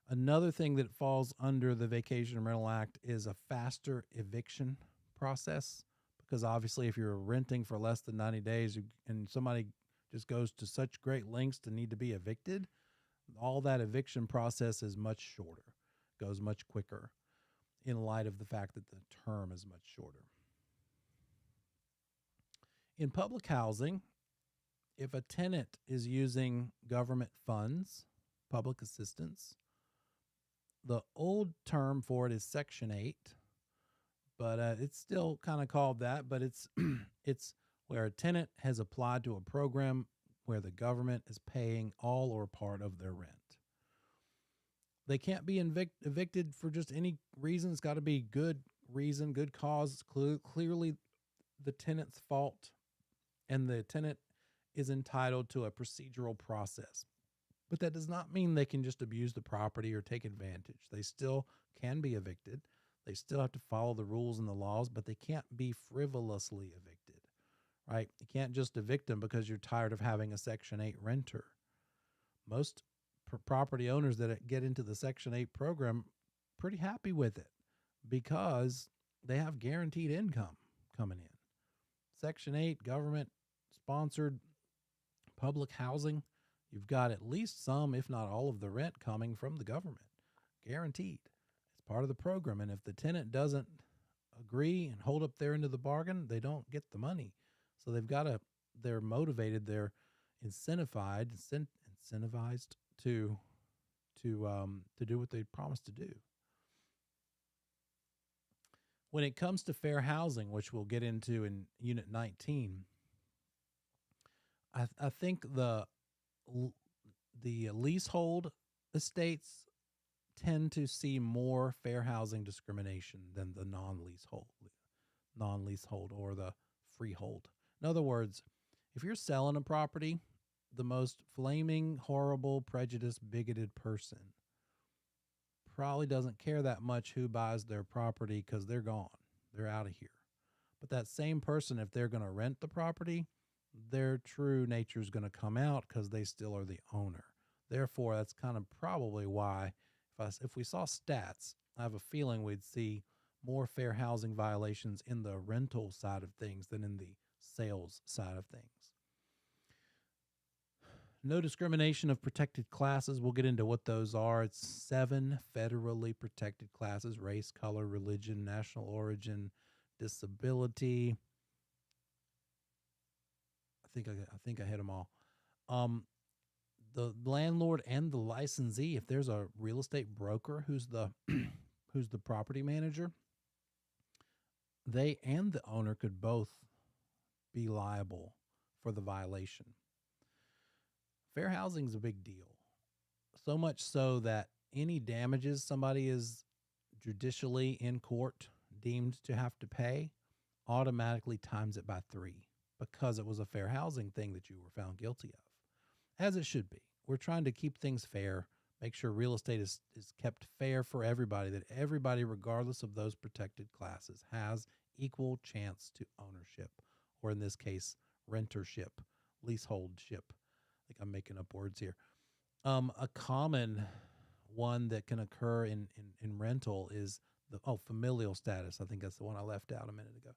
S1: Another thing that falls under the Vacation Rental Act is a faster eviction process, because obviously if you're renting for less than 90 days and somebody just goes to such great lengths to need to be evicted, all that eviction process is much shorter, goes much quicker in light of the fact that the term is much shorter. In public housing, if a tenant is using government funds, public assistance, the old term for it is Section 8, but it's still kind of called that, but it's where a tenant has applied to a program where the government is paying all or part of their rent. They can't be evicted for just any reason. It's got to be good reason, good cause. It's clearly the tenant's fault, and the tenant is entitled to a procedural process. But that does not mean they can just abuse the property or take advantage. They still can be evicted. They still have to follow the rules and the laws, but they can't be frivolously evicted, right? You can't just evict them because you're tired of having a Section 8 renter. Most property owners that get into the Section 8 program pretty happy with it because they have guaranteed income coming in. Section 8, government-sponsored public housing, you've got at least some, if not all of the rent coming from the government, guaranteed. It's part of the program, and if the tenant doesn't agree and hold up their end of the bargain, they don't get the money. So they're motivated, they're incentivized to do what they promised to do. When it comes to fair housing, which we'll get into in Unit 19, I think the leasehold estates tend to see more fair housing discrimination than the non-leasehold or the freehold. In other words, if you're selling a property, the most flaming, horrible, prejudiced, bigoted person probably doesn't care that much who buys their property because they're gone. They're out of here. But that same person, if they're going to rent the property, their true nature is going to come out because they still are the owner. Therefore, that's kind of probably why if we saw stats, I have a feeling we'd see more fair housing violations in the rental side of things than in the sales side of things. No discrimination of protected classes. We'll get into what those are. It's 7 federally protected classes: race, color, religion, national origin, disability. I think I hit them all. The landlord and the licensee, if there's a real estate broker who's the who's the property manager, they and the owner could both be liable for the violation. Fair housing is a big deal, so much so that any damages somebody is judicially in court deemed to have to pay automatically times it by 3 because it was a fair housing thing that you were found guilty of. as it should be. We're trying to keep things fair, make sure real estate is kept fair for everybody, that everybody, regardless of those protected classes, has equal chance to ownership, or in this case, rentership, leaseholdship. I think I'm making up words here. A common one that can occur in rental is familial status. I think that's the one I left out a minute ago.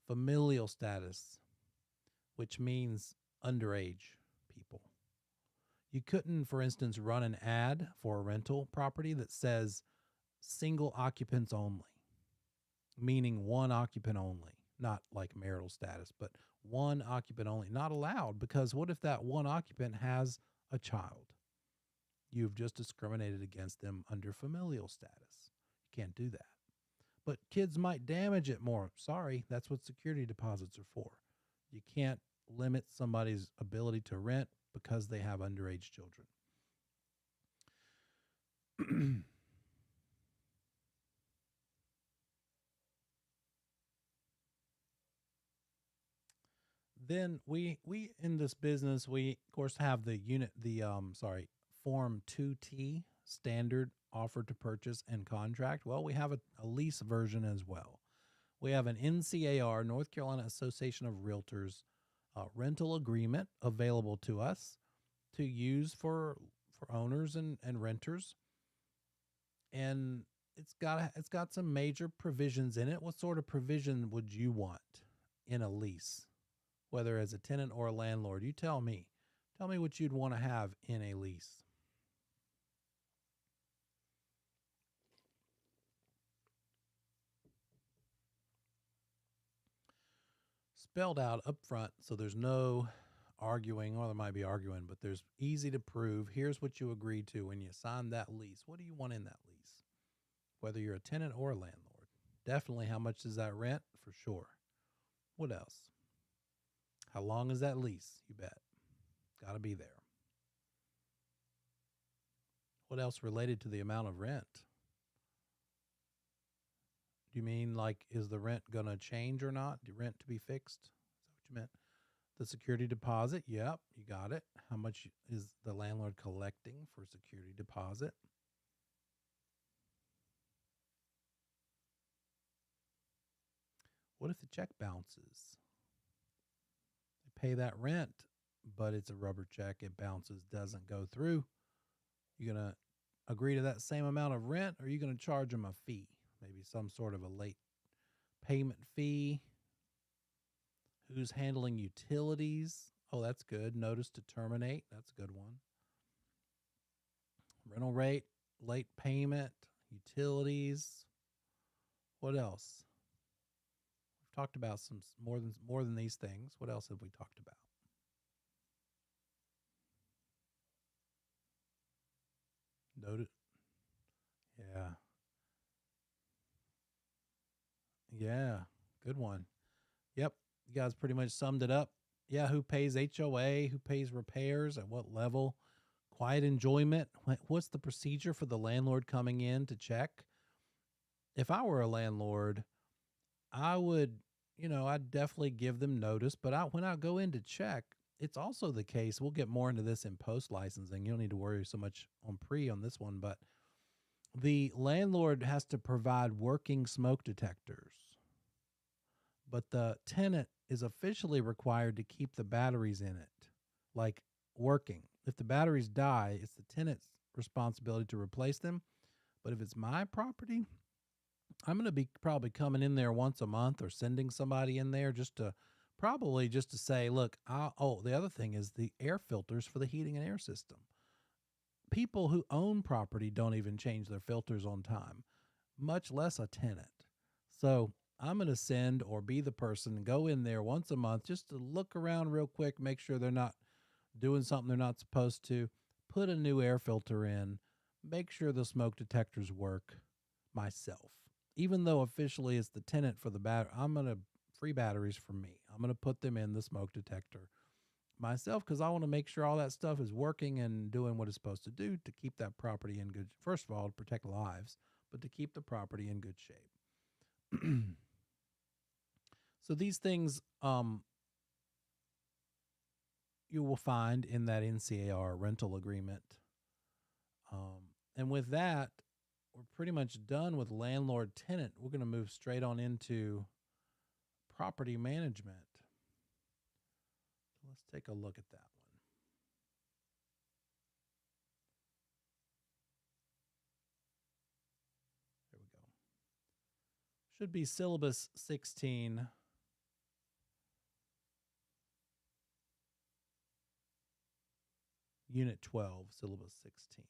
S1: Familial status, which means underage people. You couldn't, for instance, run an ad for a rental property that says single occupants only, meaning one occupant only, not like marital status, but one occupant only. Not allowed, because what if that one occupant has a child? You've just discriminated against them under familial status. You can't do that. But kids might damage it more. Sorry, that's what security deposits are for. You can't limit somebody's ability to rent because they have underage children. Then we in this business, we of course have Form 2T, standard offer to purchase and contract. Well, we have a lease version as well. We have an NCAR, North Carolina Association of Realtors, rental agreement available to us to use for owners and renters. And it's got some major provisions in it. What sort of provision would you want in a lease, whether as a tenant or a landlord? You tell me. Tell me what you'd want to have in a lease. Spelled out up front, so there's no arguing, or there might be arguing, but there's easy to prove. Here's what you agreed to when you signed that lease. What do you want in that lease? Whether you're a tenant or a landlord. Definitely, how much is that rent? For sure. What else? How long is that lease? You bet. Got to be there. What else related to the amount of rent? Do you mean like, is the rent going to change or not? The rent to be fixed? Is that what you meant? The security deposit? Yep, you got it. How much is the landlord collecting for security deposit? What if the check bounces? They pay that rent, but it's a rubber check. It bounces, doesn't go through. You going to agree to that same amount of rent, or are you going to charge them a fee? Maybe some sort of a late payment fee. Who's handling utilities? Oh, that's good. Notice to terminate. That's a good one. Rental rate, late payment, utilities. What else? We've talked about some more than these things. What else have we talked about? Noted. Yeah. Yeah. Good one. Yep. You guys pretty much summed it up. Yeah. Who pays HOA? Who pays repairs? At what level? Quiet enjoyment. What's the procedure for the landlord coming in to check? If I were a landlord, I would, I'd definitely give them notice. But when I go in to check, it's also the case. We'll get more into this in post licensing. You don't need to worry so much on this one, but the landlord has to provide working smoke detectors. But the tenant is officially required to keep the batteries in it, like working. If the batteries die, it's the tenant's responsibility to replace them. But if it's my property, I'm going to be probably coming in there once a month or sending somebody in there just to say, look, the other thing is the air filters for the heating and air system. People who own property don't even change their filters on time, much less a tenant. So I'm going to send or be the person, go in there once a month just to look around real quick, make sure they're not doing something they're not supposed to, put a new air filter in, make sure the smoke detectors work myself. Even though officially it's the tenant for the battery, I'm going to free batteries for me. I'm going to put them in the smoke detector myself because I want to make sure all that stuff is working and doing what it's supposed to do to keep that property in good, first of all, to protect lives, but to keep the property in good shape. So these things, you will find in that NCAR rental agreement. And with that, we're pretty much done with landlord tenant. We're going to move straight on into property management. Let's take a look at that one. There we go. Should be syllabus 16. Unit 12, syllabus 16.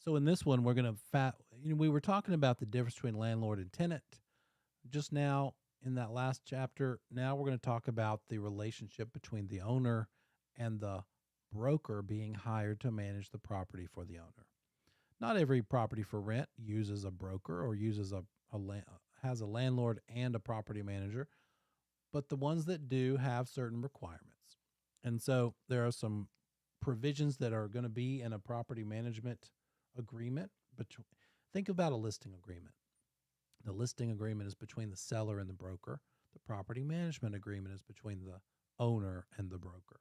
S1: So in this one, we're going to we were talking about the difference between landlord and tenant just now in that last chapter. Now we're going to talk about the relationship between the owner and the broker being hired to manage the property for the owner. Not every property for rent uses a broker or uses has a landlord and a property manager, but the ones that do have certain requirements. And so there are some provisions that are going to be in a property management agreement. Think about a listing agreement. The listing agreement is between the seller and the broker. The property management agreement is between the owner and the broker.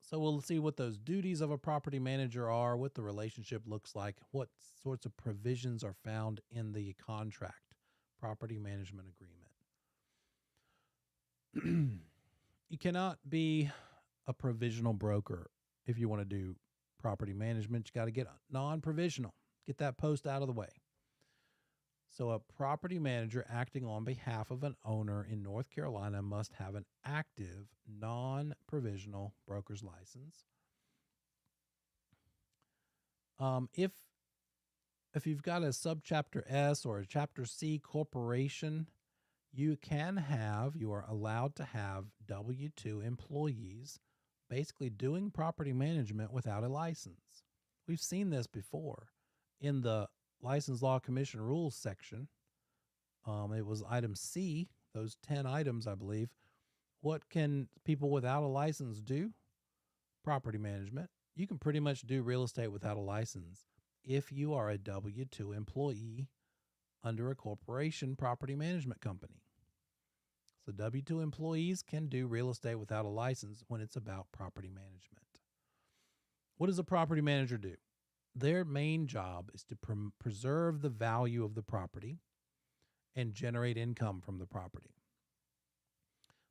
S1: So we'll see what those duties of a property manager are, what the relationship looks like, what sorts of provisions are found in the contract, property management agreement. You cannot be a provisional broker if you want to do property management. You got to get non-provisional. Get that post out of the way. So a property manager acting on behalf of an owner in North Carolina must have an active non-provisional broker's license. If you've got a subchapter S or a chapter C corporation, you are allowed to have W-2 employees basically doing property management without a license. We've seen this before in the License Law Commission Rules section. It was item C, those 10 items, I believe. What can people without a license do? Property management. You can pretty much do real estate without a license if you are a W-2 employee under a corporation property management company. So W-2 employees can do real estate without a license when it's about property management. What does a property manager do? Their main job is to preserve the value of the property and generate income from the property.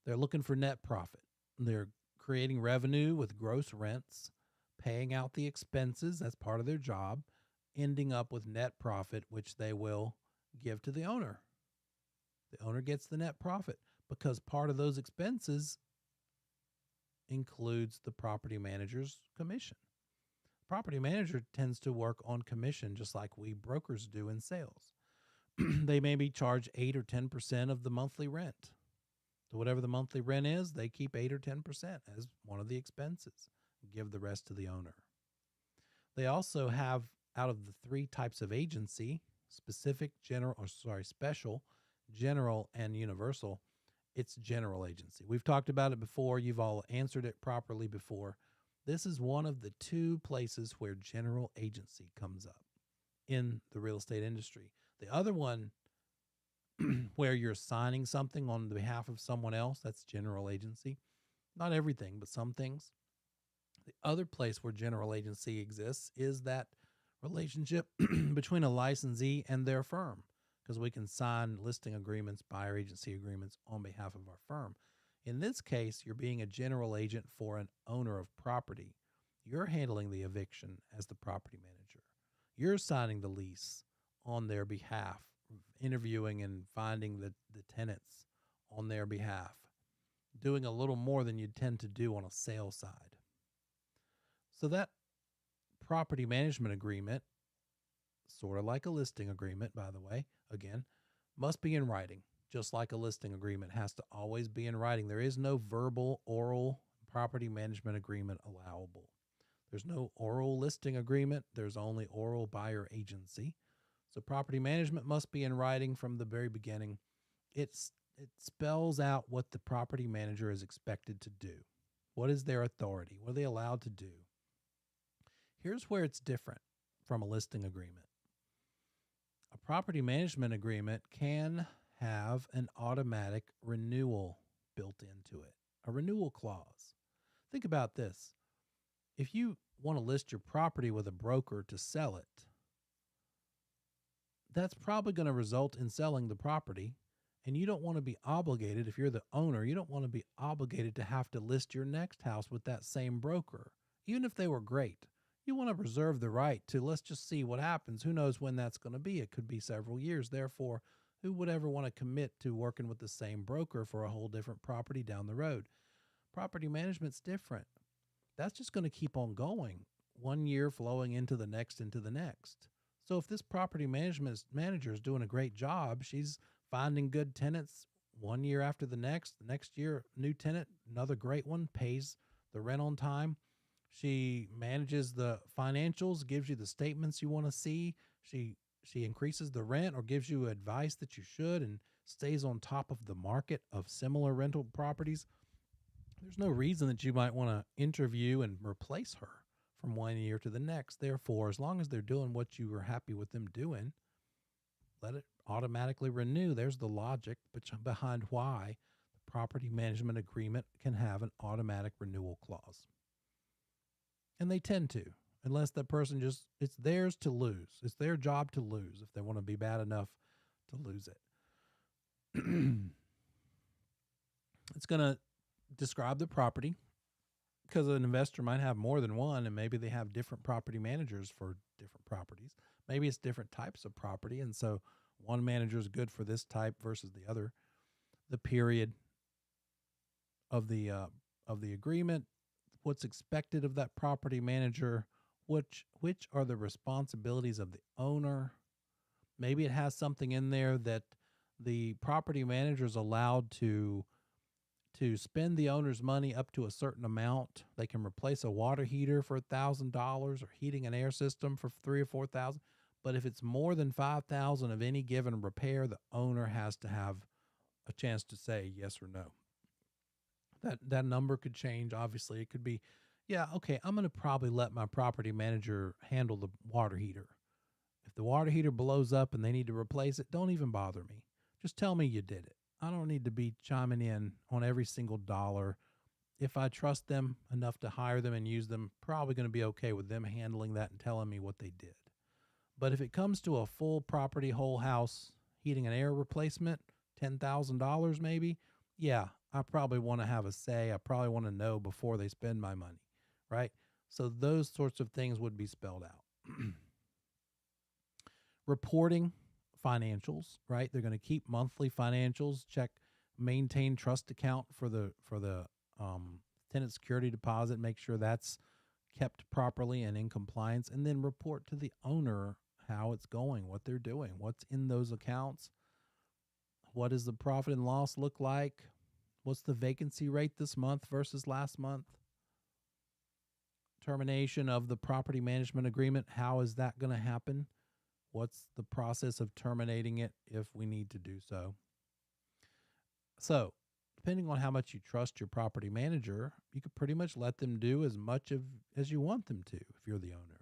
S1: They're looking for net profit. They're creating revenue with gross rents, paying out the expenses, that's part of their job, ending up with net profit, which they will give to the owner. The owner gets the net profit because part of those expenses includes the property manager's commission. Property manager tends to work on commission just like we brokers do in sales. They maybe charge 8 or 10% of the monthly rent. So whatever the monthly rent is, they keep 8 or 10% as one of the expenses, give the rest to the owner. They also have, out of the 3 types of agency, special, general, and universal, it's general agency. We've talked about it before. You've all answered it properly before. This is one of the 2 places where general agency comes up in the real estate industry. The other one, where you're signing something on behalf of someone else, that's general agency. Not everything, but some things. The other place where general agency exists is that relationship between a licensee and their firm, because we can sign listing agreements, buyer agency agreements on behalf of our firm. In this case, you're being a general agent for an owner of property. You're handling the eviction as the property manager. You're signing the lease on their behalf, interviewing and finding the tenants on their behalf, doing a little more than you'd tend to do on a sales side. So that property management agreement, sort of like a listing agreement, by the way, again, must be in writing. Just like a listing agreement has to always be in writing. There is no verbal, oral property management agreement allowable. There's no oral listing agreement. There's only oral buyer agency. So property management must be in writing from the very beginning. It spells out what the property manager is expected to do. What is their authority? What are they allowed to do? Here's where it's different from a listing agreement. A property management agreement can have an automatic renewal built into it, a renewal clause. Think about this. If you want to list your property with a broker to sell it, that's probably going to result in selling the property. And you don't want to be obligated, if you're the owner, you don't want to be obligated to have to list your next house with that same broker, even if they were great. You want to reserve the right to, let's just see what happens. Who knows when that's going to be? It could be several years. Therefore, who would ever want to commit to working with the same broker for a whole different property down the road? Property management's different. That's just going to keep on going, 1 year flowing into the next. So if this property management manager is doing a great job, she's finding good tenants 1 year after the next year, new tenant, another great one, pays the rent on time. She manages the financials, gives you the statements you want to see. She increases the rent or gives you advice that you should and stays on top of the market of similar rental properties. There's no reason that you might want to interview and replace her from 1 year to the next. Therefore, as long as they're doing what you were happy with them doing, let it automatically renew. There's the logic behind why the property management agreement can have an automatic renewal clause. And they tend to, unless that person it's theirs to lose. It's their job to lose if they want to be bad enough to lose it. It's going to describe the property, because an investor might have more than one, and maybe they have different property managers for different properties. Maybe it's different types of property, and so one manager is good for this type versus the other. The period of the agreement, what's expected of that property manager, which are the responsibilities of the owner. Maybe it has something in there that the property manager is allowed to spend the owner's money up to a certain amount. They can replace a water heater for $1,000 or heating and air system for $3,000 or $4,000. But if it's more than $5,000 of any given repair, the owner has to have a chance to say yes or no. That number could change. Obviously, it could be, yeah, okay, I'm going to probably let my property manager handle the water heater. If the water heater blows up and they need to replace it, don't even bother me. Just tell me you did it. I don't need to be chiming in on every single dollar. If I trust them enough to hire them and use them, probably going to be okay with them handling that and telling me what they did. But if it comes to a full property, whole house, heating and air replacement, $10,000 maybe, yeah, I probably want to have a say. I probably want to know before they spend my money, right? So those sorts of things would be spelled out. Reporting financials, right? They're going to keep monthly financials, maintain trust account for the tenant security deposit, make sure that's kept properly and in compliance, and then report to the owner how it's going, what they're doing, what's in those accounts, what does the profit and loss look like, what's the vacancy rate this month versus last month, termination of the property management agreement, how is that going to happen? What's the process of terminating it if we need to do so? So, depending on how much you trust your property manager, you could pretty much let them do as much as you want them to if you're the owner.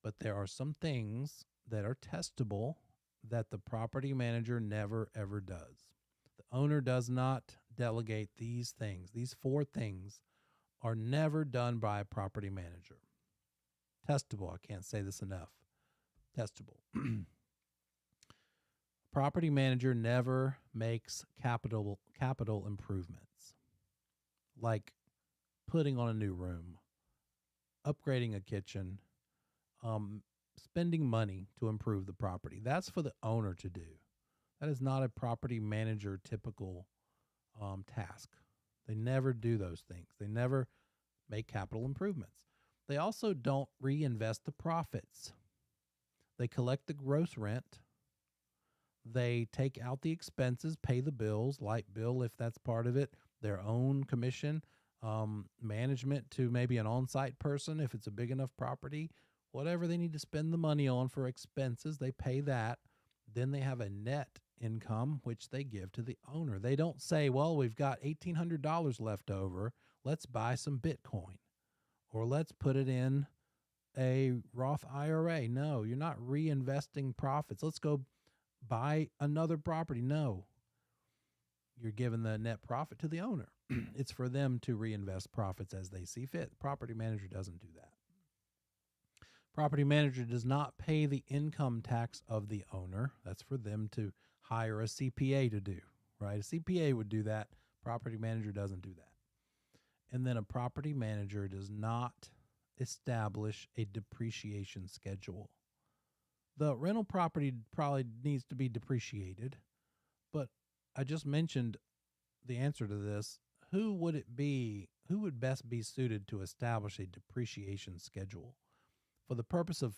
S1: But there are some things that are testable that the property manager never, ever does. The owner does not delegate these things. These 4 things are never done by a property manager. Testable. I can't say this enough. Testable. Property manager never makes capital improvements, like putting on a new room, upgrading a kitchen, spending money to improve the property. That's for the owner to do. That is not a property manager typical task. They never do those things. They never make capital improvements. They also don't reinvest the profits. They collect the gross rent. They take out the expenses, pay the bills, light bill if that's part of it, their own commission, management to maybe an on-site person if it's a big enough property, whatever they need to spend the money on for expenses, they pay that. Then they have a net income, which they give to the owner. They don't say, well, we've got $1,800 left over. Let's buy some Bitcoin, or let's put it in a Roth IRA. No, you're not reinvesting profits. Let's go buy another property. No, you're giving the net profit to the owner. It's for them to reinvest profits as they see fit. The property manager doesn't do that. Property manager does not pay the income tax of the owner. That's for them to hire a CPA to do, right? A CPA would do that. Property manager doesn't do that. And then a property manager does not establish a depreciation schedule. The rental property probably needs to be depreciated, but I just mentioned the answer to this. Who would it be? Who would best be suited to establish a depreciation schedule for the purpose of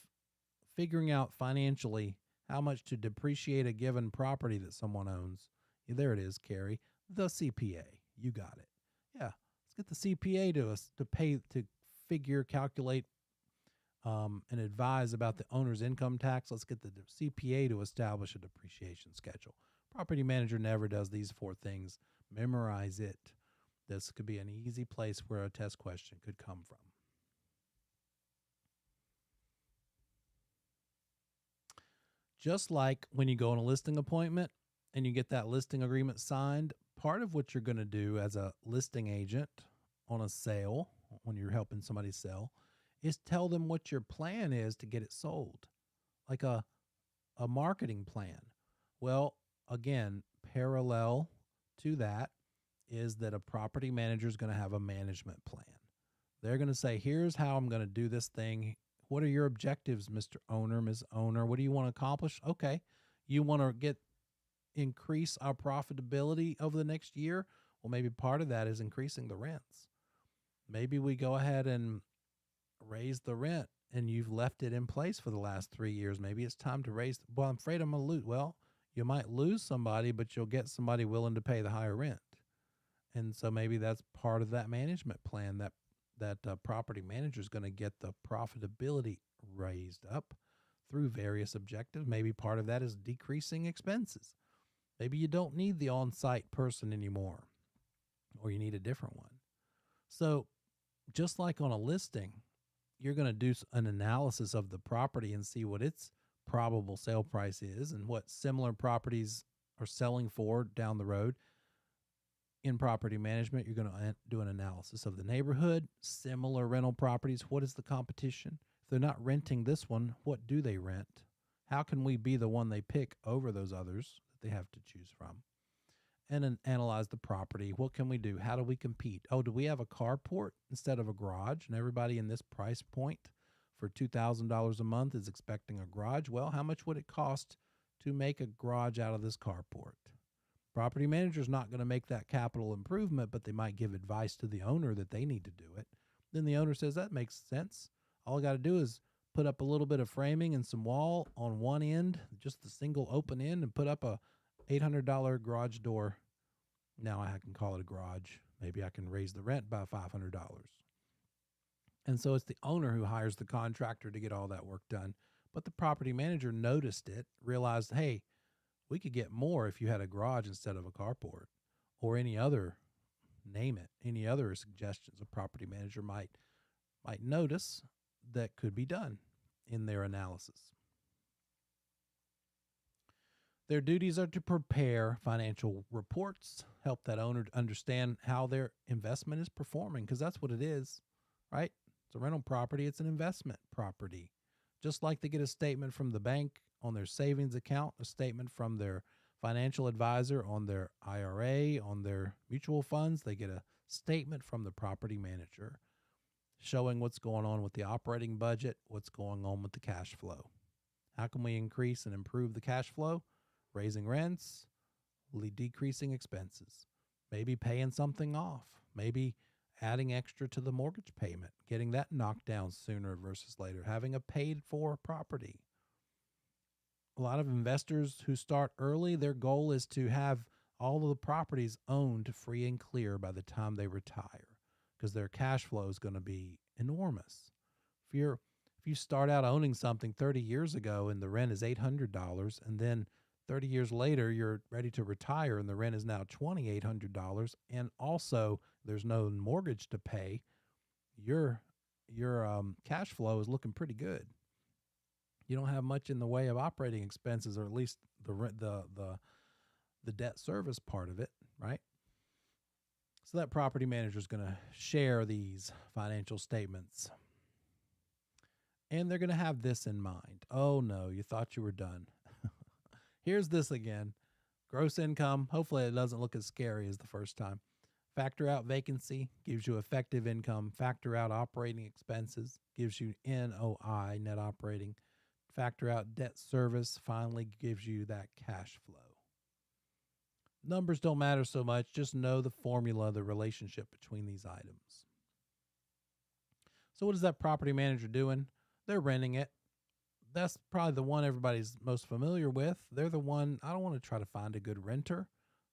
S1: figuring out financially how much to depreciate a given property that someone owns? Yeah, there it is, Carrie. The CPA. You got it. Yeah, let's get the CPA to calculate, and advise about the owner's income tax. Let's get the CPA to establish a depreciation schedule. Property manager never does these 4 things. Memorize it. This could be an easy place where a test question could come from. Just like when you go on a listing appointment and you get that listing agreement signed, part of what you're going to do as a listing agent on a sale, when you're helping somebody sell, is tell them what your plan is to get it sold, like a marketing plan. Well, again, parallel to that is that a property manager is going to have a management plan. They're going to say, here's how I'm going to do this thing. What are your objectives, Mr. Owner, Ms. Owner? What do you want to accomplish? Okay, you want to increase our profitability over the next year? Well, maybe part of that is increasing the rents. Maybe we go ahead and raise the rent, and you've left it in place for the last 3 years. Maybe it's time to raise. Well, I'm afraid I'm going to lose. Well, you might lose somebody, but you'll get somebody willing to pay the higher rent. And so maybe that's part of that management plan, that property manager is going to get the profitability raised up through various objectives. Maybe part of that is decreasing expenses. Maybe you don't need the on-site person anymore, or you need a different one. So just like on a listing, you're going to do an analysis of the property and see what its probable sale price is and what similar properties are selling for down the road. In property management, you're going to do an analysis of the neighborhood, similar rental properties. What is the competition? If they're not renting this one, what do they rent? How can we be the one they pick over those others that they have to choose from? And then analyze the property. What can we do? How do we compete? Oh, do we have a carport instead of a garage? And everybody in this price point for $2,000 a month is expecting a garage. Well, how much would it cost to make a garage out of this carport? Property manager's not going to make that capital improvement, but they might give advice to the owner that they need to do it. Then the owner says, that makes sense. All I got to do is put up a little bit of framing and some wall on one end, just the single open end, and put up a $800 garage door. Now I can call it a garage. Maybe I can raise the rent by $500. And so it's the owner who hires the contractor to get all that work done. But the property manager noticed it, realized, hey, we could get more if you had a garage instead of a carport, or any other, name it, any other suggestions a property manager might notice that could be done in their analysis. Their duties are to prepare financial reports, help that owner understand how their investment is performing, because that's what it is, right? It's a rental property. It's an investment property. Just like they get a statement from the bank on their savings account, a statement from their financial advisor on their IRA, on their mutual funds, they get a statement from the property manager showing what's going on with the operating budget, what's going on with the cash flow. How can we increase and improve the cash flow? Raising rents, decreasing expenses, maybe paying something off, maybe adding extra to the mortgage payment, getting that knocked down sooner versus later, having a paid for property. A lot of investors who start early, their goal is to have all of the properties owned free and clear by the time they retire, because their cash flow is going to be enormous. If you start out owning something 30 years ago and the rent is $800, and then 30 years later you're ready to retire and the rent is now $2,800, and also there's no mortgage to pay, your your cash flow is looking pretty good. You don't have much in the way of operating expenses, or at least the debt service part of it, right? So that property manager is going to share these financial statements, and they're going to have this in mind. Oh no, you thought you were done. Here's this again. Gross income. Hopefully it doesn't look as scary as the first time. Factor out vacancy, gives you effective income. Factor out operating expenses, gives you NOI, net operating. Factor out debt service, finally gives you that cash flow. Numbers don't matter so much. Just know the formula, the relationship between these items. So what is that property manager doing? They're renting it. That's probably the one everybody's most familiar with. They're the one. I don't want to try to find a good renter.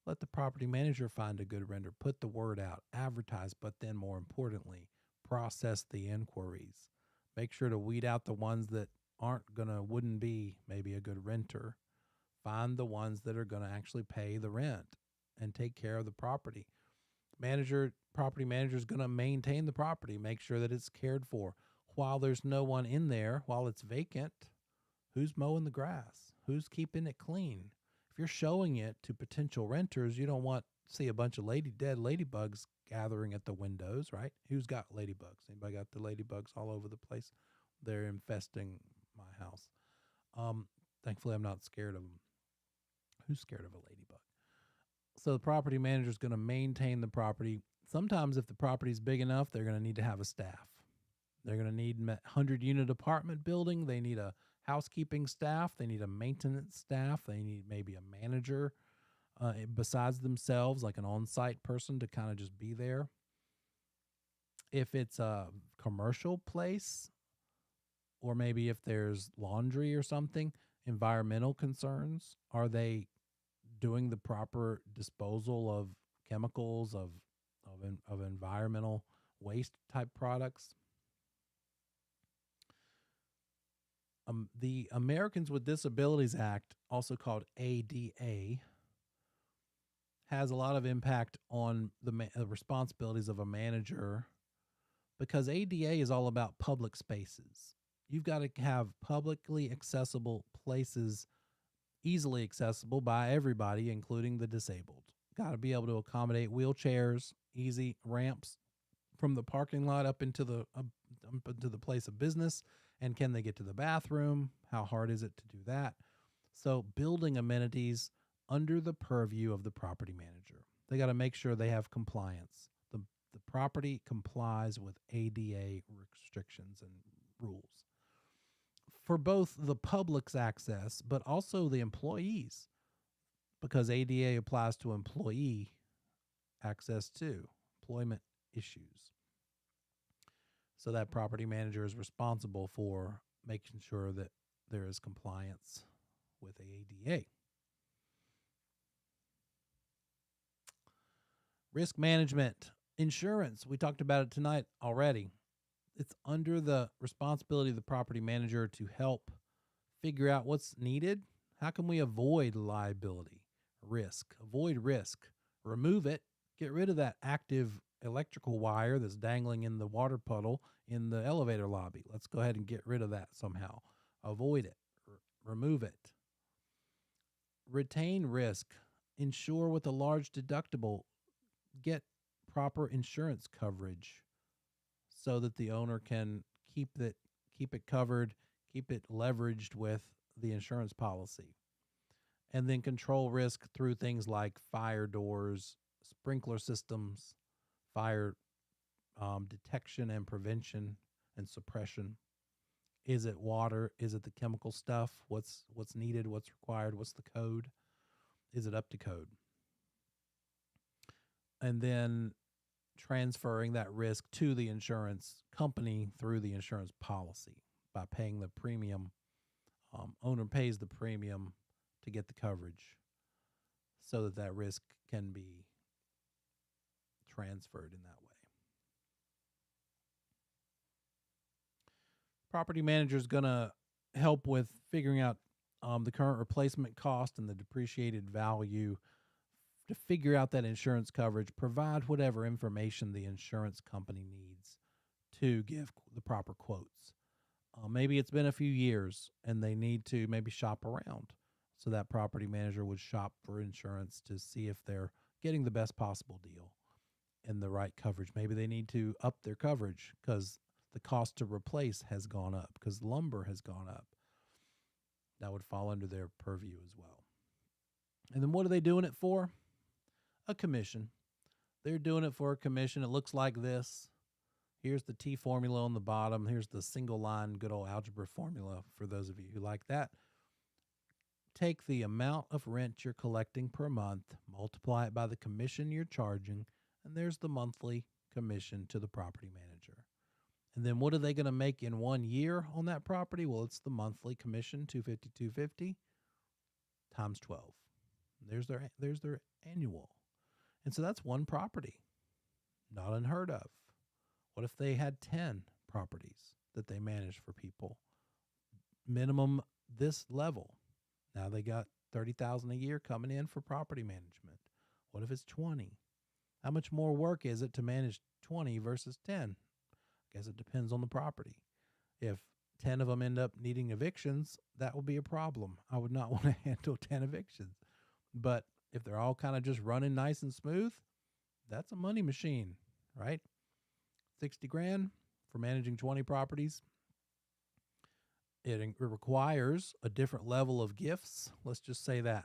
S1: Let the property manager find a good renter. Put the word out, advertise, but then more importantly, process the inquiries. Make sure to weed out the ones that wouldn't be maybe a good renter. Find the ones that are going to actually pay the rent and take care of the property. Property manager is going to maintain the property, make sure that it's cared for. While there's no one in there, while it's vacant, who's mowing the grass? Who's keeping it clean? If you're showing it to potential renters, you don't want to see a bunch of dead ladybugs gathering at the windows, right? Who's got ladybugs? Anybody got the ladybugs all over the place? They're infesting my house. Thankfully, I'm not scared of them. Who's scared of a ladybug? So the property manager is going to maintain the property. Sometimes if the property is big enough, they're going to need to have a staff. They're going to need a 100-unit apartment building. They need a housekeeping staff. They need a maintenance staff. They need maybe a manager besides themselves, like an on-site person to kind of just be there. If it's a commercial place, or maybe if there's laundry or something, environmental concerns, are they doing the proper disposal of chemicals, of environmental waste type products? The Americans with Disabilities Act, also called ADA, has a lot of impact on the responsibilities of a manager, because ADA is all about public spaces. You've got to have publicly accessible places, easily accessible by everybody, including the disabled. Got to be able to accommodate wheelchairs, easy ramps from the parking lot up into the place of business. And can they get to the bathroom? How hard is it to do that? So building amenities under the purview of the property manager. They got to make sure they have compliance. The property complies with ADA restrictions and rules for both the public's access, but also the employees, because ADA applies to employee access too, employment issues. So that property manager is responsible for making sure that there is compliance with ADA. Risk management, insurance. We talked about it tonight already. It's under the responsibility of the property manager to help figure out what's needed. How can we avoid liability, risk, avoid risk, remove it, get rid of that active electrical wire that's dangling in the water puddle in the elevator lobby. Let's go ahead and get rid of that somehow. Avoid it, remove it. Retain risk, insure with a large deductible, get proper insurance coverage so that the owner can keep it covered, keep it leveraged with the insurance policy. And then control risk through things like fire doors, sprinkler systems, fire detection and prevention and suppression. Is it water? Is it the chemical stuff? What's needed? What's required? What's the code? Is it up to code? And then transferring that risk to the insurance company through the insurance policy by paying the premium. Owner pays the premium to get the coverage so that risk can be transferred in that way. Property manager is going to help with figuring out the current replacement cost and the depreciated value to figure out that insurance coverage, provide whatever information the insurance company needs to give the proper quotes. Maybe it's been a few years and they need to maybe shop around. So that property manager would shop for insurance to see if they're getting the best possible deal and the right coverage. Maybe they need to up their coverage because the cost to replace has gone up, because lumber has gone up. That would fall under their purview as well. And then what are they doing it for? A commission. They're doing it for a commission. It looks like this. Here's the T formula on the bottom. Here's the single line good old algebra formula for those of you who like that. Take the amount of rent you're collecting per month, multiply it by the commission you're charging, and there's the monthly commission to the property manager. And then what are they going to make in 1 year on that property? Well, it's the monthly commission, $250 times 12. There's their annual. And so that's one property. Not unheard of. What if they had 10 properties that they manage for people? Minimum this level. Now they got $30,000 a year coming in for property management. What if it's 20? How much more work is it to manage 20 versus 10? I guess it depends on the property. If 10 of them end up needing evictions, that will be a problem. I would not want to handle 10 evictions. But if they're all kind of just running nice and smooth, that's a money machine, right? 60 grand for managing 20 properties. It requires a different level of gifts. Let's just say that.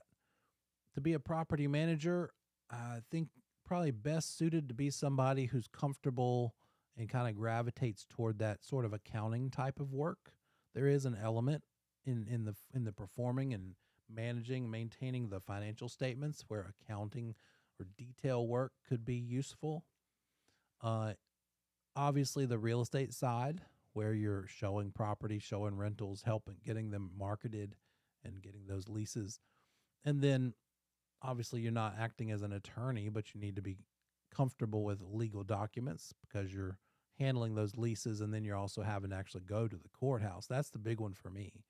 S1: To be a property manager, I think probably best suited to be somebody who's comfortable and kind of gravitates toward that sort of accounting type of work. There is an element in the performing and managing, maintaining the financial statements where accounting or detail work could be useful. Obviously, the real estate side, where you're showing property, showing rentals, helping getting them marketed and getting those leases. And then obviously you're not acting as an attorney, but you need to be comfortable with legal documents because you're handling those leases, and then you're also having to actually go to the courthouse. That's the big one for me.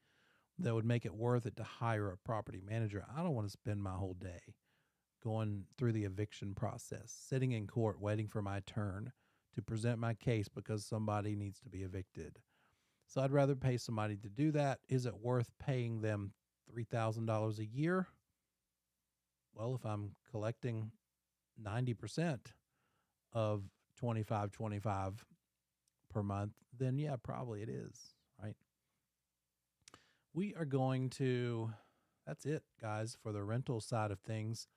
S1: That would make it worth it to hire a property manager. I don't want to spend my whole day going through the eviction process, sitting in court waiting for my turn to present my case because somebody needs to be evicted. So I'd rather pay somebody to do that. Is it worth paying them $3,000 a year? Well, if I'm collecting 90% of 25 per month, then yeah, probably it is, right? We are going to, that's it, guys, for the rental side of things.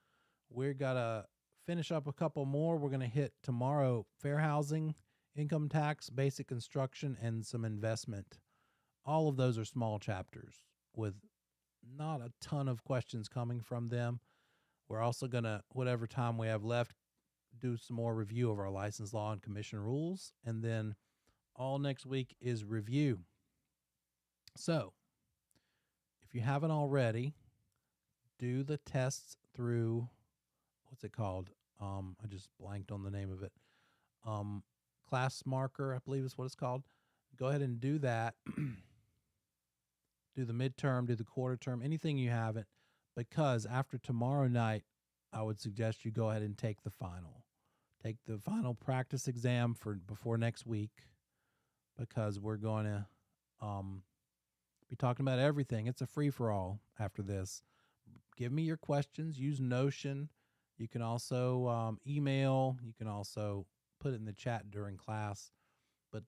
S1: We're got to finish up a couple more. We're going to hit tomorrow fair housing, income tax, basic construction, and some investment. All of those are small chapters with not a ton of questions coming from them. We're also going to, whatever time we have left, do some more review of our license law and commission rules. And then all next week is review. So if you haven't already, do the tests through, what's it called? I just blanked on the name of it. Class Marker, I believe is what it's called. Go ahead and do that. Do the midterm, do the quarter term, anything you haven't, because after tomorrow night, I would suggest you go ahead and take the final. Take the final practice exam before next week, because we're going to be talking about everything. It's a free-for-all after this. Give me your questions. Use Notion. You can also email. You can also put it in the chat during class. But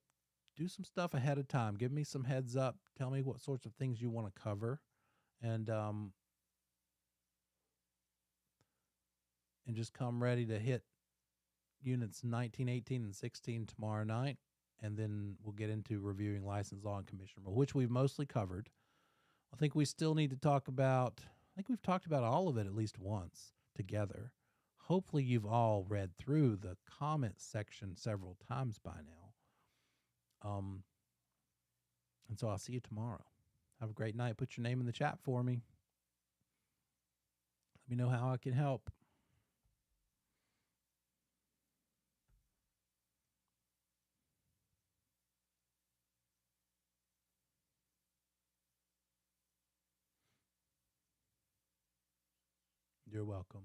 S1: do some stuff ahead of time. Give me some heads up. Tell me what sorts of things you want to cover. And just come ready to hit units 19, 18, and 16 tomorrow night. And then we'll get into reviewing license law and commission rule, which we've mostly covered. I think we still need to talk about, I think we've talked about all of it at least once together. Hopefully you've all read through the comment section several times by now. And so I'll see you tomorrow. Have a great night. Put your name in the chat for me. Let me know how I can help. You're welcome.